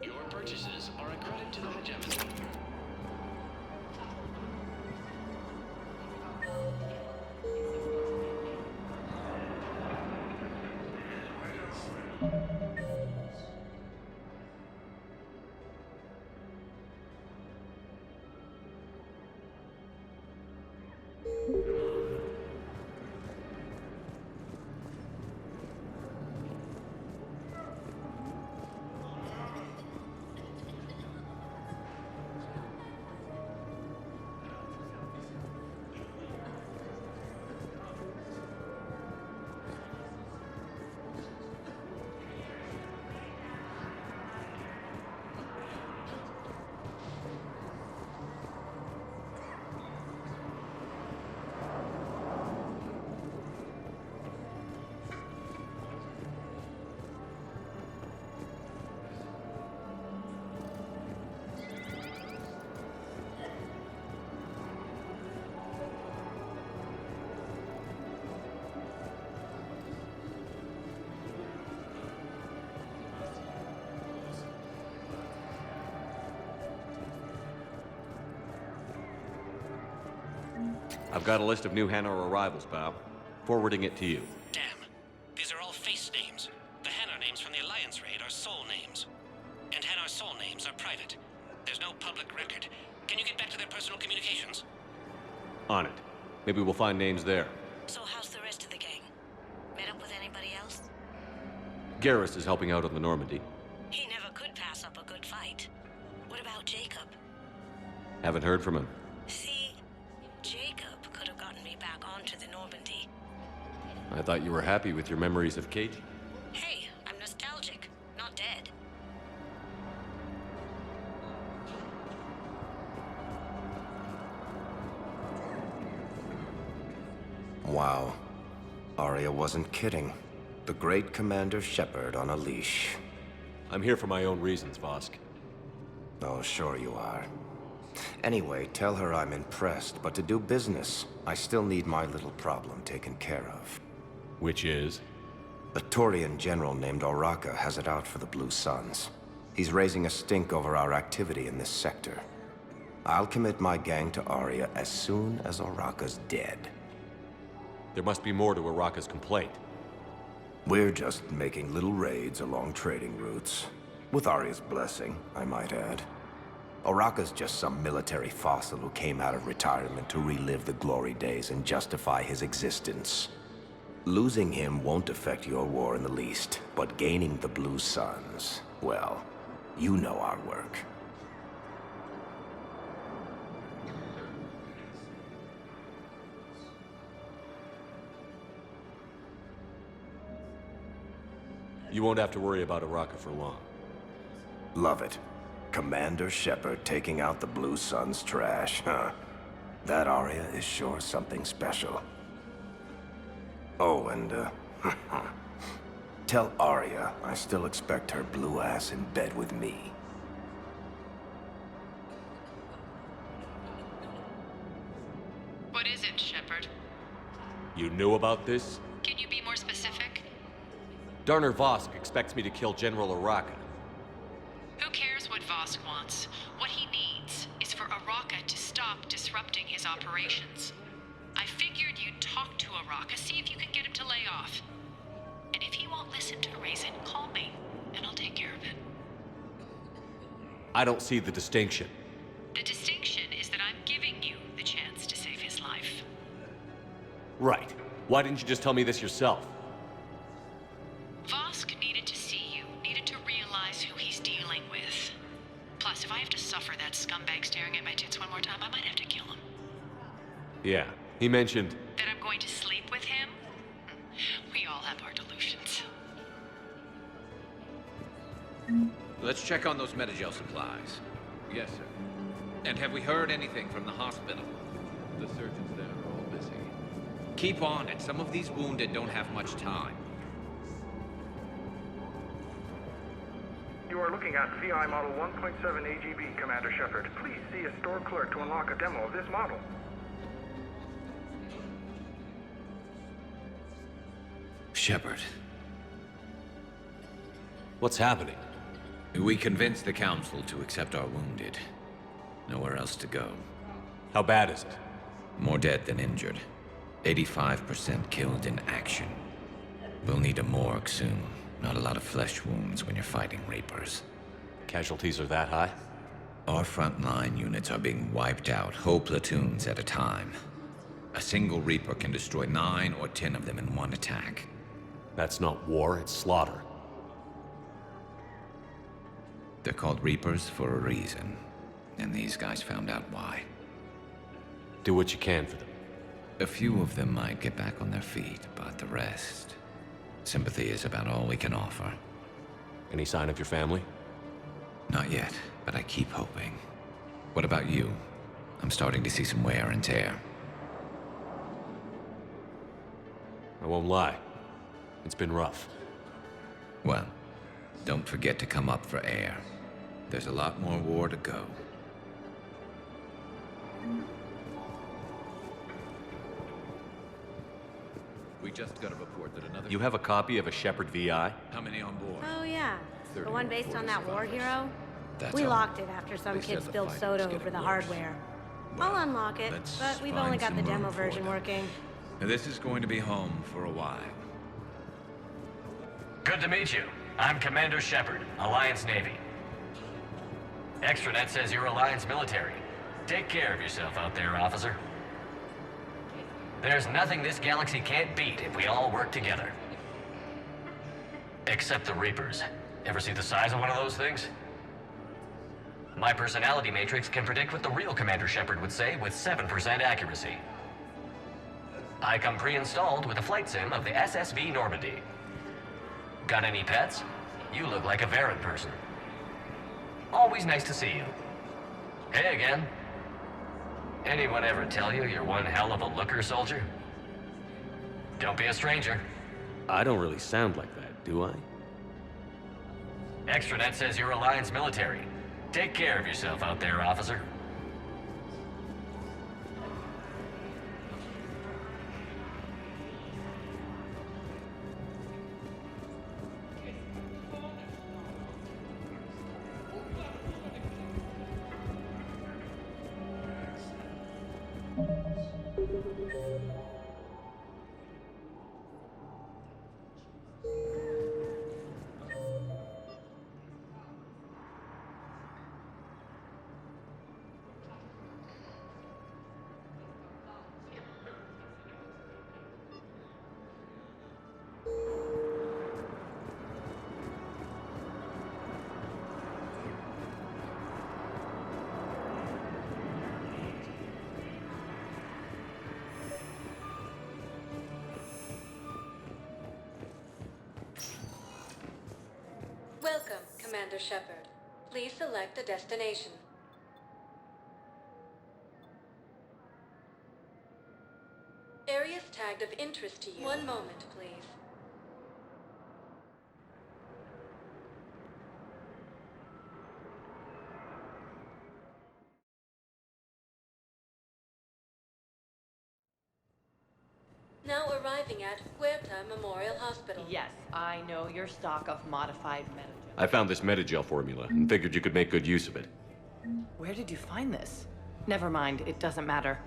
Your purchases are a credit to the hegemony. I've got a list of new Hanar arrivals, pal. Forwarding it to you. Damn. These are all face names. The Hanar names from the Alliance raid are soul names. And Hanar soul names are private. There's no public record. Can you get back to their personal communications? On it. Maybe we'll find names there. So how's the rest of the gang? Met up with anybody else? Garrus is helping out on the Normandy. He never could pass up a good fight. What about Jacob? Haven't heard from him. See, Jacob could have gotten me back onto the Normandy. I thought you were happy with your memories of Kate. Hey, I'm nostalgic, not dead. Wow. Arya wasn't kidding. The great Commander Shepard on a leash. I'm here for my own reasons, Vosk. Oh, sure you are. Anyway, tell her I'm impressed, but to do business, I still need my little problem taken care of. Which is? A Turian general named Oraka has it out for the Blue Suns. He's raising a stink over our activity in this sector. I'll commit my gang to Arya as soon as Oraka's dead. There must be more to Oraka's complaint. We're just making little raids along trading routes. With Arya's blessing, I might add. Oraka's just some military fossil who came out of retirement to relive the glory days and justify his existence. Losing him won't affect your war in the least, but gaining the Blue Suns, well, you know our work. You won't have to worry about Oraka for long. Love it. Commander Shepard taking out the Blue Suns trash, huh? That Arya is sure something special. Oh, and, tell Arya I still expect her blue ass in bed with me. What is it, Shepard? You knew about this? Can you be more specific? Darner Vosk expects me to kill General Oraka. Who cares what Vosk wants? What he needs is for Oraka to stop disrupting his operations. I figured you'd talk to Oraka, see if you can get him to lay off. And if he won't listen to reason, call me, and I'll take care of it. I don't see the distinction. The distinction is that I'm giving you the chance to save his life. Right. Why didn't you just tell me this yourself? Vosk needed to see you, needed to realize who he's dealing with. Plus, if I have to suffer that scumbag staring at my tits one more time, I might have to kill him. Yeah, he mentioned... That I'm going to sleep with him? We all have our delusions. Let's check on those Metagel supplies. Yes, sir. And have we heard anything from the hospital? The surgeons there are all busy. Keep on it. Some of these wounded don't have much time. You are looking at VI Model 1.7 AGB, Commander Shepard. Please see a store clerk to unlock a demo of this model. Shepard. What's happening? We convinced the Council to accept our wounded. Nowhere else to go. How bad is it? More dead than injured. 85% killed in action. We'll need a morgue soon. Not a lot of flesh wounds when you're fighting Reapers. Casualties are that high? Our frontline units are being wiped out, whole platoons at a time. A single Reaper can destroy 9 or 10 of them in one attack. That's not war, it's slaughter. They're called Reapers for a reason. And these guys found out why. Do what you can for them. A few of them might get back on their feet, but the rest... Sympathy is about all we can offer. Any sign of your family? Not yet, but I keep hoping. What about you? I'm starting to see some wear and tear. I won't lie. It's been rough. Well, don't forget to come up for air. There's a lot more war to go. We just got a report that another... You have a copy of a Shepard VI? How many on board? Oh, yeah. The one based on that war hero? That's We all. locked it after some They kid said the spilled fight soda was over getting the worse. hardware. I'll unlock it, let's but we've find only got some the room demo for version them. working. This is going to be home for a while. Good to meet you. I'm Commander Shepard, Alliance Navy. Extranet says you're Alliance military. Take care of yourself out there, officer. There's nothing this galaxy can't beat if we all work together. Except the Reapers. Ever see the size of one of those things? My personality matrix can predict what the real Commander Shepard would say with 7% accuracy. I come pre-installed with a flight sim of the SSV Normandy. Got any pets? You look like a Varen person. Always nice to see you. Hey again. Anyone ever tell you you're one hell of a looker, soldier? Don't be a stranger. I don't really sound like that, do I? Extranet says you're Alliance military. Take care of yourself out there, officer. Commander Shepard. Please select a destination. Areas tagged of interest to you. One moment, please. Now arriving at Huerta Memorial Hospital. Yes, I know your stock of modified Metagel. I found this Metagel formula and figured you could make good use of it. Where did you find this? Never mind, it doesn't matter.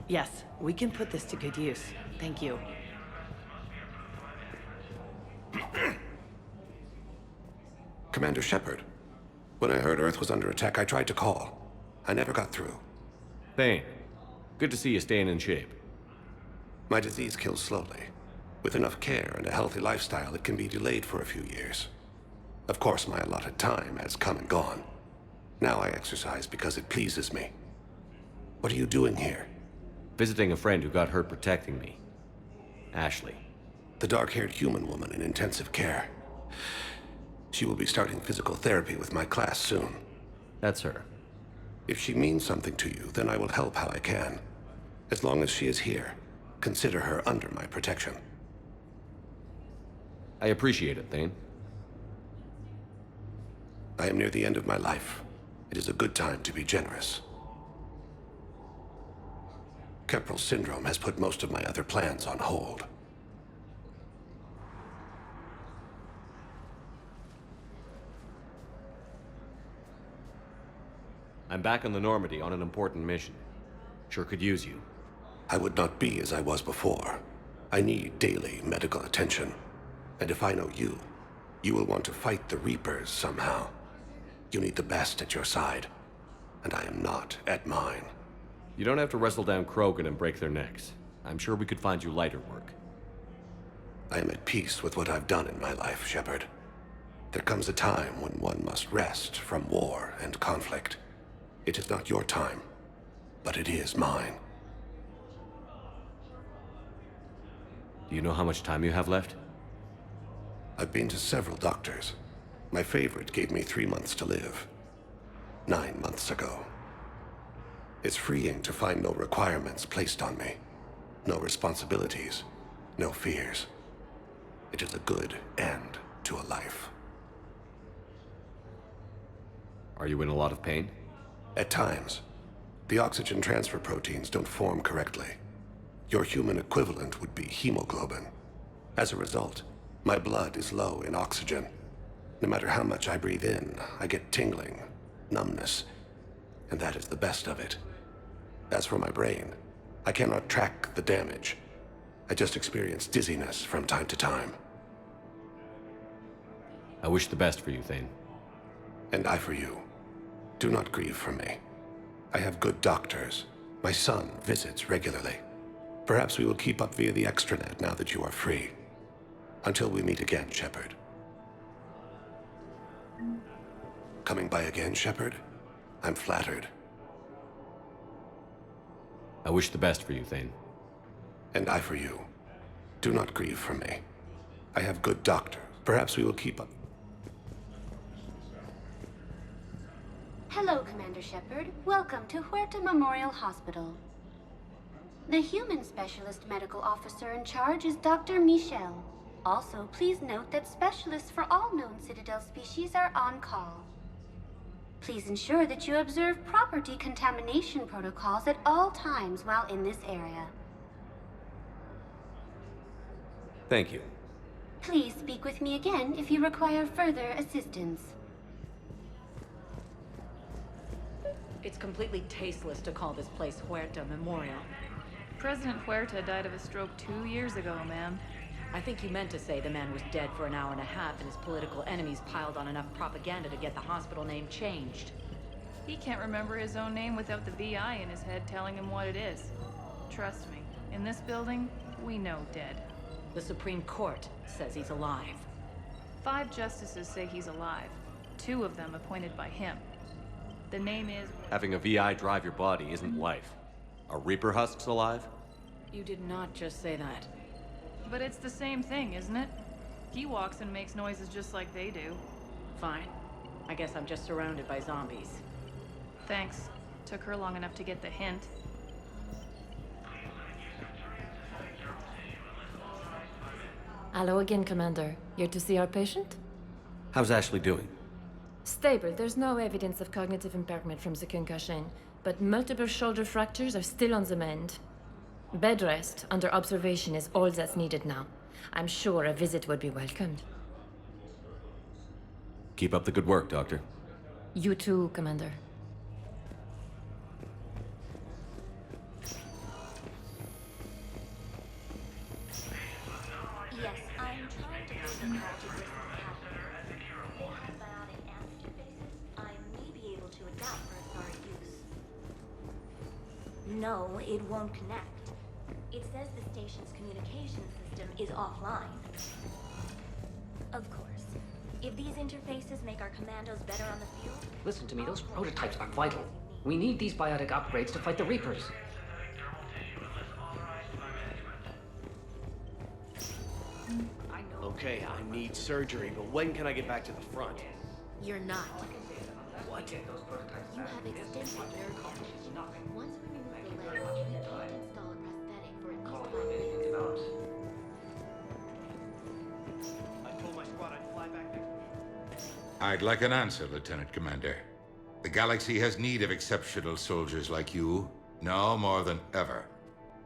Yes, we can put this to good use. Thank you. Commander Shepard, when I heard Earth was under attack, I tried to call. I never got through. Thane, good to see you staying in shape. My disease kills slowly. With enough care and a healthy lifestyle, it can be delayed for a few years. Of course, my allotted time has come and gone. Now I exercise because it pleases me. What are you doing here? Visiting a friend who got hurt protecting me. Ashley. The dark-haired human woman in intensive care. She will be starting physical therapy with my class soon. That's her. If she means something to you, then I will help how I can. As long as she is here, consider her under my protection. I appreciate it, Thane. I am near the end of my life. It is a good time to be generous. Kepral syndrome has put most of my other plans on hold. I'm back on the Normandy on an important mission. Sure could use you. I would not be as I was before. I need daily medical attention. And if I know you, you will want to fight the Reapers somehow. You need the best at your side, and I am not at mine. You don't have to wrestle down Krogan and break their necks. I'm sure we could find you lighter work. I am at peace with what I've done in my life, Shepard. There comes a time when one must rest from war and conflict. It is not your time, but it is mine. Do you know how much time you have left? I've been to several doctors. My favorite gave me 3 months to live. 9 months ago. It's freeing to find no requirements placed on me. No responsibilities. No fears. It is a good end to a life. Are you in a lot of pain? At times. The oxygen transfer proteins don't form correctly. Your human equivalent would be hemoglobin. As a result, my blood is low in oxygen. No matter how much I breathe in, I get tingling, numbness, and that is the best of it. As for my brain, I cannot track the damage. I just experience dizziness from time to time. I wish the best for you, Thane. And I for you. Do not grieve for me. I have good doctors. My son visits regularly. Perhaps we will keep up via the extranet now that you are free. Until we meet again, Shepard. Coming by again, Shepard? I'm flattered. I wish the best for you, Thane. And I for you. Do not grieve for me. I have good doctor. Perhaps we will keep up. Hello, Commander Shepard. Welcome to Huerta Memorial Hospital. The human specialist medical officer in charge is Dr. Michel. Also, please note that specialists for all known Citadel species are on call. Please ensure that you observe proper decontamination protocols at all times while in this area. Thank you. Please speak with me again if you require further assistance. It's completely tasteless to call this place Huerta Memorial. President Huerta died of a stroke 2 years ago, ma'am. I think you meant to say the man was dead for an hour and a half and his political enemies piled on enough propaganda to get the hospital name changed. He can't remember his own name without the VI in his head telling him what it is. Trust me, in this building, we know dead. The Supreme Court says he's alive. 5 justices say he's alive. 2 of them appointed by him. The name is... Having a VI drive your body isn't life. Are Reaper husks alive? You did not just say that. But it's the same thing, isn't it? He walks and makes noises just like they do. Fine. I guess I'm just surrounded by zombies. Thanks. Took her long enough to get the hint. Hello again, Commander. Here to see our patient? How's Ashley doing? Stable. There's no evidence of cognitive impairment from the concussion, but multiple shoulder fractures are still on the mend. Bed rest under observation is all that's needed now. I'm sure a visit would be welcomed. Keep up the good work, Doctor. You too, Commander. Yes, I'm trying to bring the call to this category. If they have biotic interfaces, I may be able to adapt for Asari use. No, it won't connect. It says the station's communication system is offline. Of course. If these interfaces make our commandos better on the field... Listen to me, those prototypes are vital. We need these biotic upgrades to fight the Reapers. Okay, I need surgery, but when can I get back to the front? You're not. What? You have extensive nerve damage. Once we remove the leg, we can't install a prosthetic for at least 5 minutes. I told my squad I'd fly back next week. I'd like an answer, Lieutenant Commander. The galaxy has need of exceptional soldiers like you, now more than ever.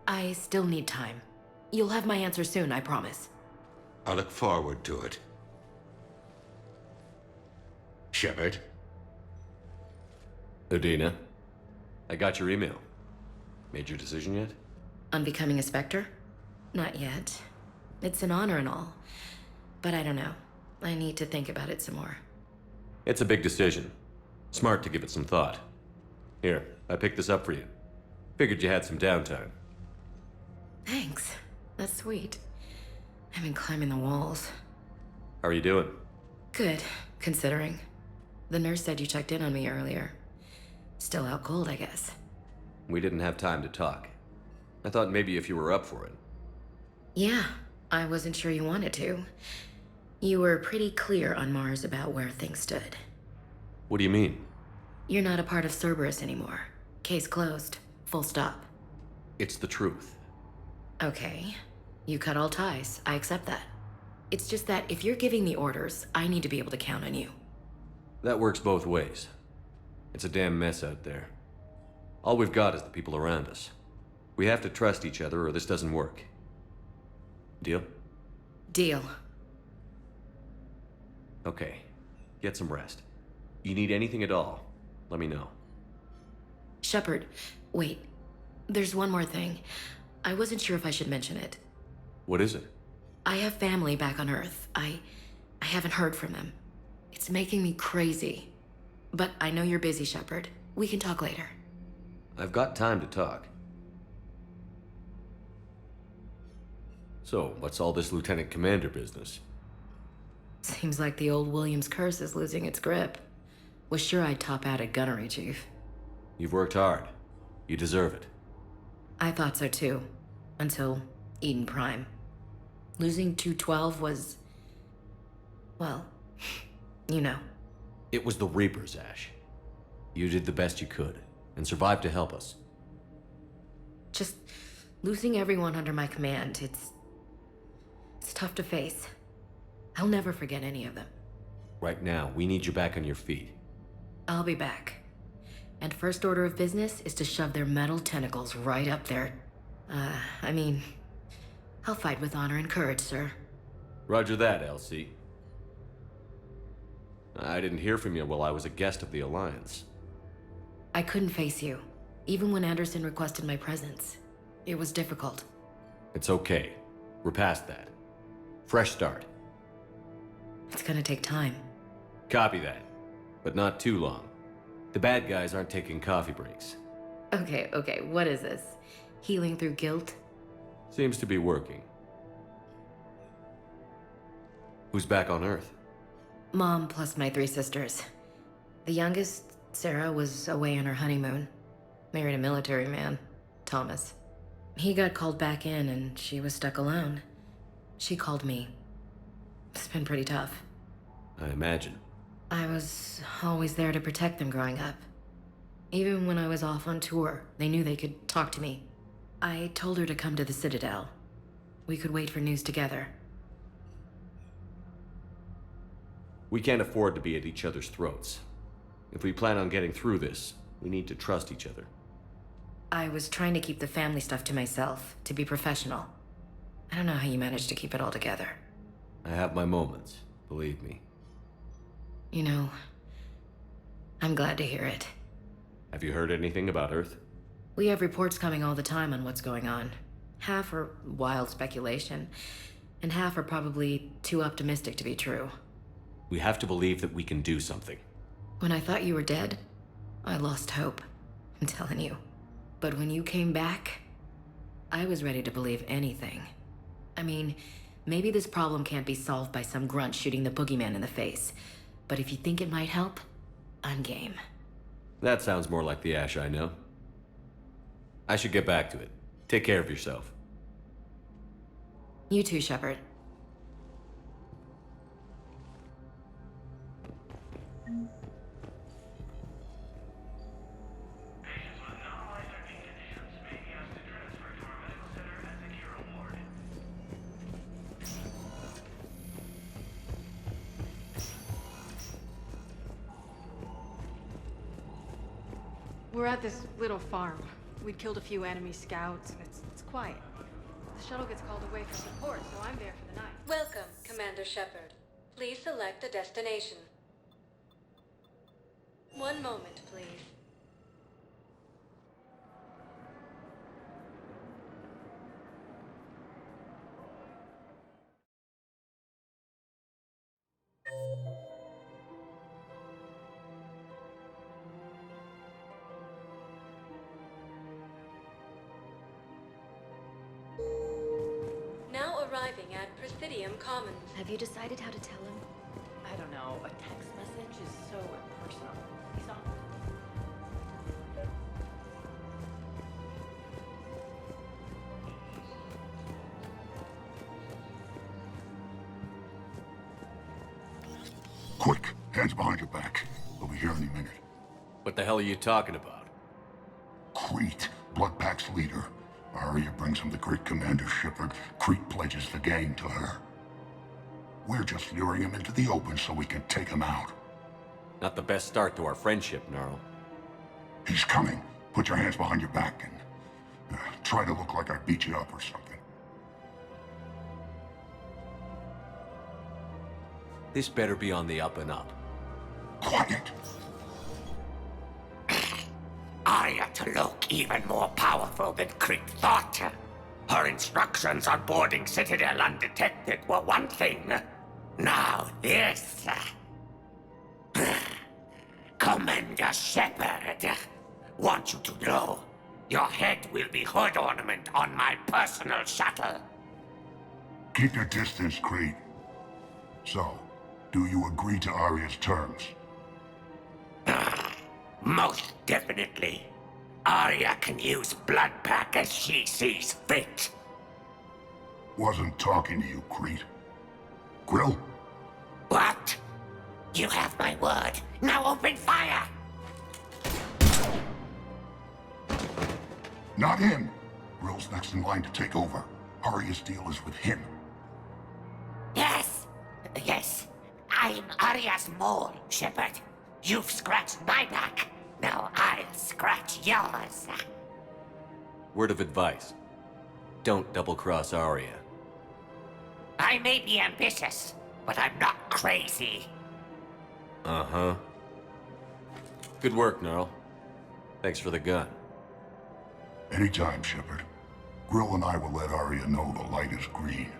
I still need time. You'll have my answer soon, I promise. I look forward to it. Shepard? Udina, I got your email. Made your decision yet? On becoming a Spectre? Not yet. It's an honor and all. But I don't know. I need to think about it some more. It's a big decision. Smart to give it some thought. Here, I picked this up for you. Figured you had some downtime. Thanks. That's sweet. I've been climbing the walls. How are you doing? Good, considering. The nurse said you checked in on me earlier. Still out cold, I guess. We didn't have time to talk. I thought maybe if you were up for it. Yeah, I wasn't sure you wanted to. You were pretty clear on Mars about where things stood. What do you mean? You're not a part of Cerberus anymore. Case closed. Full stop. It's the truth. Okay. You cut all ties. I accept that. It's just that if you're giving the orders, I need to be able to count on you. That works both ways. It's a damn mess out there. All we've got is the people around us. We have to trust each other or this doesn't work. Deal? Deal. Okay. Get some rest. You need anything at all, let me know. Shepard, wait. There's one more thing. I wasn't sure if I should mention it. What is it? I have family back on Earth. I haven't heard from them. It's making me crazy. But I know you're busy, Shepard. We can talk later. I've got time to talk. So, what's all this Lieutenant Commander business? Seems like the old Williams curse is losing its grip. Was sure I'd top out at gunnery, Chief. You've worked hard. You deserve it. I thought so too. Until Eden Prime. Losing 212 was... well, you know. It was the Reapers, Ash. You did the best you could, and survived to help us. Just losing everyone under my command, it's tough to face. I'll never forget any of them. Right now, we need you back on your feet. I'll be back. And first order of business is to shove their metal tentacles right up there. I'll fight with honor and courage, sir. Roger that, LC. I didn't hear from you while I was a guest of the Alliance. I couldn't face you, even when Anderson requested my presence. It was difficult. It's okay. We're past that. Fresh start. It's gonna take time. Copy that. But not too long. The bad guys aren't taking coffee breaks. Okay, what is this? Healing through guilt? Seems to be working. Who's back on Earth? Mom plus my 3 sisters. The youngest, Sarah, was away on her honeymoon. Married a military man, Thomas. He got called back in and she was stuck alone. She called me. It's been pretty tough. I imagine. I was always there to protect them growing up. Even when I was off on tour, they knew they could talk to me. I told her to come to the Citadel. We could wait for news together. We can't afford to be at each other's throats. If we plan on getting through this, we need to trust each other. I was trying to keep the family stuff to myself, to be professional. I don't know how you managed to keep it all together. I have my moments, believe me. You know, I'm glad to hear it. Have you heard anything about Earth? We have reports coming all the time on what's going on. Half are wild speculation, and half are probably too optimistic to be true. We have to believe that we can do something. When I thought you were dead, I lost hope. I'm telling you. But when you came back, I was ready to believe anything. I mean, maybe this problem can't be solved by some grunt shooting the boogeyman in the face. But if you think it might help, I'm game. That sounds more like the Ash I know. I should get back to it. Take care of yourself. You too, Shepard. We're at this little farm. We'd killed a few enemy scouts, and it's quiet. The shuttle gets called away for support, so I'm there for the night. Welcome, Commander Shepard. Please select a destination. One moment, please. Now arriving at Presidium Commons. Have you decided how to tell him? I don't know. A text message is so impersonal. He's on. Quick, hands behind your back. We'll be here any minute. What the hell are you talking about? Crete, Bloodpack's leader. Arya brings him the great Commander Shepard. Crete pledges the gang to her. We're just luring him into the open so we can take him out. Not the best start to our friendship, Gnarl. He's coming. Put your hands behind your back and try to look like I beat you up or something. This better be on the up and up. Quiet! Arya to look even more powerful than Crete thought. Her instructions on boarding Citadel undetected were one thing. Now this. Commander Shepard, want you to know, your head will be hood ornament on my personal shuttle. Keep your distance, Crete. So, do you agree to Arya's terms? Most definitely. Arya can use Bloodpack as she sees fit. Wasn't talking to you, Crete. Grill? What? You have my word. Now open fire! Not him. Grill's next in line to take over. Arya's deal is with him. Yes. Yes. I'm Arya's mole, Shepard. You've scratched my back. Now I'll scratch yours. Word of advice. Don't double-cross Arya. I may be ambitious, but I'm not crazy. Uh-huh. Good work, Gnarl. Thanks for the gun. Anytime, Shepard. Grill and I will let Arya know the light is green.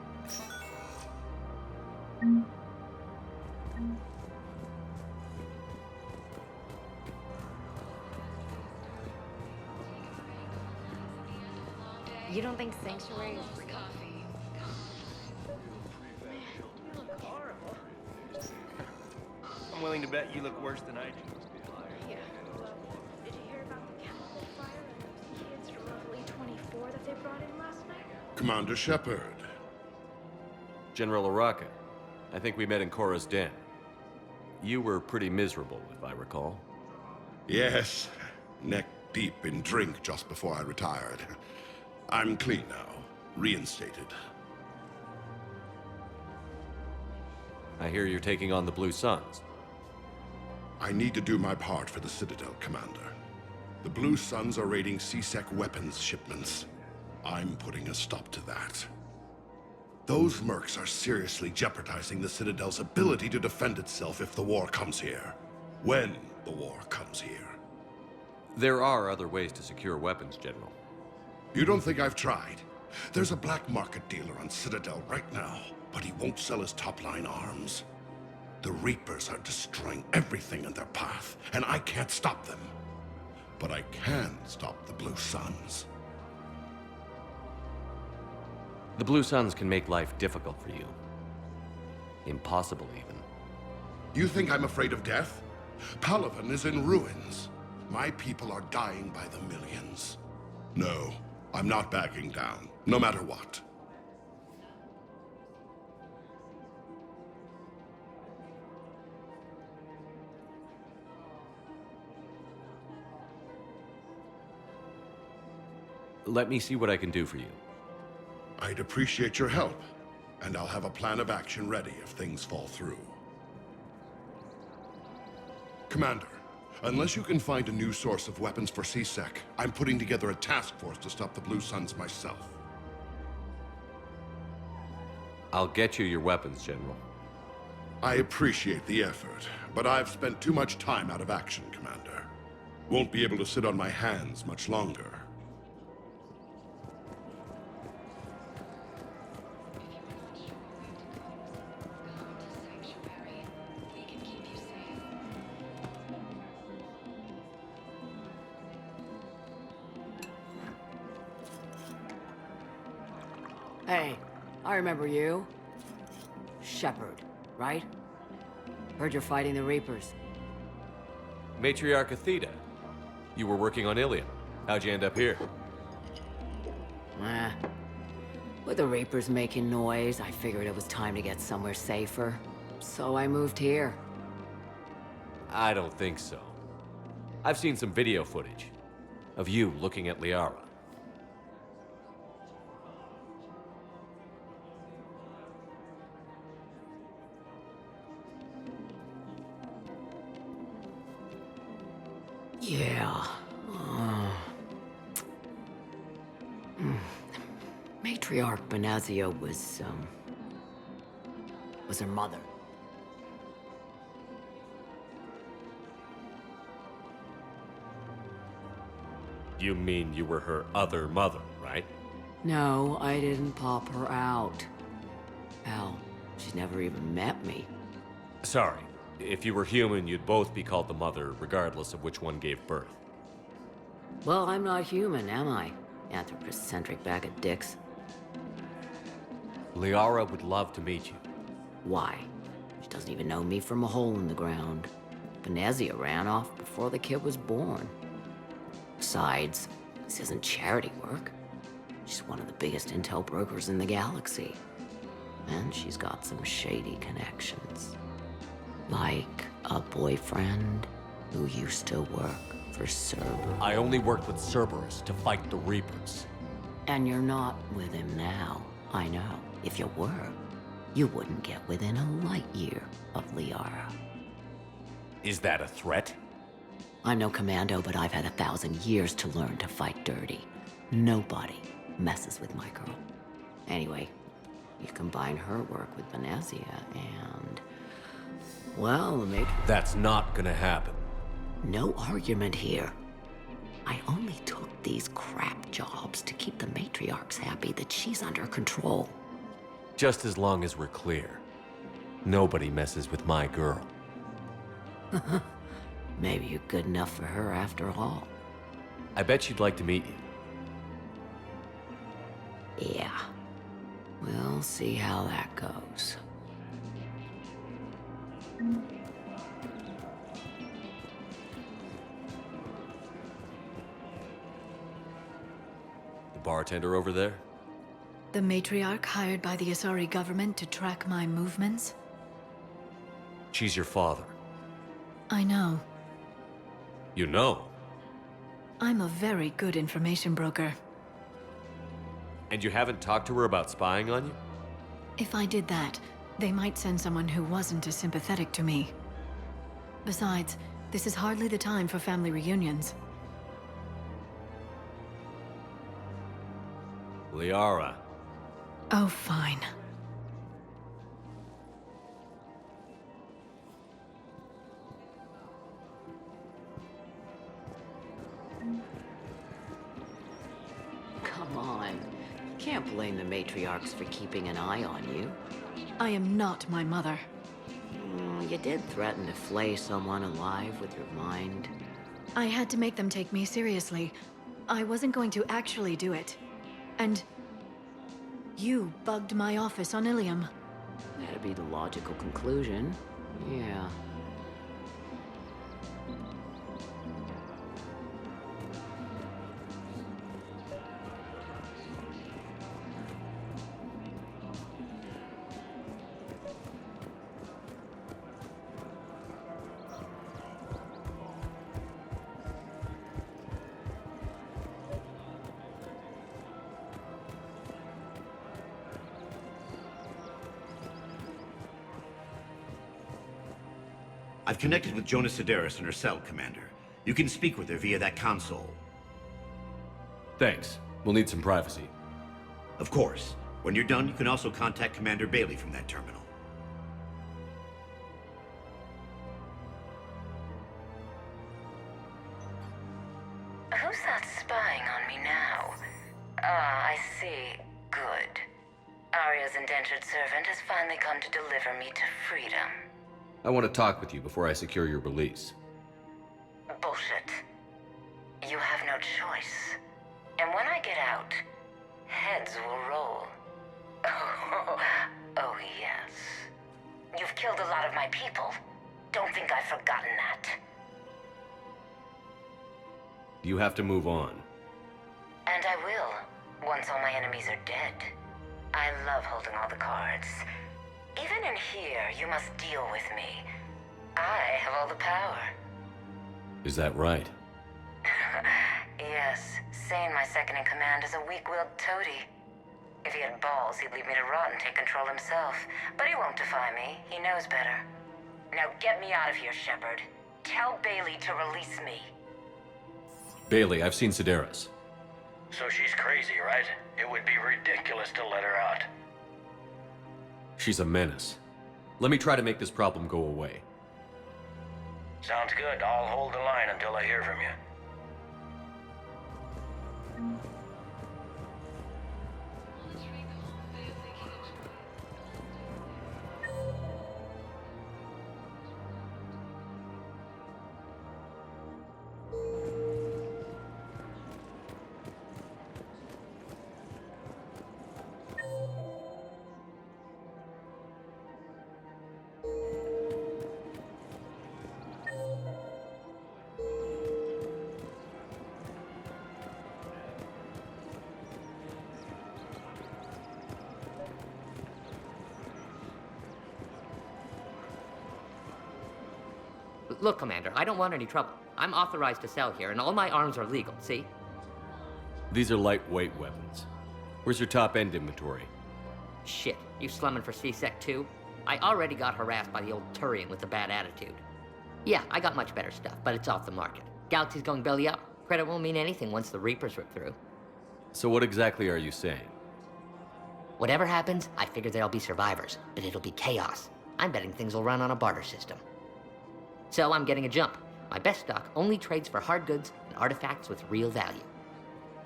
You don't think Sanctuary is real? I'm willing to bet you look worse than I do. Yeah. Did you hear about the chemical fire and those kids from Lovely 24 that they brought in last night? Commander Shepard. General Araka. I think we met in Korra's den. You were pretty miserable, if I recall. Yes, neck deep in drink just before I retired. I'm clean now, reinstated. I hear you're taking on the Blue Suns. I need to do my part for the Citadel, Commander. The Blue Suns are raiding C-Sec weapons shipments. I'm putting a stop to that. Those mercs are seriously jeopardizing the Citadel's ability to defend itself if the war comes here. When the war comes here. There are other ways to secure weapons, General. You don't think I've tried? There's a black market dealer on Citadel right now, but he won't sell his top-line arms. The Reapers are destroying everything in their path, and I can't stop them. But I can stop the Blue Suns. The Blue Suns can make life difficult for you. Impossible, even. You think I'm afraid of death? Palaven is in ruins. My people are dying by the millions. No, I'm not backing down, no matter what. Let me see what I can do for you. I'd appreciate your help, and I'll have a plan of action ready if things fall through. Commander, unless you can find a new source of weapons for C-Sec, I'm putting together a task force to stop the Blue Suns myself. I'll get you your weapons, General. I appreciate the effort, but I've spent too much time out of action, Commander. Won't be able to sit on my hands much longer. Hey, I remember you. Shepard, right? Heard you're fighting the Reapers. Matriarch Athena. You were working on Ilium. How'd you end up here? With the Reapers making noise, I figured it was time to get somewhere safer. So I moved here. I don't think so. I've seen some video footage of you looking at Liara. Yeah. Matriarch Benazia was her mother. You mean you were her other mother, right? No, I didn't pop her out. Hell, she's never even met me. Sorry. If you were human, you'd both be called the mother, regardless of which one gave birth. Well, I'm not human, am I? Anthropocentric bag of dicks. Liara would love to meet you. Why? She doesn't even know me from a hole in the ground. Benazia ran off before the kid was born. Besides, this isn't charity work. She's one of the biggest intel brokers in the galaxy. And she's got some shady connections. Like a boyfriend who used to work for Cerberus. I only worked with Cerberus to fight the Reapers. And you're not with him now, I know. If you were, you wouldn't get within a light year of Liara. Is that a threat? I'm no commando, but I've had 1,000 years to learn to fight dirty. Nobody messes with my girl. Anyway, you combine her work with Benazia and... well, the Matrix... That's not gonna happen. No argument here. I only took these crap jobs to keep the Matriarchs happy that she's under control. Just as long as we're clear. Nobody messes with my girl. Maybe you're good enough for her after all. I bet she'd like to meet you. Yeah. We'll see how that goes. The bartender over there? The matriarch hired by the Asari government to track my movements? She's your father. I know. You know? I'm a very good information broker. And you haven't talked to her about spying on you? If I did that, they might send someone who wasn't as sympathetic to me. Besides, this is hardly the time for family reunions. Liara. Oh, fine. Come on. You can't blame the matriarchs for keeping an eye on you. I am not my mother. You did threaten to flay someone alive with your mind. I had to make them take me seriously. I wasn't going to actually do it. And you bugged my office on Ilium. That'd be the logical conclusion. Yeah. I've connected with Jonas Sedaris in her cell, Commander. You can speak with her via that console. Thanks. We'll need some privacy. Of course. When you're done, you can also contact Commander Bailey from that terminal. Who's that spying on me now? Ah, I see. Good. Arya's indentured servant has finally come to deliver me to freedom. I want to talk with you before I secure your release. Bullshit. You have no choice. And when I get out, heads will roll. Oh, yes. You've killed a lot of my people. Don't think I've forgotten that. You have to move on. And I will, once all my enemies are dead. I love holding all the cards. Even in here, you must deal with me. I have all the power. Is that right? Yes, Sane, my second-in-command, is a weak-willed toady. If he had balls, he'd leave me to rot and take control himself. But he won't defy me. He knows better. Now get me out of here, Shepard. Tell Bailey to release me. Bailey, I've seen Sedaris. So she's crazy, right? It would be ridiculous to let her out. She's a menace. Let me try to make this problem go away. Sounds good. I'll hold the line until I hear from you. Look, Commander, I don't want any trouble. I'm authorized to sell here, and all my arms are legal, see? These are lightweight weapons. Where's your top-end inventory? Shit, you slumming for C-Sec too? I already got harassed by the old Turian with a bad attitude. Yeah, I got much better stuff, but it's off the market. Galaxy's going belly up. Credit won't mean anything once the Reapers rip through. So what exactly are you saying? Whatever happens, I figure there'll be survivors, but it'll be chaos. I'm betting things will run on a barter system. So I'm getting a jump. My best stock only trades for hard goods and artifacts with real value.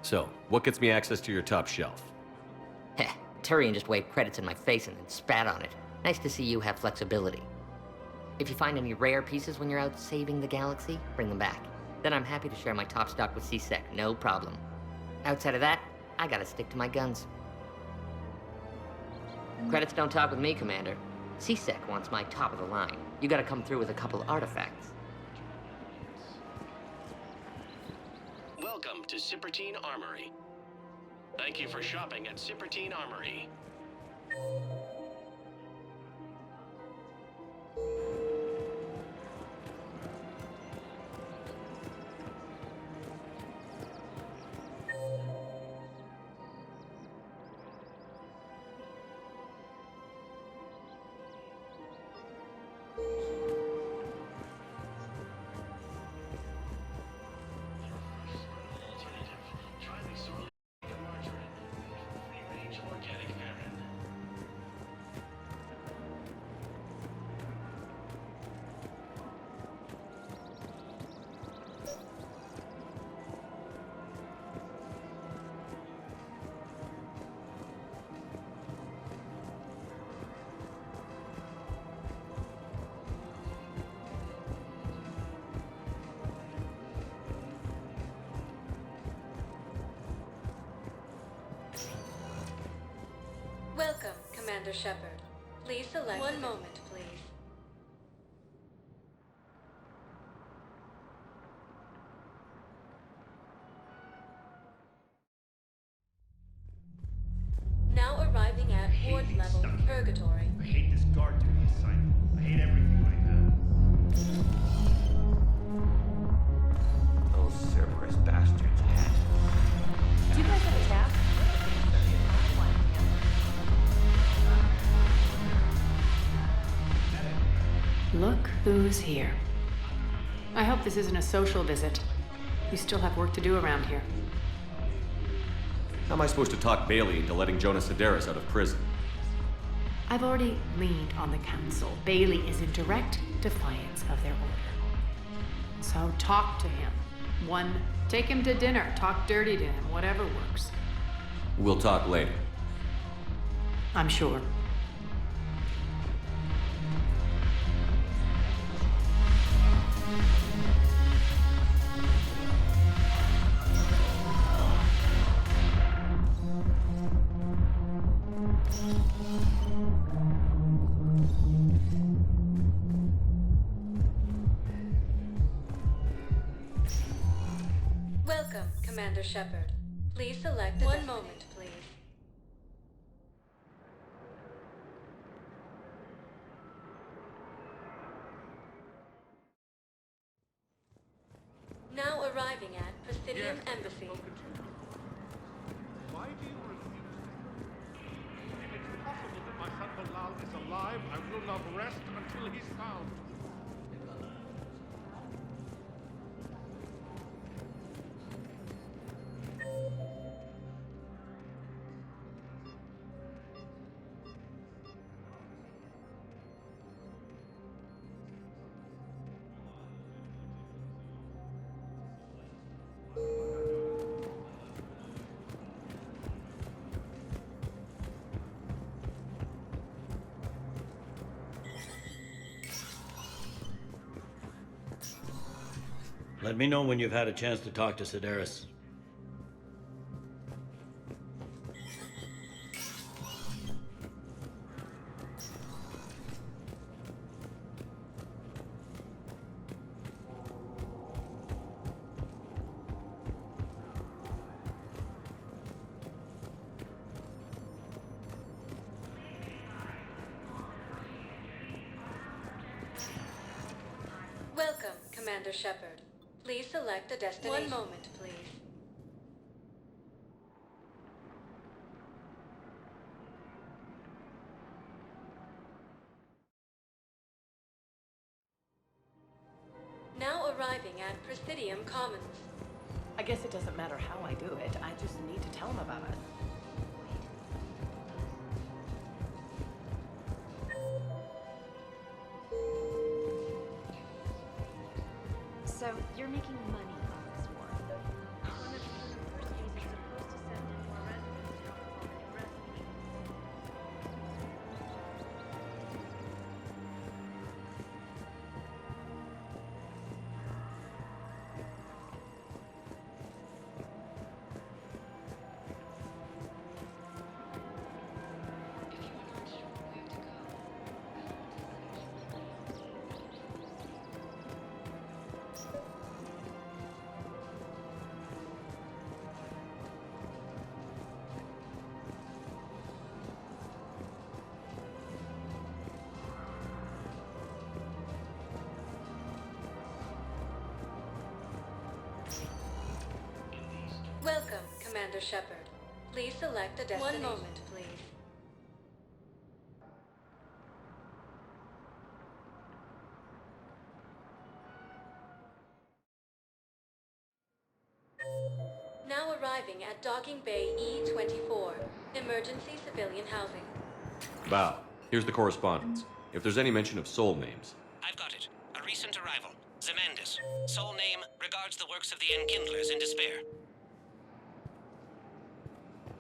So, what gets me access to your top shelf? Heh, Turian just waved credits in my face and then spat on it. Nice to see you have flexibility. If you find any rare pieces when you're out saving the galaxy, bring them back. Then I'm happy to share my top stock with C-Sec, no problem. Outside of that, I gotta stick to my guns. Credits don't talk with me, Commander. C-Sec wants my top of the line. You gotta come through with a couple artifacts. Welcome to Cipertine Armory. Thank you for shopping at Cipertine Armory. Commander Shepard. Please select... One moment, please. Now arriving at Ward level, Purgatory. I hate this guard duty assignment. I hate everything right now. Those Cerberus bastards had. Do you guys have a tap? Look who's here. I hope this isn't a social visit. You still have work to do around here. How am I supposed to talk Bailey into letting Jonas Sedaris out of prison? I've already leaned on the council. Bailey is in direct defiance of their order. So talk to him. Take him to dinner, talk dirty to him, whatever works. We'll talk later. I'm sure. Welcome, Commander Shepard. Please select... One moment, please. Now arriving at Presidium Embassy. Why do you refuse? If it's possible that my son Bilal is alive, I will not rest until he's found. Let me know when you've had a chance to talk to Sedaris. Welcome, Commander Shepard. Please select a destination. One moment, please. Now arriving at Presidium Commons. I guess it doesn't matter how I do it. I just need to tell him about it. So, you're making money on this war. One of the universities is supposed to send in more residents to help with all the new residents. Welcome, Commander Shepard. Please select a destination. One moment, please. Now arriving at Docking Bay E-24, emergency civilian housing. Bow, here's the correspondence. If there's any mention of soul names. I've got it. A recent arrival. Zemandis. Sole name regards the works of the Enkindlers in despair.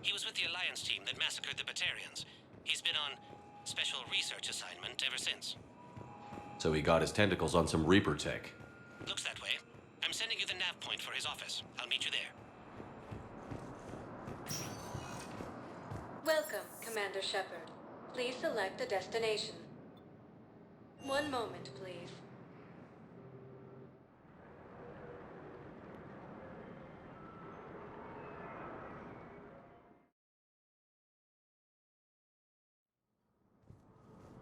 He was with the Alliance team that massacred the Batarians. He's been on special research assignment ever since. So he got his tentacles on some Reaper tech. Looks that way. I'm sending you the nav point for his office. I'll meet you there. Welcome, Commander Shepard. Please select a destination. One moment, please.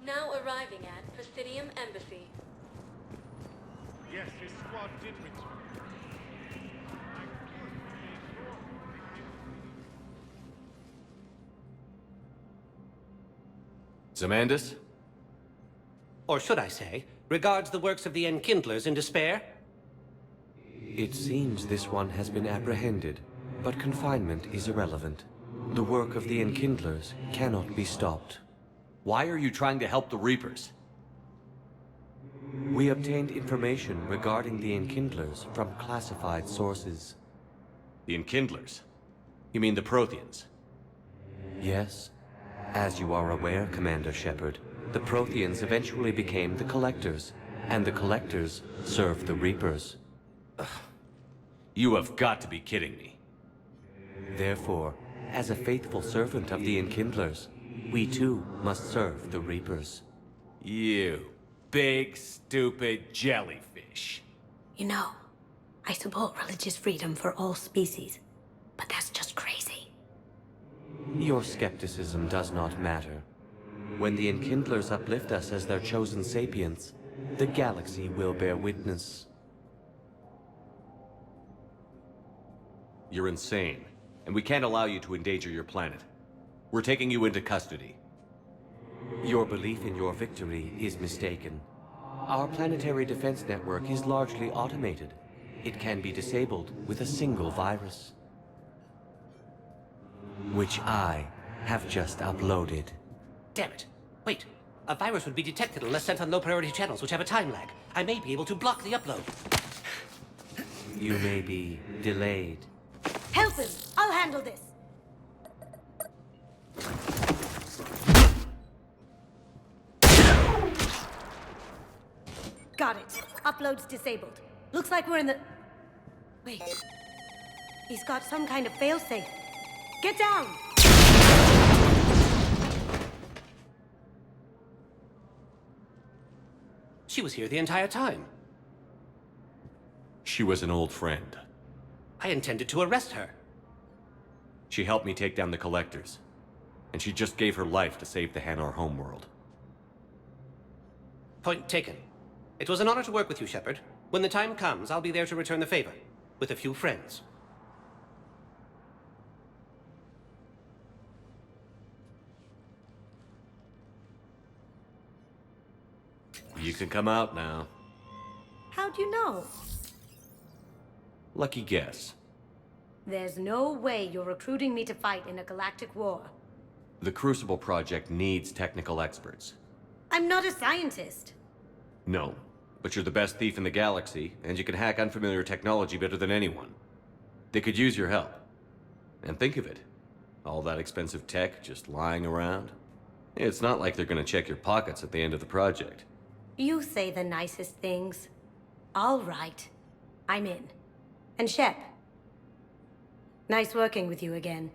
Now arriving at Presidium Embassy. Yes, his squad did return. Zamandus? Or should I say, regards the works of the Enkindlers in despair? It seems this one has been apprehended, but confinement is irrelevant. The work of the Enkindlers cannot be stopped. Why are you trying to help the Reapers? We obtained information regarding the Enkindlers from classified sources. The Enkindlers? You mean the Protheans? Yes. As you are aware, Commander Shepard, the Protheans eventually became the Collectors, and the Collectors served the Reapers. You have got to be kidding me. Therefore, as a faithful servant of the Enkindlers, we too must serve the Reapers. You big, stupid jellyfish. You know, I support religious freedom for all species, but that's just crazy. Your skepticism does not matter. When the Enkindlers uplift us as their chosen sapients, the galaxy will bear witness. You're insane, and we can't allow you to endanger your planet. We're taking you into custody. Your belief in your victory is mistaken. Our planetary defense network is largely automated. It can be disabled with a single virus, which I have just uploaded. Damn it. Wait. A virus would be detected unless sent on low-priority channels, which have a time lag. I may be able to block the upload. You may be delayed. Help him! I'll handle this! Got it. Upload's disabled. Looks like we're in the... Wait. He's got some kind of failsafe. Get down! She was here the entire time. She was an old friend. I intended to arrest her. She helped me take down the Collectors, and she just gave her life to save the Hanar homeworld. Point taken. It was an honor to work with you, Shepard. When the time comes, I'll be there to return the favor, with a few friends. You can come out now. How'd you know? Lucky guess. There's no way you're recruiting me to fight in a galactic war. The Crucible Project needs technical experts. I'm not a scientist. No, but you're the best thief in the galaxy, and you can hack unfamiliar technology better than anyone. They could use your help. And think of it. All that expensive tech just lying around. It's not like they're gonna check your pockets at the end of the project. You say the nicest things. All right. I'm in. And Shep. Nice working with you again.